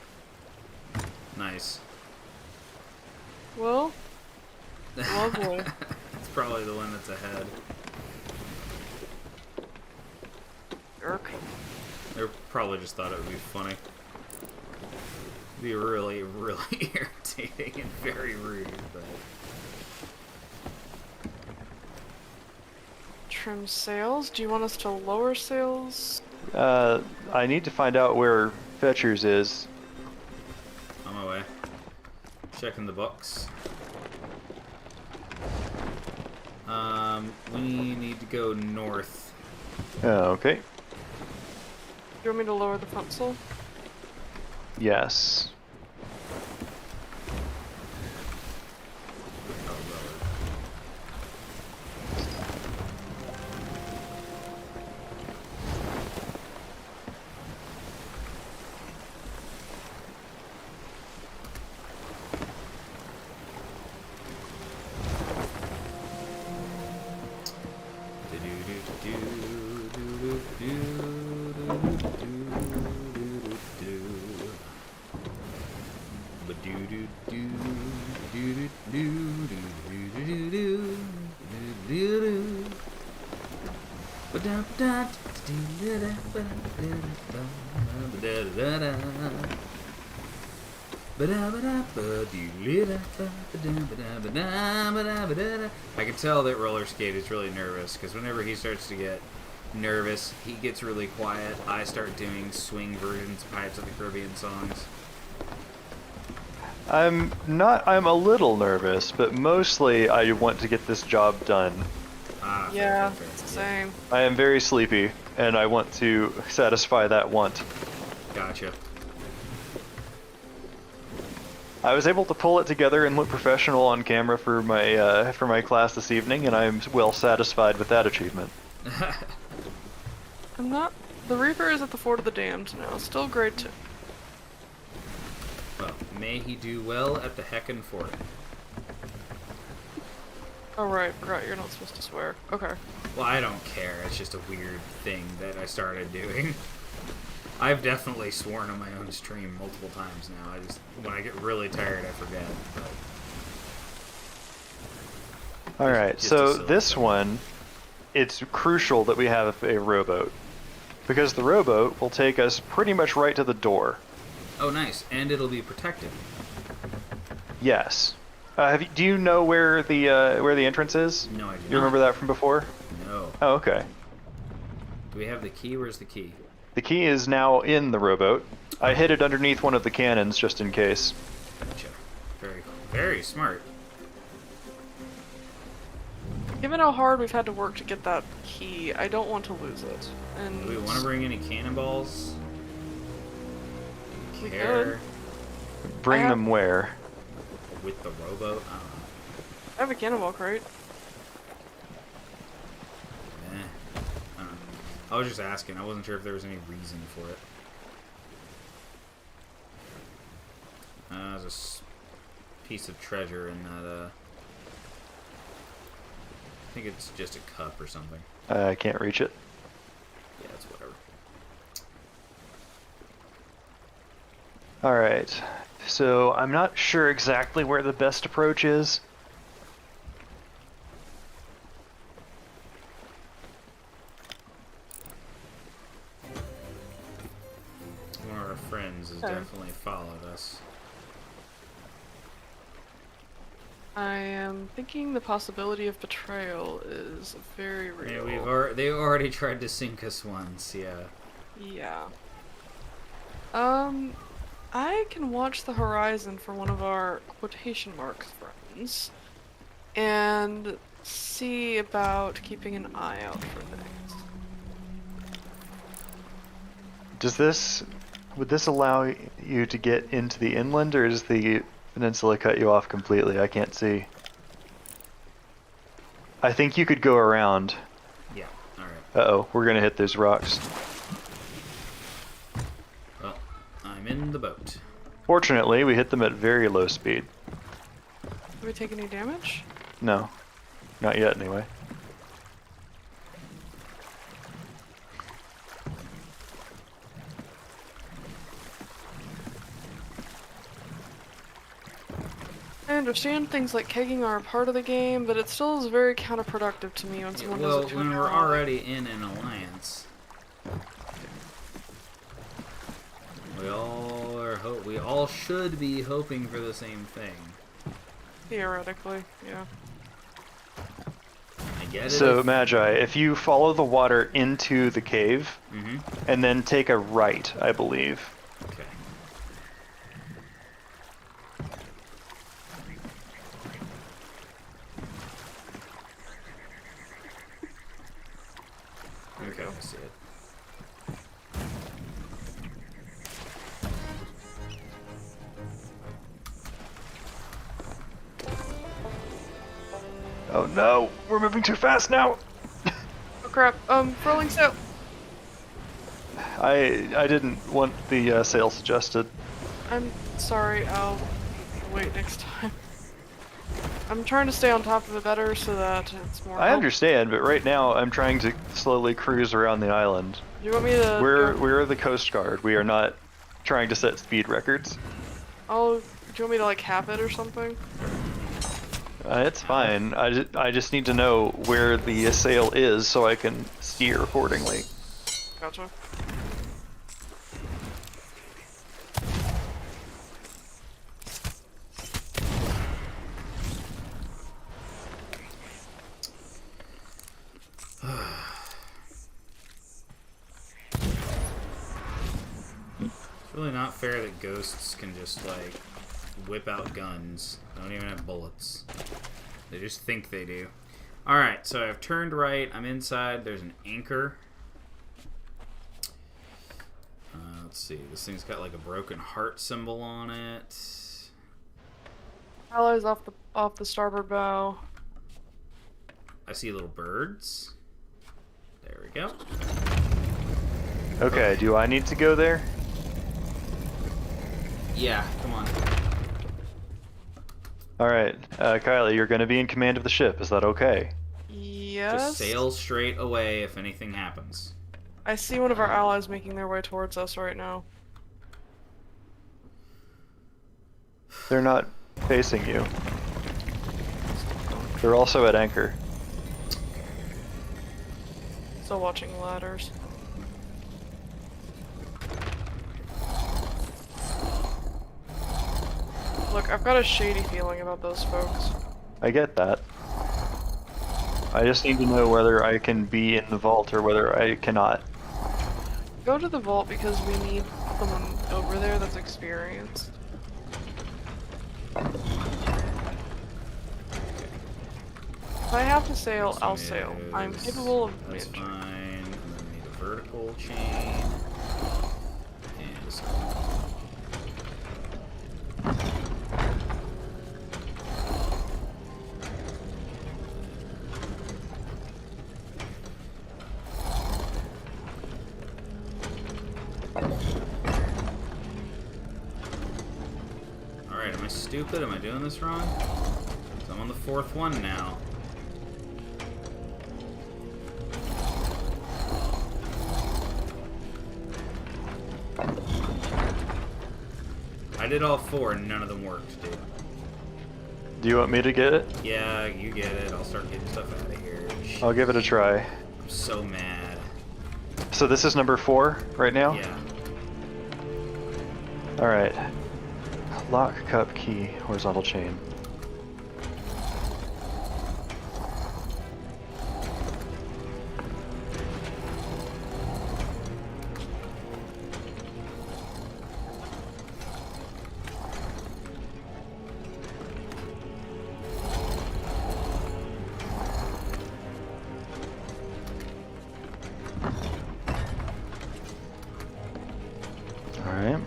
Nice. Well, lovely. It's probably the one that's ahead. Irk. They probably just thought it would be funny. Be really, really irritating and very rude, but... Trim sails. Do you want us to lower sails? I need to find out where Fetchers is. On my way. Checking the books. We need to go north. Okay. Do you want me to lower the front sail? Yes. Oh, Lord. I can tell that Roller Skate is really nervous because whenever he starts to get nervous, he gets really quiet. I start doing swing versions of Pirates of the Caribbean songs. I'm a little nervous, but mostly I want to get this job done. Ah, Yeah, fair. same. I am very sleepy, and I want to satisfy that want. Gotcha. I was able to pull it together and look professional on camera for my class this evening, and I'm well satisfied with that achievement. I'm not. The Reaper is at the Fort of the Damned now. Still grade 2. Well, may he do well at the Heckin' Fort. Oh right, forgot you're not supposed to swear. Okay. Well, I don't care. It's just a weird thing that I started doing. I've definitely sworn on my own stream multiple times now. When I get really tired, I forget. But All right, just a so silly this thing. one, it's crucial that we have a rowboat. Because the rowboat will take us pretty much right to the door. Oh, nice, and it'll be protected. Yes. Do you know where the entrance is? No, I do You remember that from before? No. Oh, okay. Do we have the key? Where's the key? The key is now in the rowboat. I hid it underneath one of the cannons just in case. Gotcha. Very, very smart. Given how hard we've had to work to get that key, I don't want to lose it. And Do we want to bring any cannonballs? We Care Bring have- them where? with the rowboat? I don't know. I have a cannonball crate. Eh. I don't know. I was just asking. I wasn't sure if there was any reason for it. There's a piece of treasure in that, I think it's just a cup or something. I can't reach it. Yeah, it's whatever. Alright, so I'm not sure exactly where the best approach is. One of our friends has definitely followed us. I am thinking the possibility of betrayal is very real. Yeah, they already tried to sink us once, yeah. Yeah. I can watch the horizon for one of our quotation marks friends and see about keeping an eye out for things. Would this allow you to get into the inland, or does the peninsula cut you off completely? I can't see. I think you could go around. Yeah, alright. Uh-oh, we're gonna hit those rocks. Well, I'm in the boat. Fortunately, we hit them at very low speed. Do we take any damage? No, not yet anyway. I understand things like kegging are a part of the game, but it still is very counterproductive to me when someone Well, does it to when an we're ally. already in an alliance, we all should be hoping for the same thing. Theoretically, yeah. I get it. So, Magi, if you follow the water into the cave, Mm-hmm. and then take a right, I believe. Okay. Okay, I see it. Oh no, we're moving too fast now! Oh crap, furling sail! I didn't want the sails adjusted. I'm sorry, I'll wait next time. I'm trying to stay on top of it better so that it's more I understand, but right now I'm trying to slowly cruise around the island. Do you want me to We're the Coast Guard. We are not trying to set speed records. do you want me to like cap it or something? It's fine. I just need to know where the sail is so I can steer accordingly. Gotcha. It's really not fair that ghosts can just, like, whip out guns. They don't even have bullets. They just think they do. Alright, so I've turned right. I'm inside. There's an anchor. Let's see. This thing's got, like, a broken heart symbol on it. Allies off the starboard bow. I see little birds. There we go. Okay, do I need to go there? Yeah, come on. Alright, Kylie, you're gonna be in command of the ship. Is that okay? Yes. Just sail straight away if anything happens. I see one of our allies making their way towards us right now. They're not facing you. They're also at anchor. Still watching ladders. Look, I've got a shady feeling about those folks. I get that. I just need to know whether I can be in the vault or whether I cannot. Go to the vault because we need someone over there that's experienced. If I have to sail, I'll sail. I'm capable of That's managing. fine. And then we need a vertical chain. And a skull. Alright, am I stupid? Am I doing this wrong? 'Cause I'm on the 4th one now. I did all 4 and none of them worked, dude. Do you want me to get it? Yeah, you get it. I'll start getting stuff out of here. I'll give it a try. I'm so mad. So this is number 4 right now? Yeah. Alright. Lock, cup, key, horizontal chain. Alright.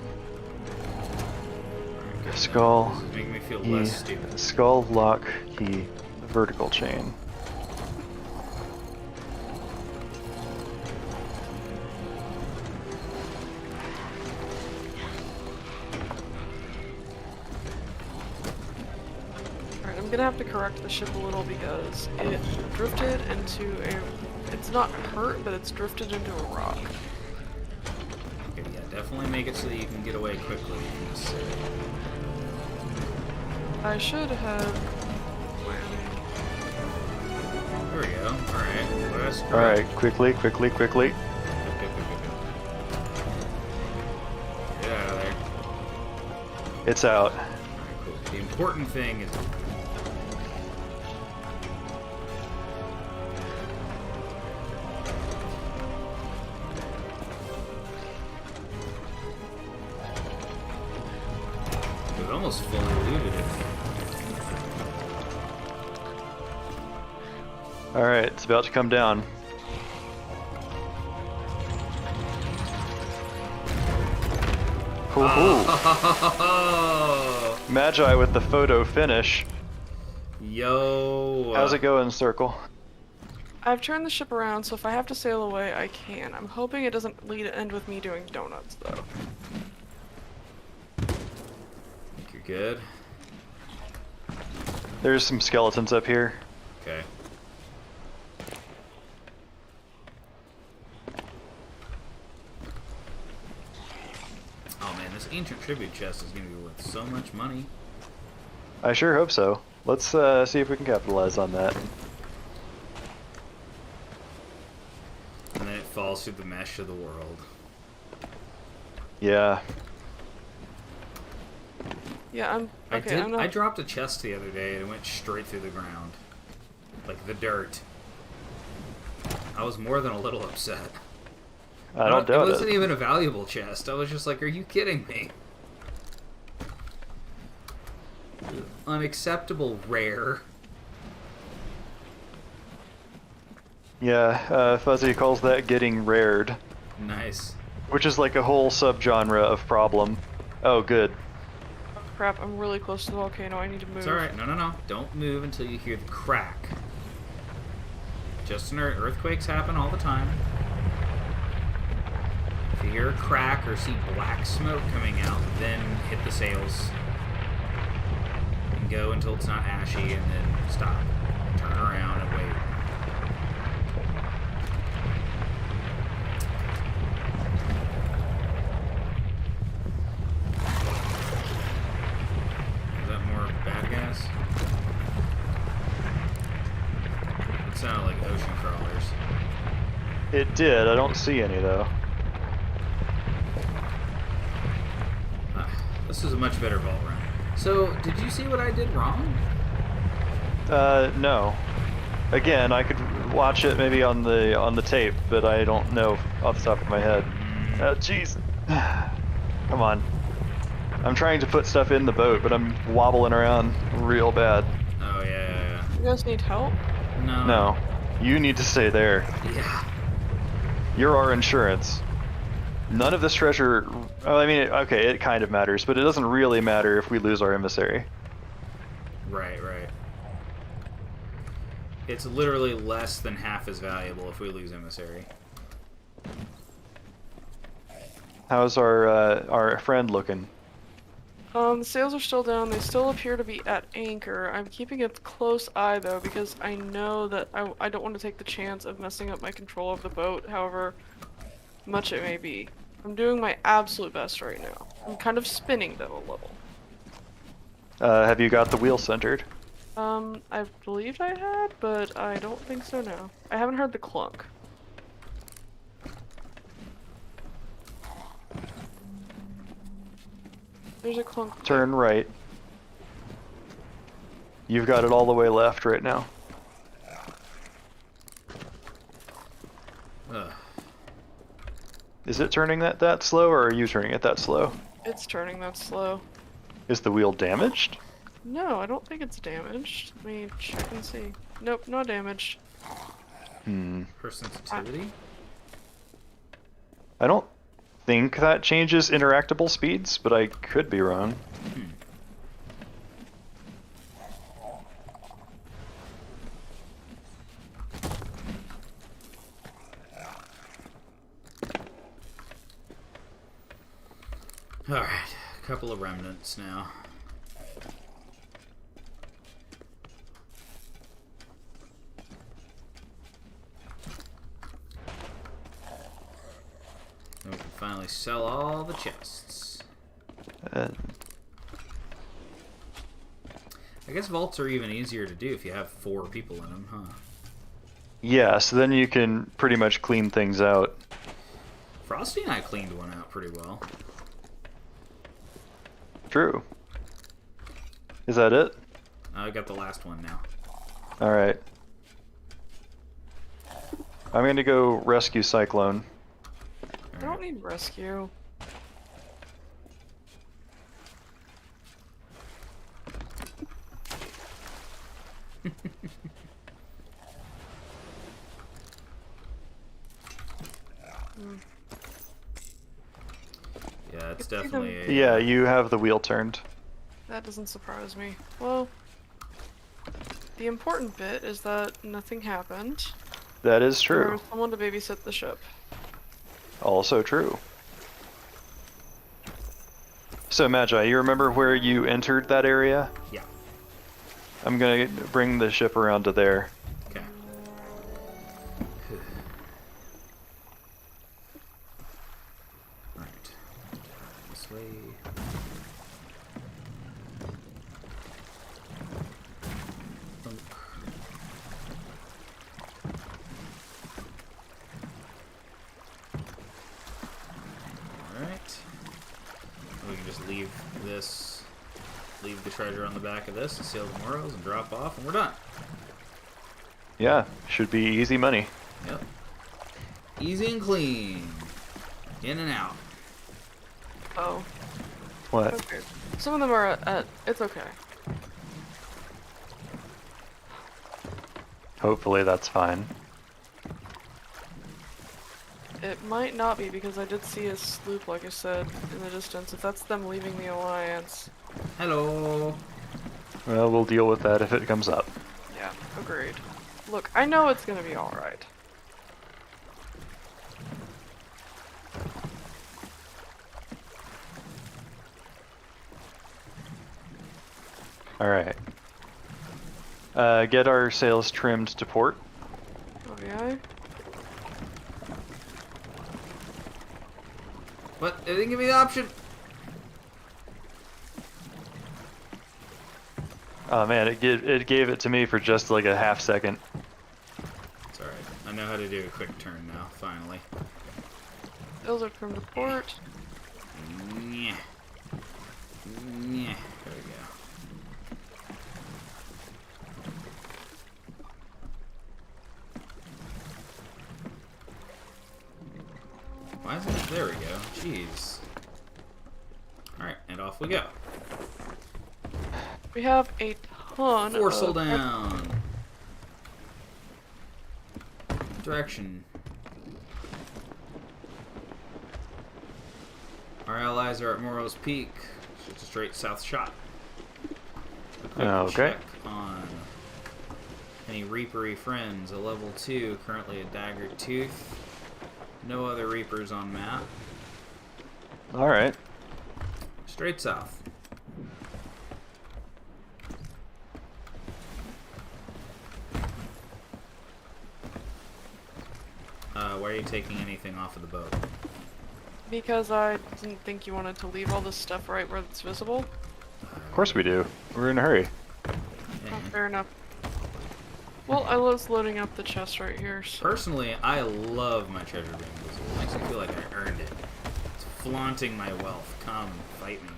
Skull, Make me feel key, less stupid. skull, lock, key, vertical chain. Alright, I'm gonna have to correct the ship a little because it drifted into a... It's not hurt, but it's drifted into a rock. Okay, yeah, definitely make it so that you can get away quickly. I should have... There we go. Alright. What did I screw up? Alright, quickly, quickly, quickly. Go. Get out of there. It's out. Alright, cool. The important thing is... It almost fully looted it. Alright, it's about to come down. Hoo-hoo. Oh, Magi with the photo finish. yo. How's it going, Circle? I've turned the ship around, so if I have to sail away, I can. I'm hoping it doesn't end with me doing donuts, though. Think you're good? There's some skeletons up here. Okay. Oh man, this ancient tribute chest is gonna be worth so much money. I sure hope so. Let's see if we can capitalize on that. And then it falls through the mesh of the world. Yeah. Yeah, I'm not... I dropped a chest the other day and it went straight through the ground. Like the dirt. I was more than a little upset. I don't doubt It wasn't it. even a valuable chest. I was just like, are you kidding me? Unacceptable rare. Yeah, Fuzzy calls that getting rared, Nice. which is like a whole subgenre of problem. Oh, good. Crap, I'm really close to the volcano. I need to move. It's alright. No. Don't move until you hear the crack. Just an earthquakes happen all the time. If you hear a crack or see black smoke coming out, then hit the sails. And go until it's not ashy and then stop. Turn around and wait. sounded like ocean crawlers. It did. I don't see any though. This is a much better vault run. So, did you see what I did wrong? No. Again, I could watch it maybe on the tape, but I don't know off the top of my head. Oh, jeez. Come on. I'm trying to put stuff in the boat, but I'm wobbling around real bad. Oh, yeah. You guys need help? No. No. You need to stay there. Yeah. You're our insurance. None of this treasure... Oh, I mean, okay, it kind of matters, but it doesn't really matter if we lose our emissary. Right. It's literally less than half as valuable if we lose emissary. How's our friend looking? The sails are still down. They still appear to be at anchor. I'm keeping a close eye, though, because I know that I don't want to take the chance of messing up my control of the boat, however much it may be. I'm doing my absolute best right now. I'm kind of spinning, though, a little. Have you got the wheel centered? I believed I had, but I don't think so now. I haven't heard the clunk. There's a clunk. Turn right. You've got it all the way left right now. Ugh. Is it turning that slow, or are you turning it that slow? It's turning that slow. Is the wheel damaged? No, I don't think it's damaged. Let me check and see. Nope, not damaged. Her sensitivity? I don't think that changes interactable speeds, but I could be wrong. Alright, a couple of remnants now. Then we can finally sell all the chests. Uh, I guess vaults are even easier to do if you have 4 people in them, huh? yeah, so then you can pretty much clean things out. Frosty and I cleaned one out pretty well. True. Is that it? I got the last one now. Alright. I'm gonna go rescue Cyclone. I don't need rescue. Yeah, it's definitely a... Yeah, you have the wheel turned. That doesn't surprise me. Well, the important bit is that nothing happened. That is There true. was someone to babysit the ship. Also true. So Magi, you remember where you entered that area? Yeah. I'm gonna bring the ship around to there. Okay. Alright. This way. Thunk. Alright. We can just leave the treasure on the back of this and seal the morals and drop off, and we're done. Yeah, should be easy money. Yep. Easy and clean. In and out. Oh. What? Okay. Some of them are it's okay. Hopefully that's fine. It might not be because I did see a sloop, like I said, in the distance. If that's them leaving the Alliance. Hello. Well, we'll deal with that if it comes up. Yeah, agreed. Look, I know it's gonna be alright. Alright. Get our sails trimmed to port. Oh yeah? What? They didn't give me the option. Oh man, it gave it to me for just like a half second. I know how to do a quick turn now, finally. Those are trimmed to port. Yeah. Yeah. There we go. Why isn't it? There we go. Jeez. Alright, and off we go. We have a ton Foresail of... down. Direction. Our allies are at Morrow's Peak. Just a straight south shot. A quick Okay. check on any Reapery friends. A level 2, currently a Dagger Tooth. No other Reapers on map. Alright. Straight south. Why are you taking anything off of the boat? Because I didn't think you wanted to leave all this stuff right where it's visible. Of course we do. We're in a hurry. Yeah. Oh, fair enough. Well, I was loading up the chest right here, so... Personally, I love my treasure being visible. It makes me feel like I earned it. It's flaunting my wealth. Come, fight me.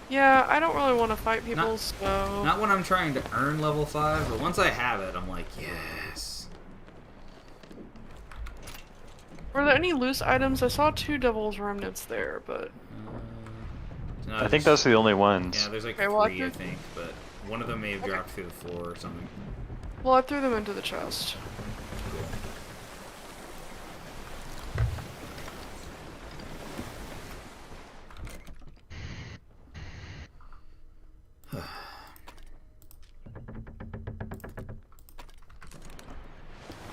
Yeah, I don't really want to fight people, Not- so... Not when I'm trying to earn level 5, but once I have it, I'm like, yes. Were there any loose items? I saw 2 Devil's Remnants there, but... No, I think those are the only ones. Yeah, there's like Okay, well, I 3, I threw- think, but one of them may have dropped through the floor or something. Well, I threw them into the chest.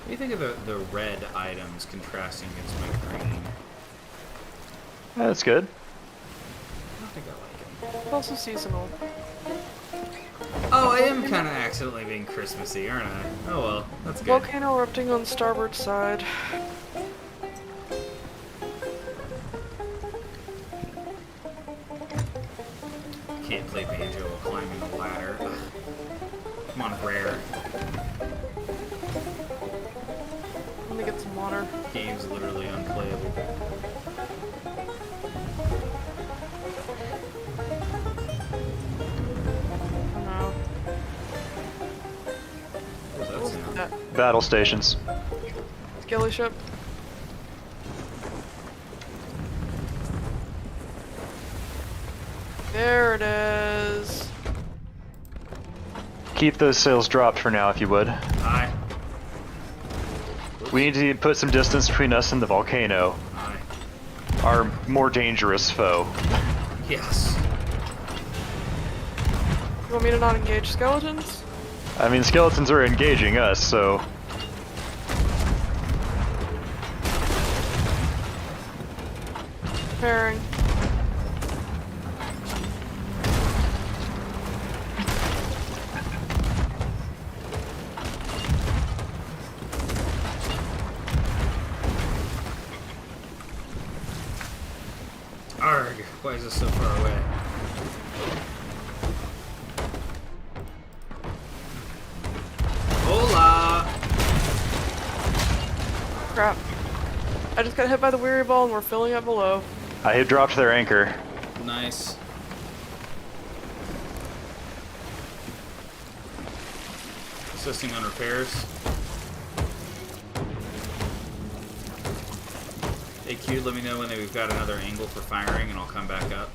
What do you think of the red items contrasting against my green? That's good. I don't think I like it. It's also seasonal. Oh, I am kind of accidentally being Christmassy, aren't I? Oh well, that's good. Volcano erupting on starboard side. Can't play banjo while climbing a ladder. Ugh. Come on, rare. Let me get some water. Game's literally unplayable. Oh no. What What was was that sound? that? Battle stations. Skelly ship? There it is. Keep those sails dropped for now, if you would. Aye. We need to put some distance between us and the volcano, Aye. our more dangerous foe. Yes. You want me to not engage skeletons? I mean, skeletons are engaging us, so... Preparing. Arg. Why is this so far away? Hola! Crap. I just got hit by the weary ball and we're filling up below. I had dropped their anchor. Nice. Assisting on repairs. AQ, let me know when we've got another angle for firing and I'll come back up.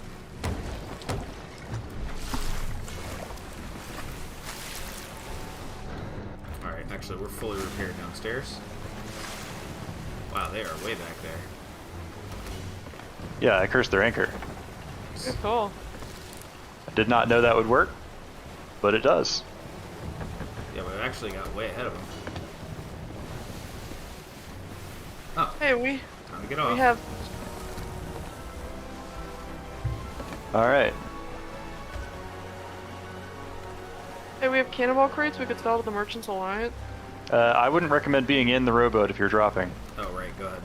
Alright, actually we're fully repaired downstairs. Wow, they are way back there. Yeah, I cursed their anchor. Good call. I did not know that would work, but it does. Yeah, but I actually got way ahead of them. Oh, Hey, we time to get off. have Alright. we have cannonball crates we could sell to the Merchants Alliance. I wouldn't recommend being in the rowboat if you're dropping. Oh, right, go ahead.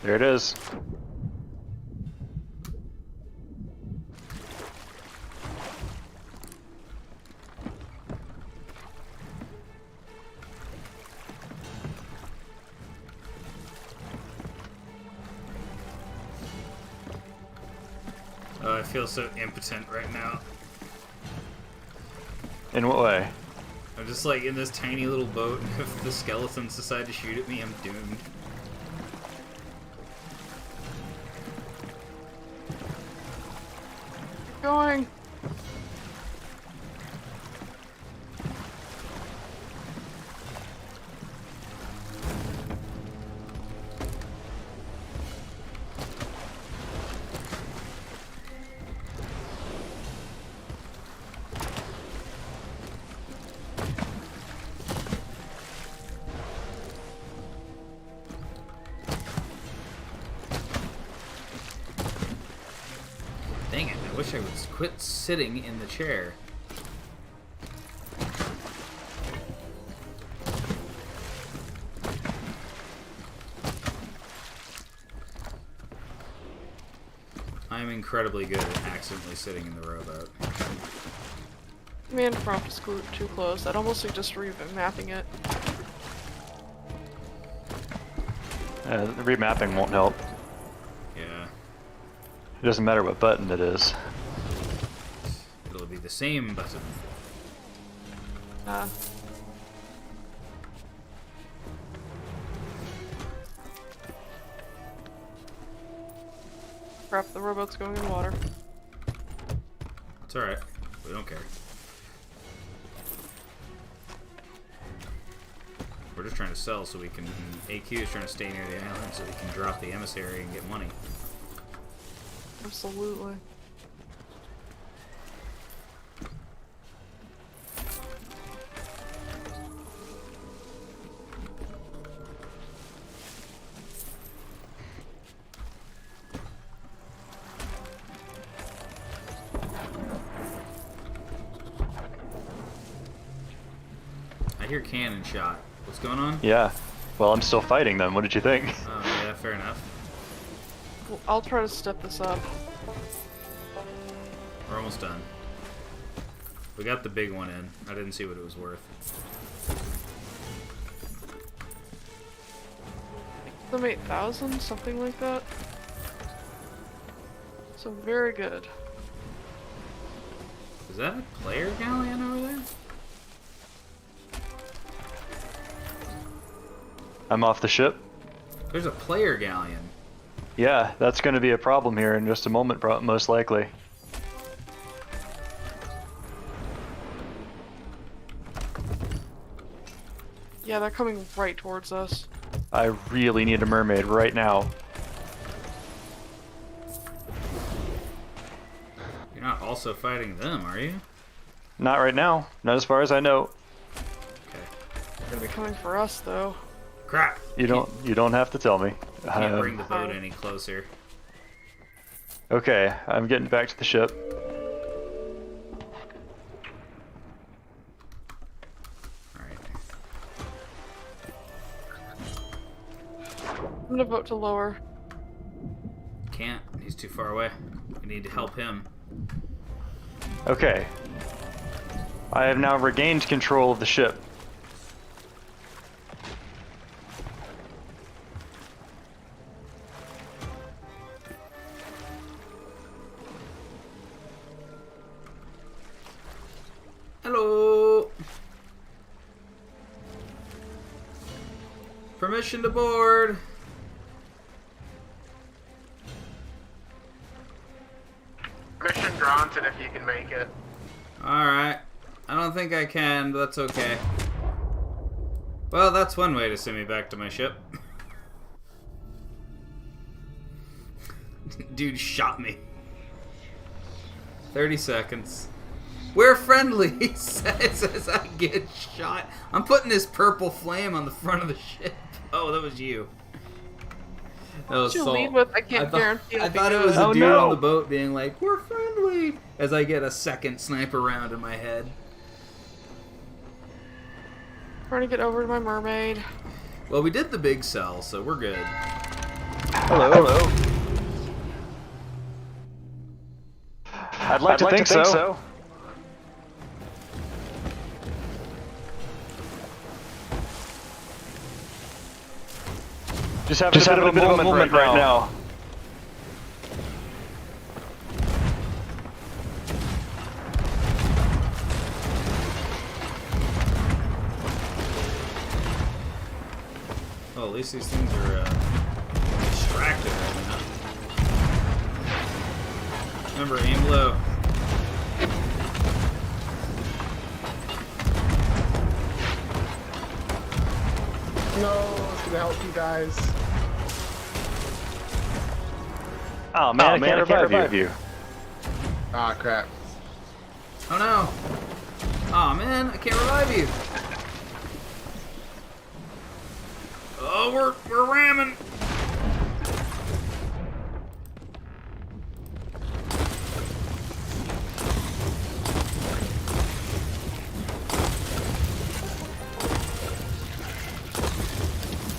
There it is. feel so impotent right now. In what way? I'm just like in this tiny little boat. If the skeletons decide to shoot at me, I'm doomed. Going. Dang it, I wish I would quit sitting in the chair. I am incredibly good at accidentally sitting in the rowboat. Command prompt is too close. I'd almost suggest remapping it. The remapping won't help. Yeah, It doesn't matter what button it is. it'll be the same button. Crap, the rowboat's going in water. It's alright, we don't care. We're just trying to sell so we can... AQ is trying to stay near the island so we can drop the emissary and get money. Absolutely. I hear cannon shot. What's going on? Yeah. Well, I'm still fighting them. What did you think? Oh, yeah, fair enough. Well, I'll try to step this up. We're almost done. We got the big one in. I didn't see what it was worth. Some 8,000, something like that. So very good. Is that a player galleon over there? I'm off the ship. There's a player galleon. Yeah, that's going to be a problem here in just a moment, most likely. Yeah, they're coming right towards us. I really need a mermaid right now. You're not also fighting them, are you? Not right now. Not as far as I know. Okay. They're gonna be coming for us, though. Crap! You don't have to tell me. Can't bring the boat any closer. Okay, I'm getting back to the ship. Alright. I'm gonna vote to lower. Can't. He's too far away. We need to help him. Okay. I have now regained control of the ship. Hello! Permission to board! Mission granted if you can make it. Alright. I don't think I can, but that's okay. Well, that's one way to send me back to my ship. Dude shot me. 30 seconds. We're friendly, he says as I get shot. I'm putting this purple flame on the front of the ship. Oh, that was you. That was What you Salt. lead with, I can't guarantee I it'll be thought it good. was a Oh, dude no. on the boat being like, we're friendly, as I get a second sniper round in my head. Trying to get over to my mermaid. Well, we did the big sell, so we're good. Hello. Hello. I'd like to think so. Just having a bit of a moment right now. Well, at least these things are distracted right now. Remember, aim low. No, it's gonna help you guys. Oh man, I can't revive you. Ah, crap. Oh no! Oh man, I can't revive you. Oh, we're ramming.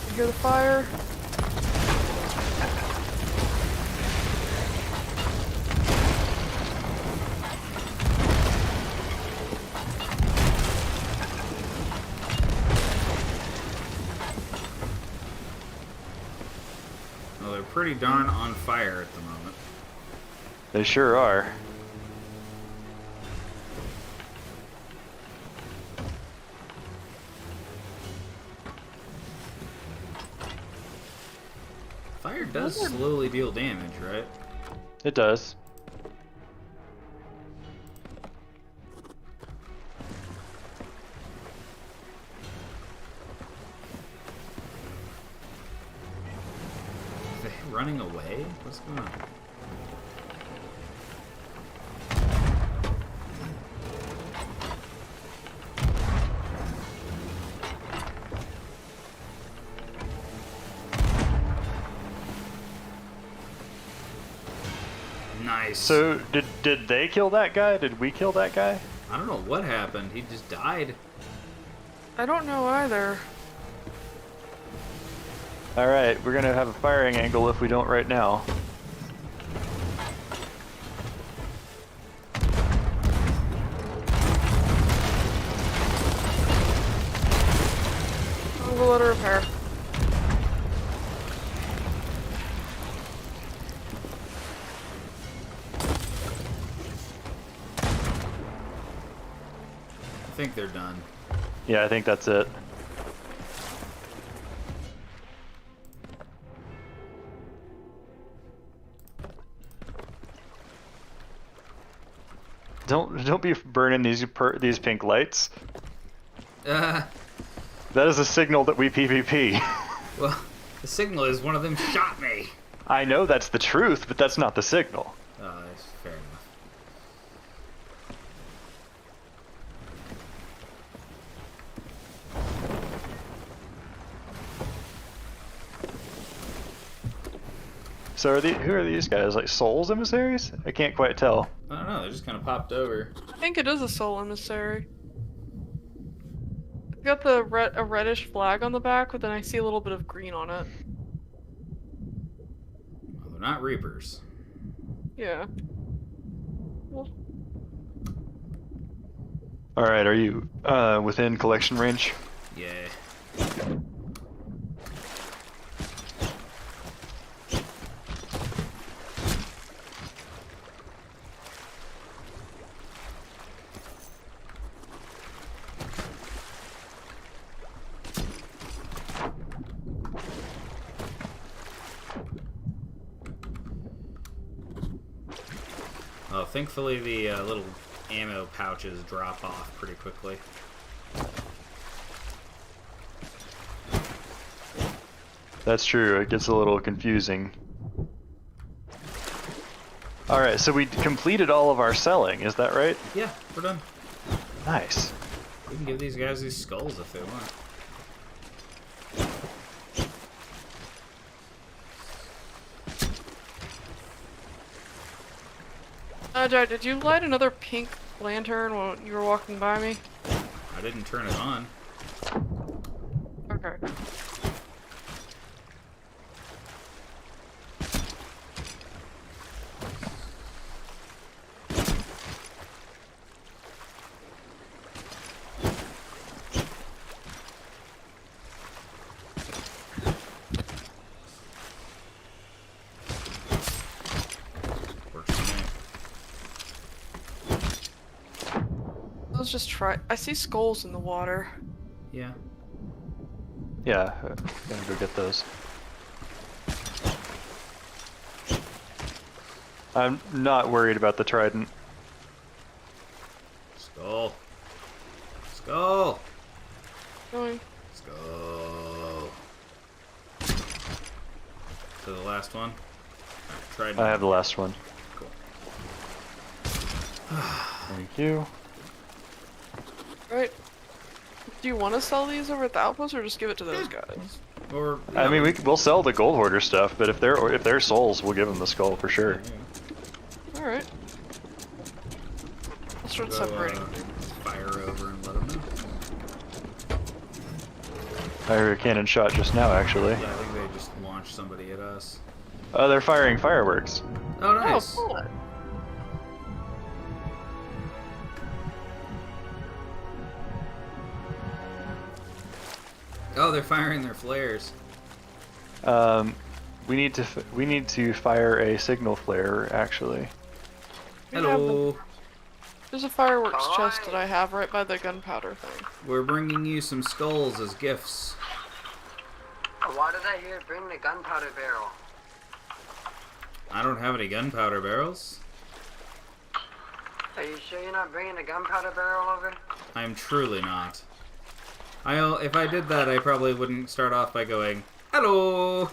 You hear the fire? Well, they're pretty darn on fire at the moment. They sure are. Fire does slowly deal damage, right? It does. Are they running away? What's going on? Nice. So did they kill that guy? Did we kill that guy? I don't know what happened. He just died. I don't know either. All right, we're gonna have a firing angle if we don't right now. We'll let her repair. I think they're done. Yeah, I think that's it. Don't be burning these pink lights. That is a signal that we PvP. Well, the signal is one of them shot me. I know that's the truth, but that's not the signal. That's fair enough. So who are these guys? Like Souls emissaries? I can't quite tell. I don't know. They just kind of popped over. I think it is a soul emissary. It's got the a reddish flag on the back, but then I see a little bit of green on it. Well, they're not Reapers. Yeah. Well, All right, are you within collection range? Yeah. Oh, thankfully the little ammo pouches drop off pretty quickly. That's true, it gets a little confusing. Alright, so we completed all of our selling, is that right? Yeah, we're done. Nice. We can give these guys these skulls if they want. Jai, did you light another pink lantern while you were walking by me? I didn't turn it on. Okay. Works for me. Let's just try. I see skulls in the water. Yeah. Yeah, gonna go get those. I'm not worried about the trident. Skull. Skull. Going. Skull. To the last one. Alright, trident. I have the last one. Cool. Thank you. Right. Do you want to sell these over at the outpost or just give it to those guys? Or I mean, we'll sell the gold hoarder stuff, but if they're souls, we'll give them the skull for sure. Alright. I'll start Go, separating. fire over and let them know. I heard a cannon shot just now, actually. Yeah, I think they just launched somebody at us. Oh, they're firing fireworks. Oh, nice. Oh, fun. Oh, they're firing their flares. We need to fire a signal flare, actually. We have Hello. them. There's a fireworks Hi. chest that I have right by the gunpowder thing. We're bringing you some skulls as gifts. Why did I hear bring the gunpowder barrel? I don't have any gunpowder barrels. Are you sure you're not bringing the gunpowder barrel over? I'm truly not. If I did that, I probably wouldn't start off by going, hello!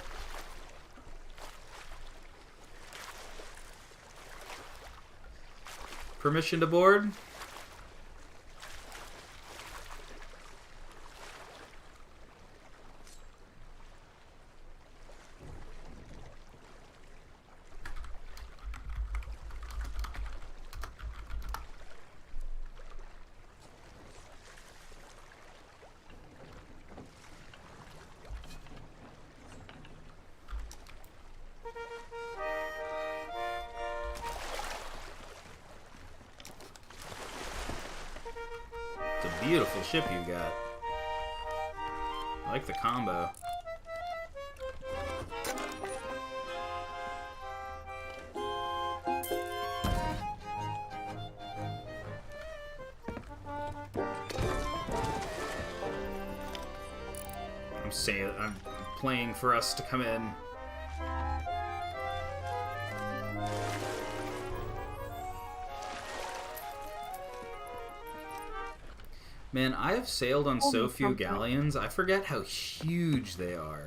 Permission to board? It's a beautiful ship you got. I like the combo. I'm playing for us to come in. Man, I have sailed on so few galleons, I forget how huge they are.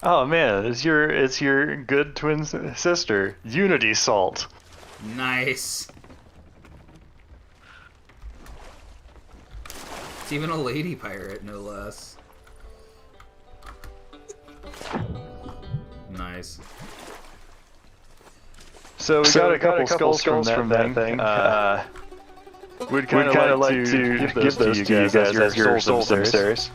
Oh man, it's your good twin sister, Unity Salt. Nice. It's even a lady pirate, no less. Nice. So we got a couple skulls from that thing. We'd kind of like to give those to you guys as your souls upstairs.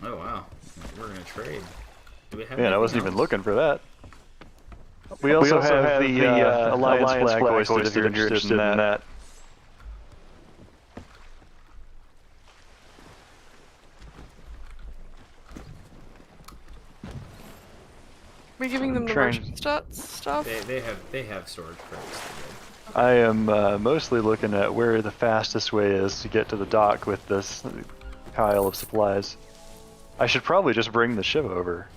Oh wow, we're gonna trade. Do we have Man, I anything wasn't even else? looking for that. We also have the Alliance flag hoisted if you're interested in that. We giving them the merchant stuff? They have storage credits. I am mostly looking at where the fastest way is to get to the dock with this pile of supplies. I should probably just bring the ship over.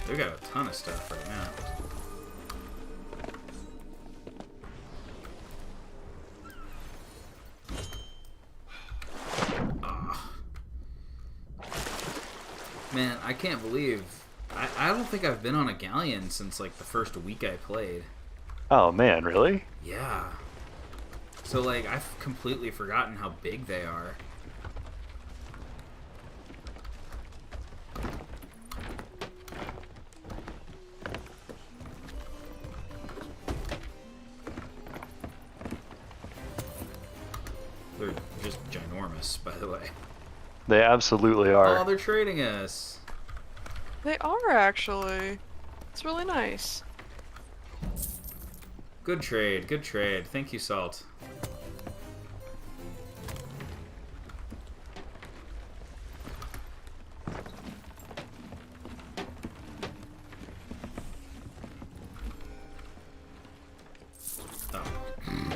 They've got a ton of stuff right now. Ah. Man, I can't believe... I don't think I've been on a galleon since like the first week I played. Oh man, really? Yeah. So like, I've completely forgotten how big they are. They're just ginormous, by the way. They absolutely are. Oh, they're trading us. They are actually. It's really nice. Good trade, good trade. Thank you, Salt. Oh.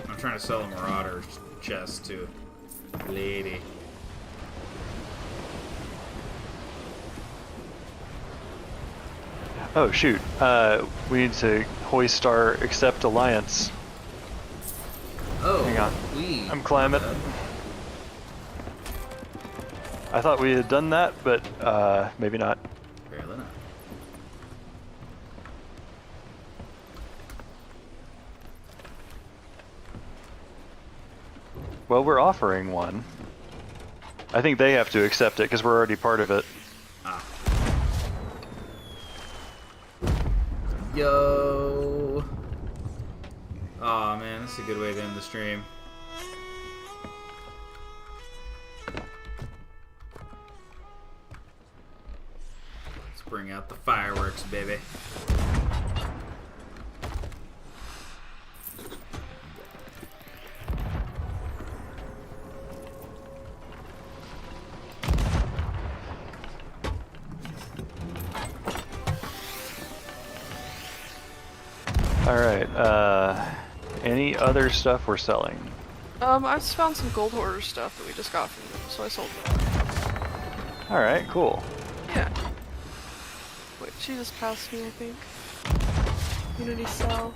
I'm trying to sell a Marauder chest to a lady. Oh shoot, we need to hoist our accept alliance. Oh, Hang on. we. I'm climbing. I thought we had done that, but maybe not. Apparently not. Well, we're offering one. I think they have to accept it because we're already part of it. Ah. Yo. Aw, man, this is a good way to end the stream. Let's bring out the fireworks, baby. Alright, any other stuff we're selling? I just found some gold hoarder stuff that we just got from them, so I sold them. Alright, cool. Yeah. Wait, she just passed me, I think. Unity cell.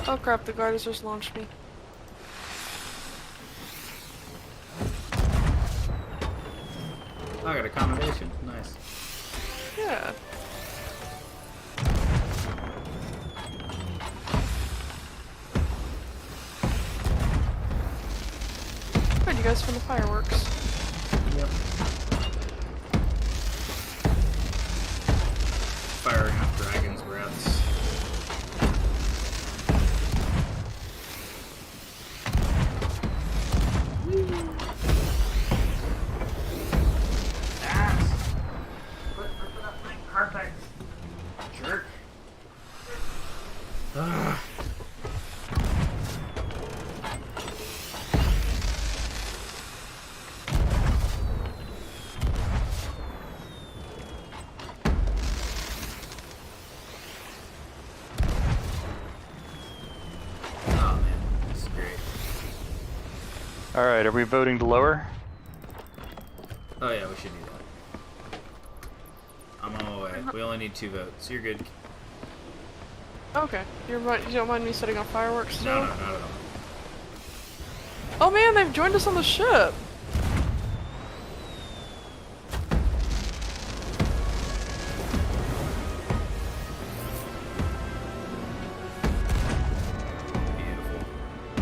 Oh crap, the guard has just launched me. Oh, I got a commendation. Nice. Yeah. Good, you guys from the fireworks. Yep. Firing off dragon's breaths. Ass! Put up my carpet. Jerk. Ugh. Oh man, this is great. Alright, are we voting to lower? Oh yeah, we should do that. I'm on my way. We only need 2 votes. You're good. Okay. You don't mind me setting off fireworks still? No, not at all. Oh man, they've joined us on the ship! Beautiful.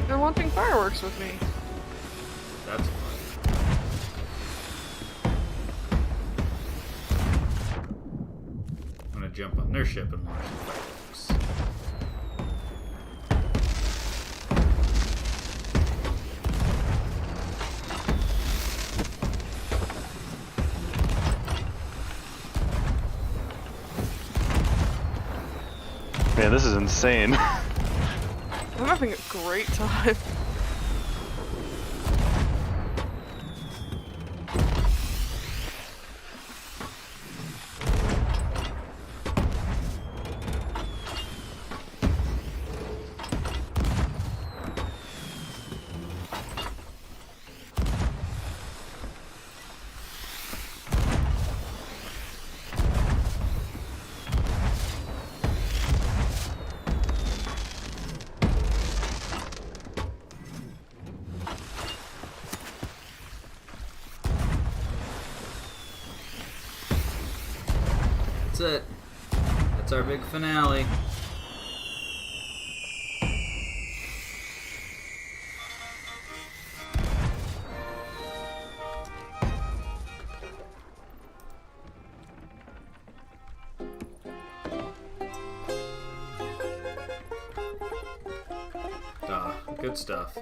They're launching fireworks with me. That's fun. I'm gonna jump on their ship and launch the fireworks. Man, this is insane. I'm having a great time. That's it. That's our big finale. Good stuff. Who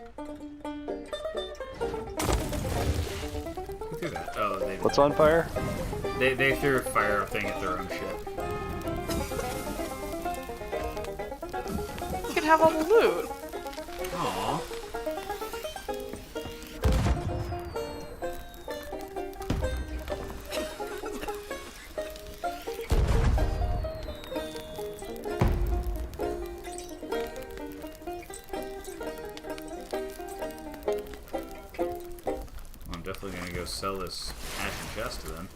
threw that? Oh, they. What's on fire? They threw a fire thing at their own ship. You could have all the loot. Aw. I'm definitely gonna go sell this ashen chest to them.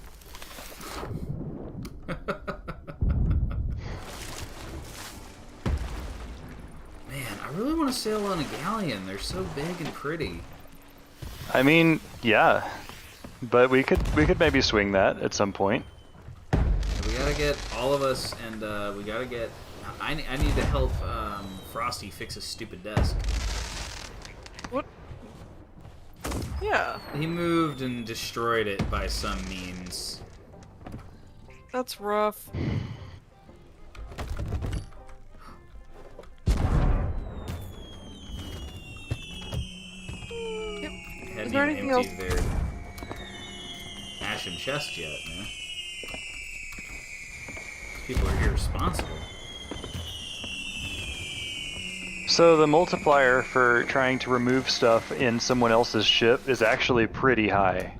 Man, I really want to sail on a galleon. They're so big and pretty. I mean, yeah, but we could maybe swing that at some point. We gotta get all of us, and we gotta get. I need to help Frosty fix his stupid desk. What? Yeah, He moved and destroyed it by some means. that's rough. Hadn't Is there even anything emptied their ashen chest yet, man. These people are irresponsible. So the multiplier for trying to remove stuff in someone else's ship is actually pretty high.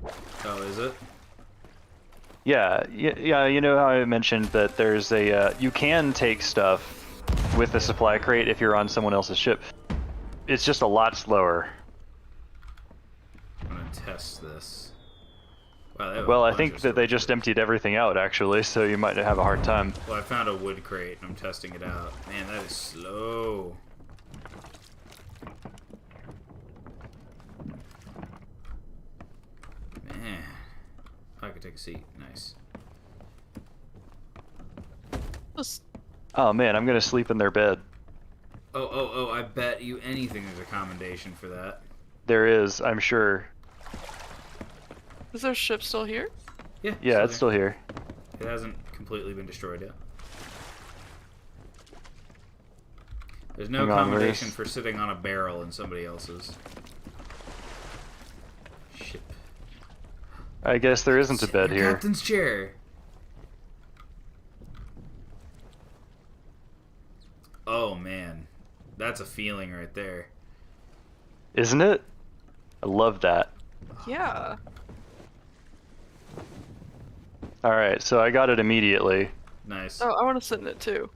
Oh, is it? Yeah, yeah. You know how I mentioned that there's a you can take stuff with a supply crate if you're on someone else's ship. It's just a lot slower. I'm gonna test this. Wow, they have a Well, I bunch think of that they storage just crates. emptied everything out actually, so you might have a hard time. Well, I found a wood crate and I'm testing it out. Man, that is slow. Man, I could take a seat. Nice. Just- Oh man, I'm gonna sleep in their bed. Oh, I bet you anything there's a commendation for that. There is, I'm sure. Is their ship still here? Yeah, Yeah, it's still here. It hasn't completely been destroyed yet. There's no Hang on, commendation where's- for sitting on a barrel in somebody else's ship. I guess there isn't a Sit in bed your here. Captain's chair. Oh man, that's a feeling right there. Isn't it? I love that. Yeah. Alright, so I got it immediately. Nice. Oh, I want to sit in it too.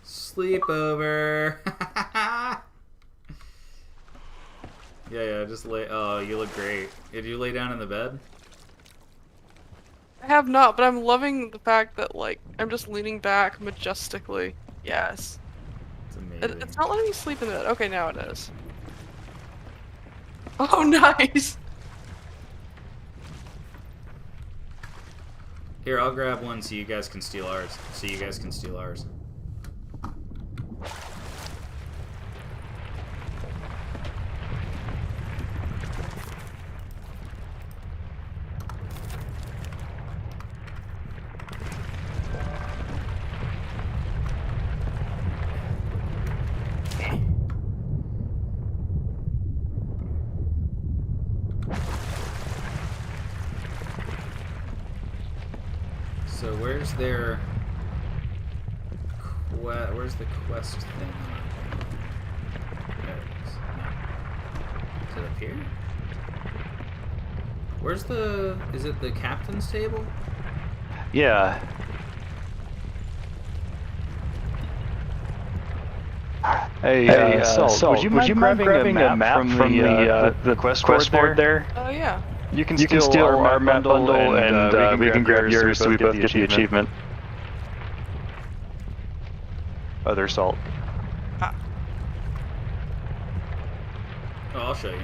Sleepover. Yeah, just lay. Oh, you look great. Did you lay down in the bed? I have not, but I'm loving the fact that, like, I'm just leaning back majestically. Yes. It's amazing. It's not letting me sleep in the bed. Okay, now it is. Oh, nice! Here, I'll grab one so you guys can steal ours. So where's their... Where's the quest thing? There it is. No. Is it up here? Where's the... Is it the captain's table? Yeah. Hey, Salt, would you mind grabbing a map from the quest board there? Oh, yeah. You can steal our map bundle and we can grab yours so we both get the achievement. Other Salt. Ah. Oh, I'll show you.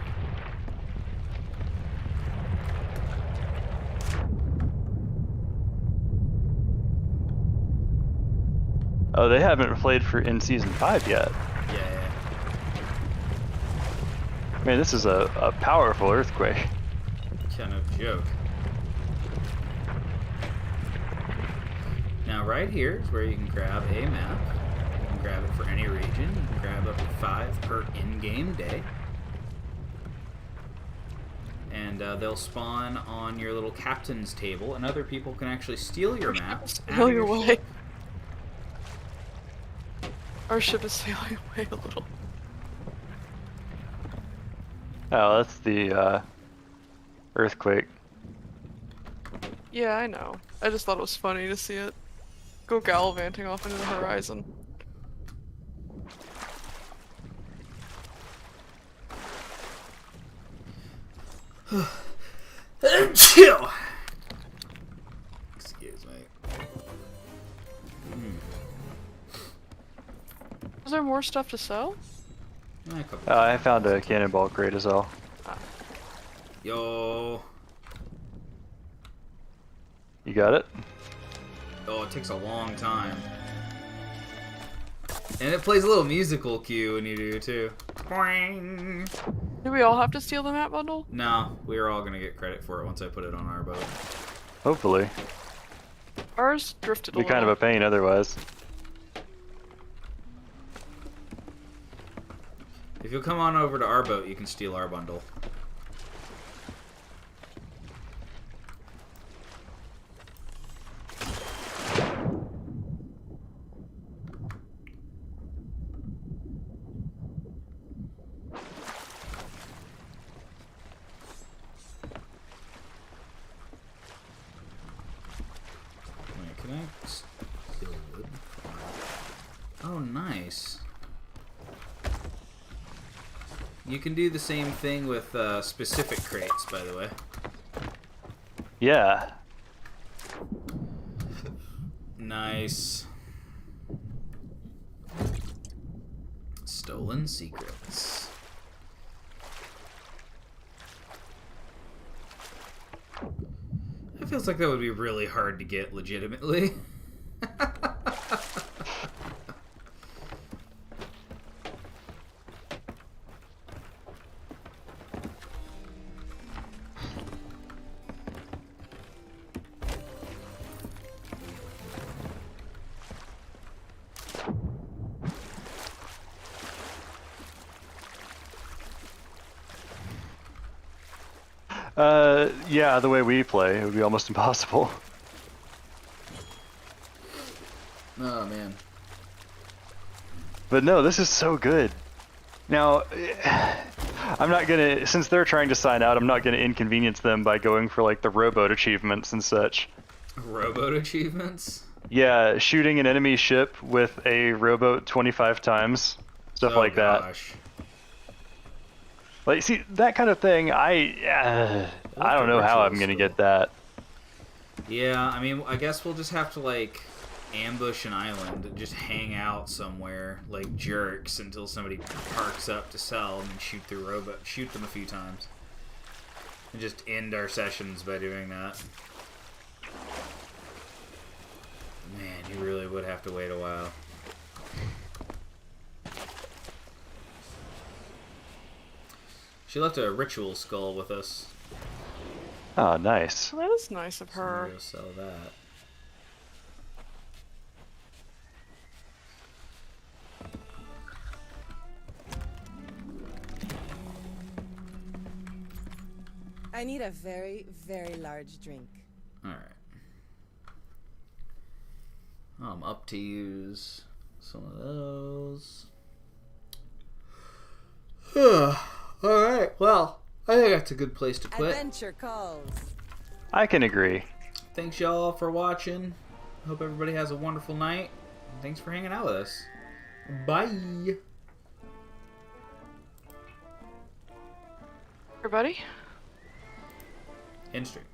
Oh, they haven't played in Season 5 yet. Yeah. Man, this is a powerful earthquake. Kind of joke. Now right here is where you can grab a map. You can grab it for any region. You can grab up to 5 per in-game day. And they'll spawn on your little captain's table, and other people can actually steal your map. Steal your way. Our ship is sailing away a little. Oh, that's the earthquake. Yeah, I know. I just thought it was funny to see it go gallivanting off into the horizon. Chill. Excuse me. Is there more stuff to sell? A couple I found a cannonball crate as well. Yo. You got it? Oh, it takes a long time. And it plays a little musical cue when you do too. Boing. Do we all have to steal the map bundle? No, we're all gonna get credit for it once I put it on our boat. Hopefully. Ours drifted a Be little. kind of a pain otherwise. If you'll come on over to our boat, you can steal our bundle. Wait, can I steal wood? Oh, nice. You can do the same thing with specific crates, by the way. Yeah. Nice. Stolen secrets. It feels like that would be really hard to get legitimately. Yeah, the way we play, it would be almost impossible. Oh, man. But no, this is so good. Now, I'm not gonna, since they're trying to sign out, I'm not gonna inconvenience them by going for like the rowboat achievements and such. Rowboat achievements? Yeah, shooting an enemy ship with a rowboat 25 times, stuff Oh, like that. gosh. Like, see, that kind of thing, I don't know how I'm gonna get that. Yeah, I mean, I guess we'll just have to, like, ambush an island and just hang out somewhere like jerks until somebody parks up to sell and then shoot them a few times. And just end our sessions by doing that. Man, you really would have to wait a while. She left a ritual skull with us. Oh, nice. That is nice of So I'm her. gonna go sell that. I need a very, very large drink. Alright. I'm up to use some of those. Alright, well, I think that's a good place to quit. Adventure calls. I can agree. Thanks y'all for watching. Hope everybody has a wonderful night. Thanks for hanging out with us. Bye. Everybody? End stream.